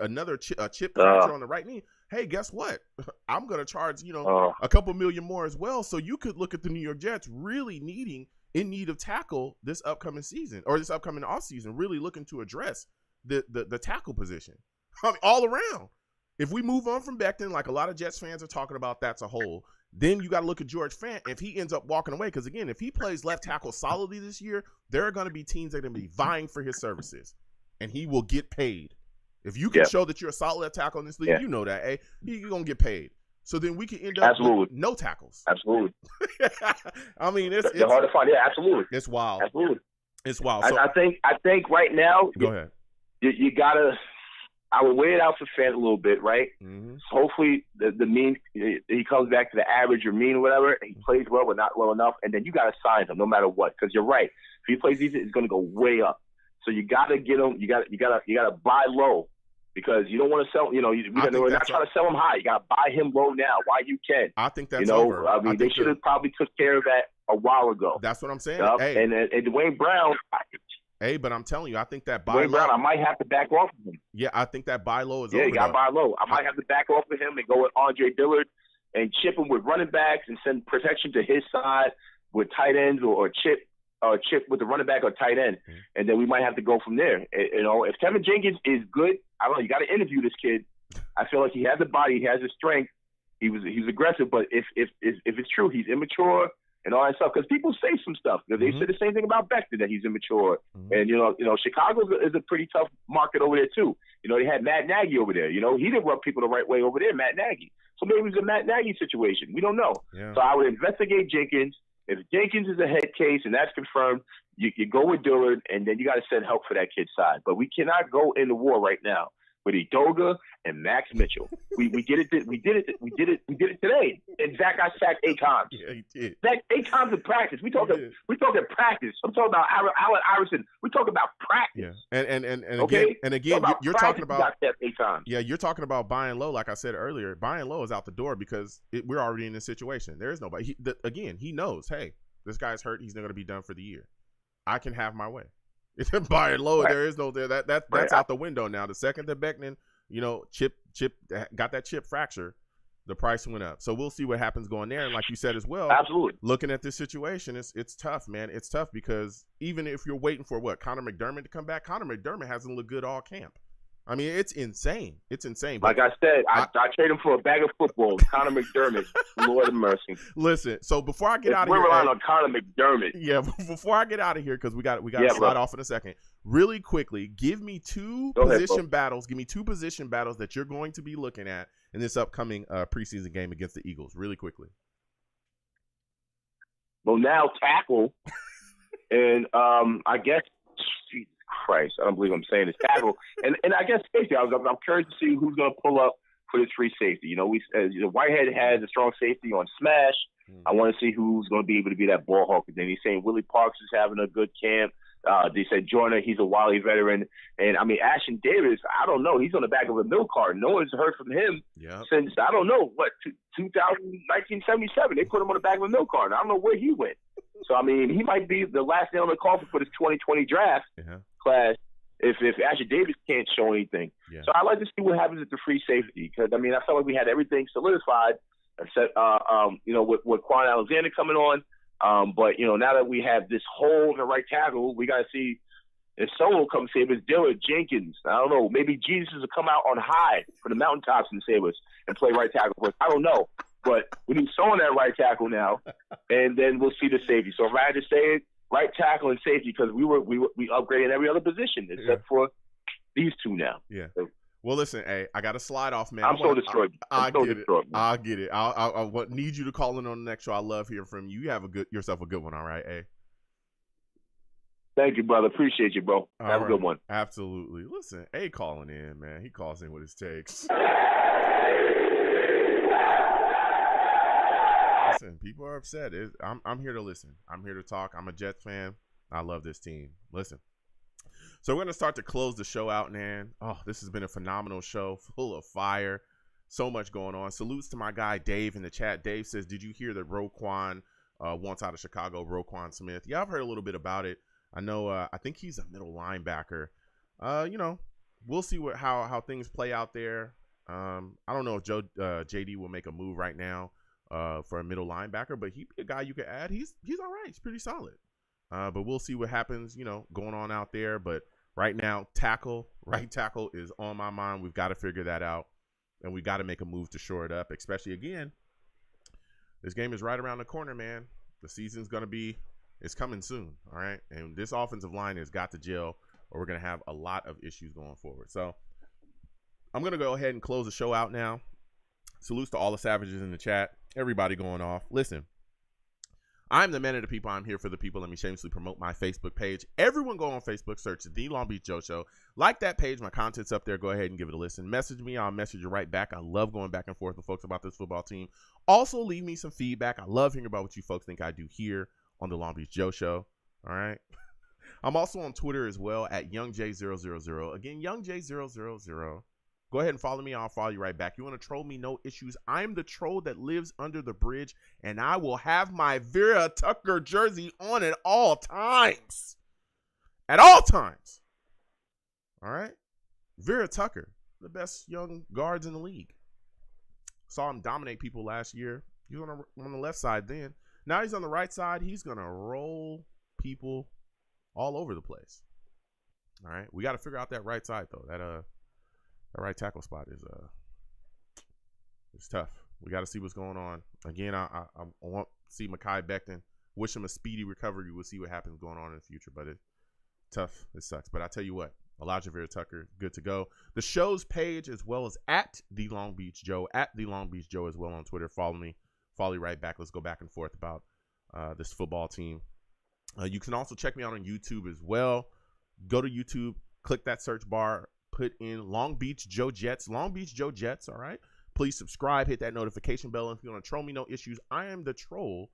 another chip fracture on the right knee. Hey, guess what? I'm going to charge a couple million more as well. So you could look at the New York Jets really in need of tackle this upcoming season or this upcoming offseason, really looking to address the tackle position. I mean, all around. If we move on from Becton, like a lot of Jets fans are talking about, that's a hole. Then you got to look at George Fant if he ends up walking away. Because again, if he plays left tackle solidly this year, there are going to be teams that are going to be vying for his services. And he will get paid. If you can show that you're a solid left tackle in this league, you know that, hey, you're going to get paid. So then we can end up with no tackles.
Absolutely.
I mean, it's
hard to find. Yeah, absolutely.
It's wild.
Absolutely.
It's wild.
So, I think right now,
go ahead.
You got to – I would wait it out for Fant a little bit, right?
Mm-hmm.
Hopefully the mean he comes back to the average or mean or whatever, and he plays well but not well enough, and then you got to sign him no matter what because you're right. If he plays decent, it's going to go way up. So you got to get him. You got to buy low because you don't want to sell. We're not trying to sell him high. You got to buy him low now while you can.
I think that's over.
I mean, they should have probably took care of that a while ago.
That's what I'm saying.
Hey. And Dwayne Brown.
Hey, but I'm telling you, I think that buy
Dwayne
low.
Brown, I might have to back off of him.
Yeah, I think that buy low is over.
Yeah, you got to buy low. I might have to back off of him and go with Andre Dillard and chip him with running backs and send protection to his side with tight ends or chip with the running back or tight end, and then we might have to go from there. If Tevin Jenkins is good, I don't know. You got to interview this kid. I feel like he has the body, he has the strength. He's aggressive, but if it's true, he's immature and all that stuff. Because people say some stuff. They say the same thing about Becton that he's immature. And Chicago is a pretty tough market over there too. They had Matt Nagy over there. He didn't rub people the right way over there, Matt Nagy. So maybe it's a Matt Nagy situation. We don't know.
Yeah.
So I would investigate Jenkins. If Jenkins is a head case and that's confirmed, you go with Dillard, and then you got to send help for that kid's side. But we cannot go into war right now with Edoga and Max Mitchell. We did it today. And Zach got sacked 8 times.
Yeah, he did.
Zach 8 times in practice. We talking practice. I'm talking about Allen Iverson. We talking about practice.
Yeah. And
okay?
again, you're talking about
got that 8 times.
Yeah, you're talking about buying low. Like I said earlier, buying low is out the door because we're already in this situation. There is nobody. He knows. Hey, this guy's hurt. He's not going to be done for the year. I can have my way. Buying low, right. There is no there. That's out the window now. The second that Becton, chip got that chip fracture, the price went up. So we'll see what happens going there. And like you said as well,
absolutely. Looking
at this situation, it's tough, man. It's tough because even if you're waiting for Connor McDermott to come back, Connor McDermott hasn't looked good all camp. I mean, it's insane. It's insane.
Like I said, I trade him for a bag of footballs. Connor McDermott, Lord of mercy.
Listen, so before I get out of here,
we're relying on Connor McDermott.
Yeah, before I get out of here, because we got to slide off in a second. Really quickly, give me two position battles. Give me 2 position battles that you're going to be looking at in this upcoming preseason game against the Eagles. Really quickly.
Well, now tackle, and I guess. Christ, I don't believe I'm saying this tackle, and I guess safety. I'm curious to see who's going to pull up for this free safety. Whitehead has a strong safety on smash. I want to see who's going to be able to be that ball hawk. And then he's saying Willie Parks is having a good camp. They said Joyner, he's a Wally veteran, and I mean Ashton Davis. I don't know. He's on the back of a milk cart. No one's heard from him since 1977. They put him on the back of a milk cart. I don't know where he went. So I mean, he might be the last nail in the coffin for this 2020 draft class. if Asher Davis can't show anything.
Yeah.
So I'd like to see what happens at the free safety because, I mean, I felt like we had everything solidified, except, with Quan Alexander coming on. But, now that we have this hole in the right tackle, we got to see if someone will come save us. Dillard, Jenkins, I don't know. Maybe Jesus will come out on high for the mountaintops and save us and play right tackle for us. I don't know. But we need someone at right tackle now, and then we'll see the safety. So if I had to say it, right tackle and safety, because we upgraded every other position except for these two now.
Yeah. Well, listen, hey, I got to slide off, man.
I'm so destroyed.
I get it. I need you to call in on the next show. I love hearing from you. You have yourself a good one, all right, hey?
Thank you, brother. Appreciate you, bro. Have a good one.
Absolutely. Listen, A calling in, man. He calls in with his takes. Listen, people are upset. I'm here to listen. I'm here to talk. I'm a Jets fan. I love this team. Listen. So we're going to start to close the show out, man. Oh, this has been a phenomenal show, full of fire. So much going on. Salutes to my guy Dave in the chat. Dave says, did you hear that Roquan wants out of Chicago, Roquan Smith? Yeah, I've heard a little bit about it. I know, I think he's a middle linebacker. We'll see how things play out there. I don't know if JD will make a move right now for a middle linebacker, but he'd be a guy you could add. He's all right. He's pretty solid. But we'll see what happens, going on out there. But right now, right tackle is on my mind. We've got to figure that out, and we got to make a move to shore it up, especially, again, this game is right around the corner, man. The season's it's coming soon, all right? And this offensive line has got to gel, or we're going to have a lot of issues going forward. So I'm going to go ahead and close the show out now. Salutes to all the savages in the chat, everybody going off. Listen, I'm the man of the people. I'm here for the people. Let me shamelessly promote my Facebook page. Everyone go on Facebook, search The Long Beach Joe Show. Like that page. My content's up there. Go ahead and give it a listen. Message me. I'll message you right back. I love going back and forth with folks about this football team. Also, leave me some feedback. I love hearing about what you folks think I do here on The Long Beach Joe Show. All right. I'm also on Twitter as well at YoungJ000. Again, YoungJ000. Go ahead and follow me. I'll follow you right back. You want to troll me? No issues. I'm the troll that lives under the bridge, and I will have my Vera Tucker jersey on at all times. At all times. All right? Vera Tucker, the best young guards in the league. Saw him dominate people last year. He was on the left side then. Now he's on the right side. He's going to roll people all over the place. All right? We got to figure out that right side, though. That right tackle spot is it's tough. We got to see what's going on. Again, I want to see Mekhi Becton. Wish him a speedy recovery. We'll see what happens going on in the future, but it's tough. It sucks. But I tell you what, Elijah Vera Tucker, good to go. The show's page, as well as at The Long Beach Joe, at The Long Beach Joe as well on Twitter. Follow me. Follow you right back. Let's go back and forth about this football team. You can also check me out on YouTube as well. Go to YouTube, click that search bar, put in Long Beach Joe Jets, Long Beach Joe Jets, all right? Please subscribe, hit that notification bell. If you want to troll me, no issues. I am the troll,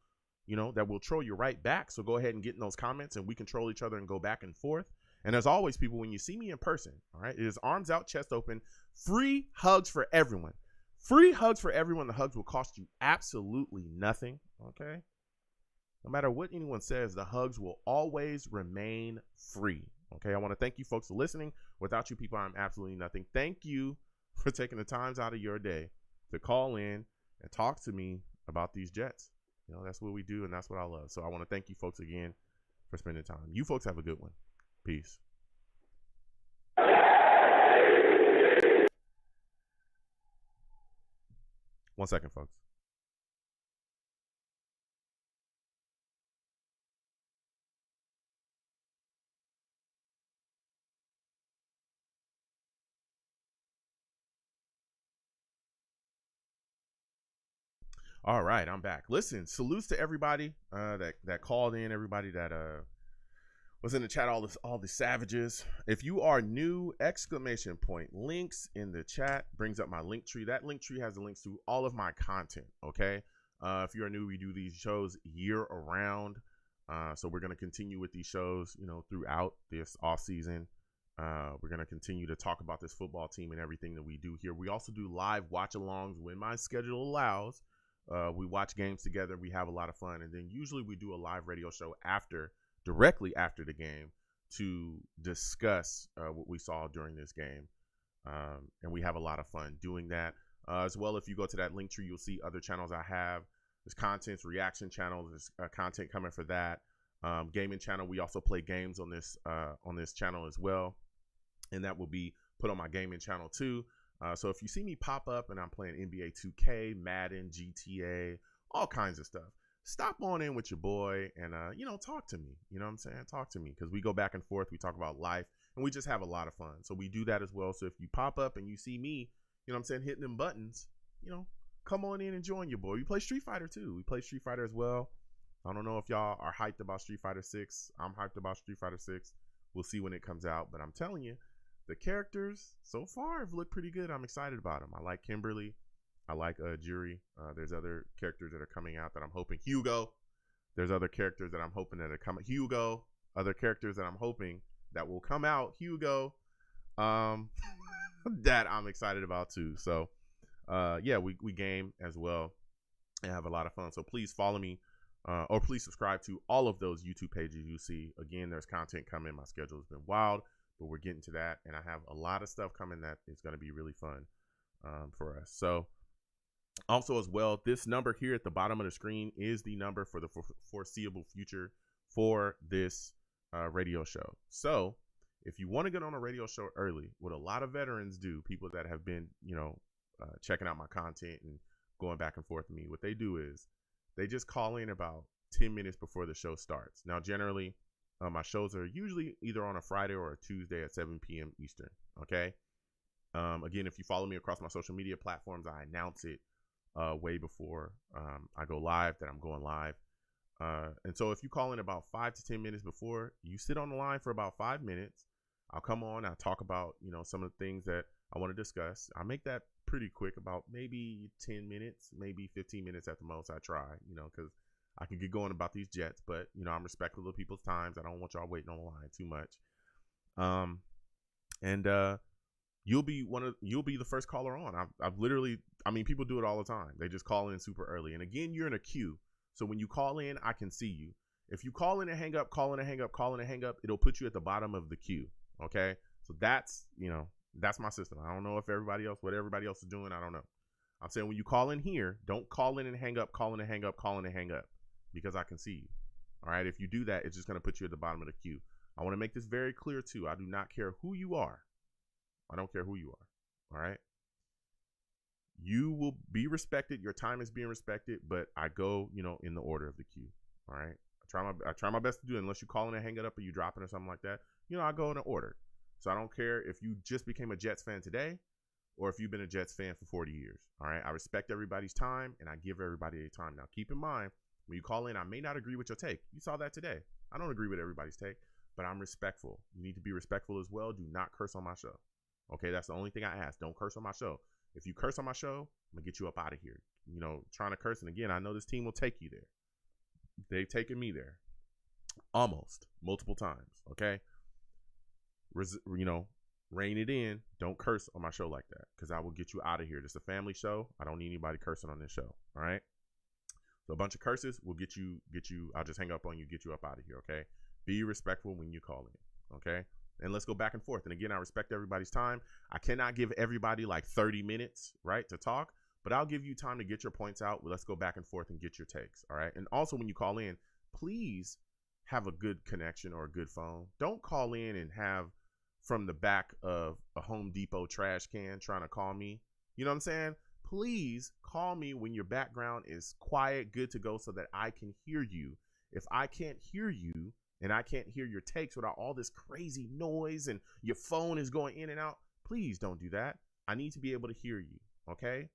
that will troll you right back. So go ahead and get in those comments, and we can troll each other and go back and forth. And as always, people, when you see me in person, all right, it is arms out, chest open, free hugs for everyone. Free hugs for everyone. The hugs will cost you absolutely nothing, okay? No matter what anyone says, the hugs will always remain free. Okay, I want to thank you folks for listening. Without you people, I'm absolutely nothing. Thank you for taking the times out of your day to call in and talk to me about these Jets. That's what we do, and that's what I love. So I want to thank you folks again for spending time. You folks have a good one. Peace. 1 second, folks. All right, I'm back. Listen, salutes to everybody that called in, everybody that was in the chat, all the savages. If you are new, ! Links in the chat brings up my link tree. That link tree has the links to all of my content, okay? If you are new, we do these shows year around. So we're going to continue with these shows, throughout this off season. We're going to continue to talk about this football team and everything that we do here. We also do live watch-alongs when my schedule allows. We watch games together. We have a lot of fun. And then usually we do a live radio show directly after the game to discuss what we saw during this game. And we have a lot of fun doing that. As well, if you go to that link tree, you'll see other channels I have. There's content, reaction channels. There's content coming for that. Gaming channel. We also play games on this channel as well, and that will be put on my gaming channel too. So if you see me pop up and I'm playing NBA 2K, Madden, GTA, all kinds of stuff, stop on in with your boy and talk to me. You know what I'm saying? Talk to me, because we go back and forth. We talk about life and we just have a lot of fun. So we do that as well. So if you pop up and you see me, you know what I'm saying, hitting them buttons, come on in and join your boy. We play Street Fighter too. We play Street Fighter as well. I don't know if y'all are hyped about Street Fighter 6. I'm hyped about Street Fighter 6. We'll see when it comes out. But I'm telling you, the characters so far have looked pretty good. I'm excited about them. I like Kimberly. I like Juri. There's other characters that are coming out that I'm hoping. Hugo. There's other characters that I'm hoping that are coming. Hugo. Other characters that I'm hoping that will come out. Hugo. That I'm excited about too. So, we game as well and have a lot of fun. So please follow me, or please subscribe to all of those YouTube pages you see. Again, there's content coming. My schedule has been wild, but we're getting to that, and I have a lot of stuff coming that is going to be really fun for us. So also as well, this number here at the bottom of the screen is the number for the foreseeable future for this radio show. So if you want to get on a radio show early, what a lot of veterans do, people that have been, checking out my content and going back and forth with me, what they do is they just call in about 10 minutes before the show starts. Now, generally, my shows are usually either on a Friday or a Tuesday at 7 p.m. Eastern. Okay. Again, if you follow me across my social media platforms, I announce it way before I go live that I'm going live. And so if you call in about 5 to 10 minutes before, you sit on the line for about 5 minutes. I'll come on. I'll talk about, some of the things that I want to discuss. I make that pretty quick, about maybe 10 minutes, maybe 15 minutes at the most. I try, because I can get going about these Jets, but, I'm respectful of people's times. I don't want y'all waiting on the line too much. You'll be the first caller on. I've literally, people do it all the time. They just call in super early. And again, you're in a queue. So when you call in, I can see you. If you call in and hang up, it'll put you at the bottom of the queue. Okay. So that's my system. I don't know if what everybody else is doing. I don't know. I'm saying when you call in here, don't call in and hang up, because I can see you. All right. If you do that, it's just going to put you at the bottom of the queue. I want to make this very clear too. I do not care who you are. I don't care who you are. All right. You will be respected. Your time is being respected, but I go, in the order of the queue. All right. I try my best to do it, unless you call in and hang it up or you drop it or something like that. I go in order. So I don't care if you just became a Jets fan today or if you've been a Jets fan for 40 years. All right. I respect everybody's time and I give everybody a time. Now, keep in mind, when you call in, I may not agree with your take. You saw that today. I don't agree with everybody's take, but I'm respectful. You need to be respectful as well. Do not curse on my show. Okay. That's the only thing I ask. Don't curse on my show. If you curse on my show, I'm going to get you up out of here. Trying to curse. And again, I know this team will take you there. They've taken me there almost multiple times. Okay. Rein it in. Don't curse on my show like that, because I will get you out of here. This is a family show. I don't need anybody cursing on this show. All right. So a bunch of curses will get you. I'll just hang up on you, get you up out of here. Okay. Be respectful when you call in. Okay. And let's go back and forth. And again, I respect everybody's time. I cannot give everybody like 30 minutes, right, to talk, but I'll give you time to get your points out. Let's go back and forth and get your takes. All right. And also, when you call in, please have a good connection or a good phone. Don't call in and have from the back of a Home Depot trash can trying to call me. You know what I'm saying? Please call me when your background is quiet, good to go, so that I can hear you. If I can't hear you and I can't hear your takes without all this crazy noise and your phone is going in and out, please don't do that. I need to be able to hear you. Okay.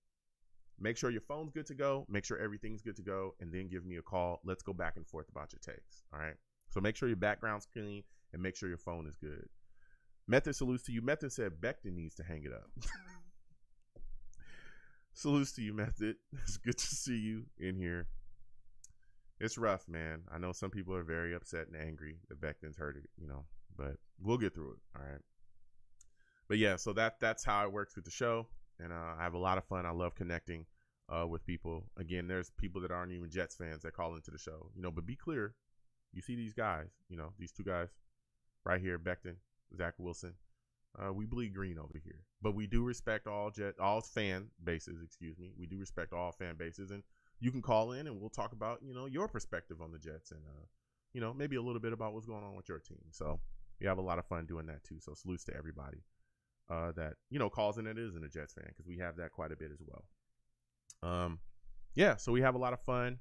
Make sure your phone's good to go. Make sure everything's good to go. And then give me a call. Let's go back and forth about your takes. All right. So make sure your background's clean and make sure your phone is good. Method salutes to you. Method said Becton needs to hang it up. Salutes to you, Method. It's good to see you in here. It's rough, man. I know some people are very upset and angry that Becton's hurt it, but we'll get through it. All right. But yeah, so that's how it works with the show. And I have a lot of fun. I love connecting with people. Again, there's people that aren't even Jets fans that call into the show, but be clear. You see these guys, these two guys right here, Becton, Zach Wilson. We bleed green over here, but we do respect all fan bases. Excuse me. We do respect all fan bases, and you can call in and we'll talk about your perspective on the Jets and maybe a little bit about what's going on with your team. So we have a lot of fun doing that too. So salutes to everybody that calls in and isn't a Jets fan, because we have that quite a bit as well. So we have a lot of fun.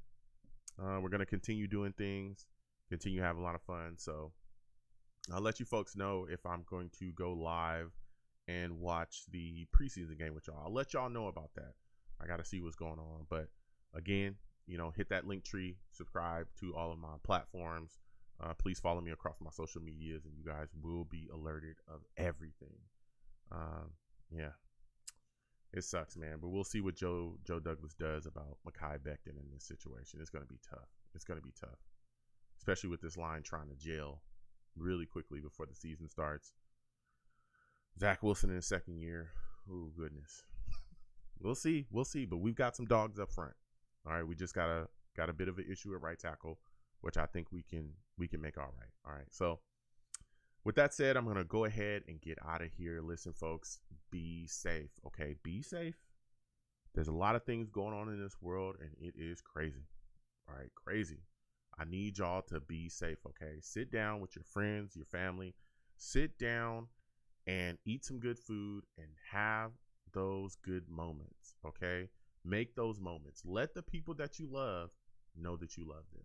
We're gonna continue doing things, continue having a lot of fun. So I'll let you folks know if I'm going to go live and watch the preseason game with y'all. I'll let y'all know about that. I got to see what's going on. But again, hit that link tree, subscribe to all of my platforms. Please follow me across my social medias, and you guys will be alerted of everything. Yeah, it sucks, man. But we'll see what Joe Douglas does about Mekhi Becton in this situation. It's going to be tough. It's going to be tough, especially with this line trying to gel really quickly before the season starts. Zach Wilson in his second year. Oh, goodness. We'll see. But we've got some dogs up front. All right. We just got a bit of an issue at right tackle, which I think we can make all right. All right. So with that said, I'm going to go ahead and get out of here. Listen, folks, be safe. Okay. Be safe. There's a lot of things going on in this world, and it is crazy. All right. Crazy. I need y'all to be safe, okay? Sit down with your friends, your family. Sit down and eat some good food and have those good moments, okay? Make those moments. Let the people that you love know that you love them.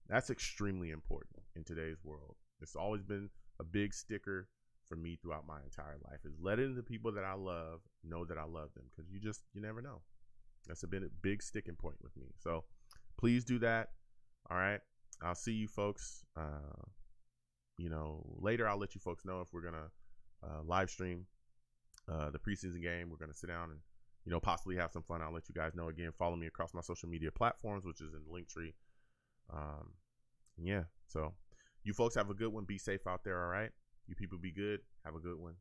That's extremely important in today's world. It's always been a big sticker for me throughout my entire life, is letting the people that I love know that I love them, because you never know. That's been a big sticking point with me. So please do that. All right. I'll see you folks. Later I'll let you folks know if we're going to live stream the preseason game. We're going to sit down and, possibly have some fun. I'll let you guys know. Again, follow me across my social media platforms, which is in the link tree. So you folks have a good one. Be safe out there. All right. You people be good. Have a good one.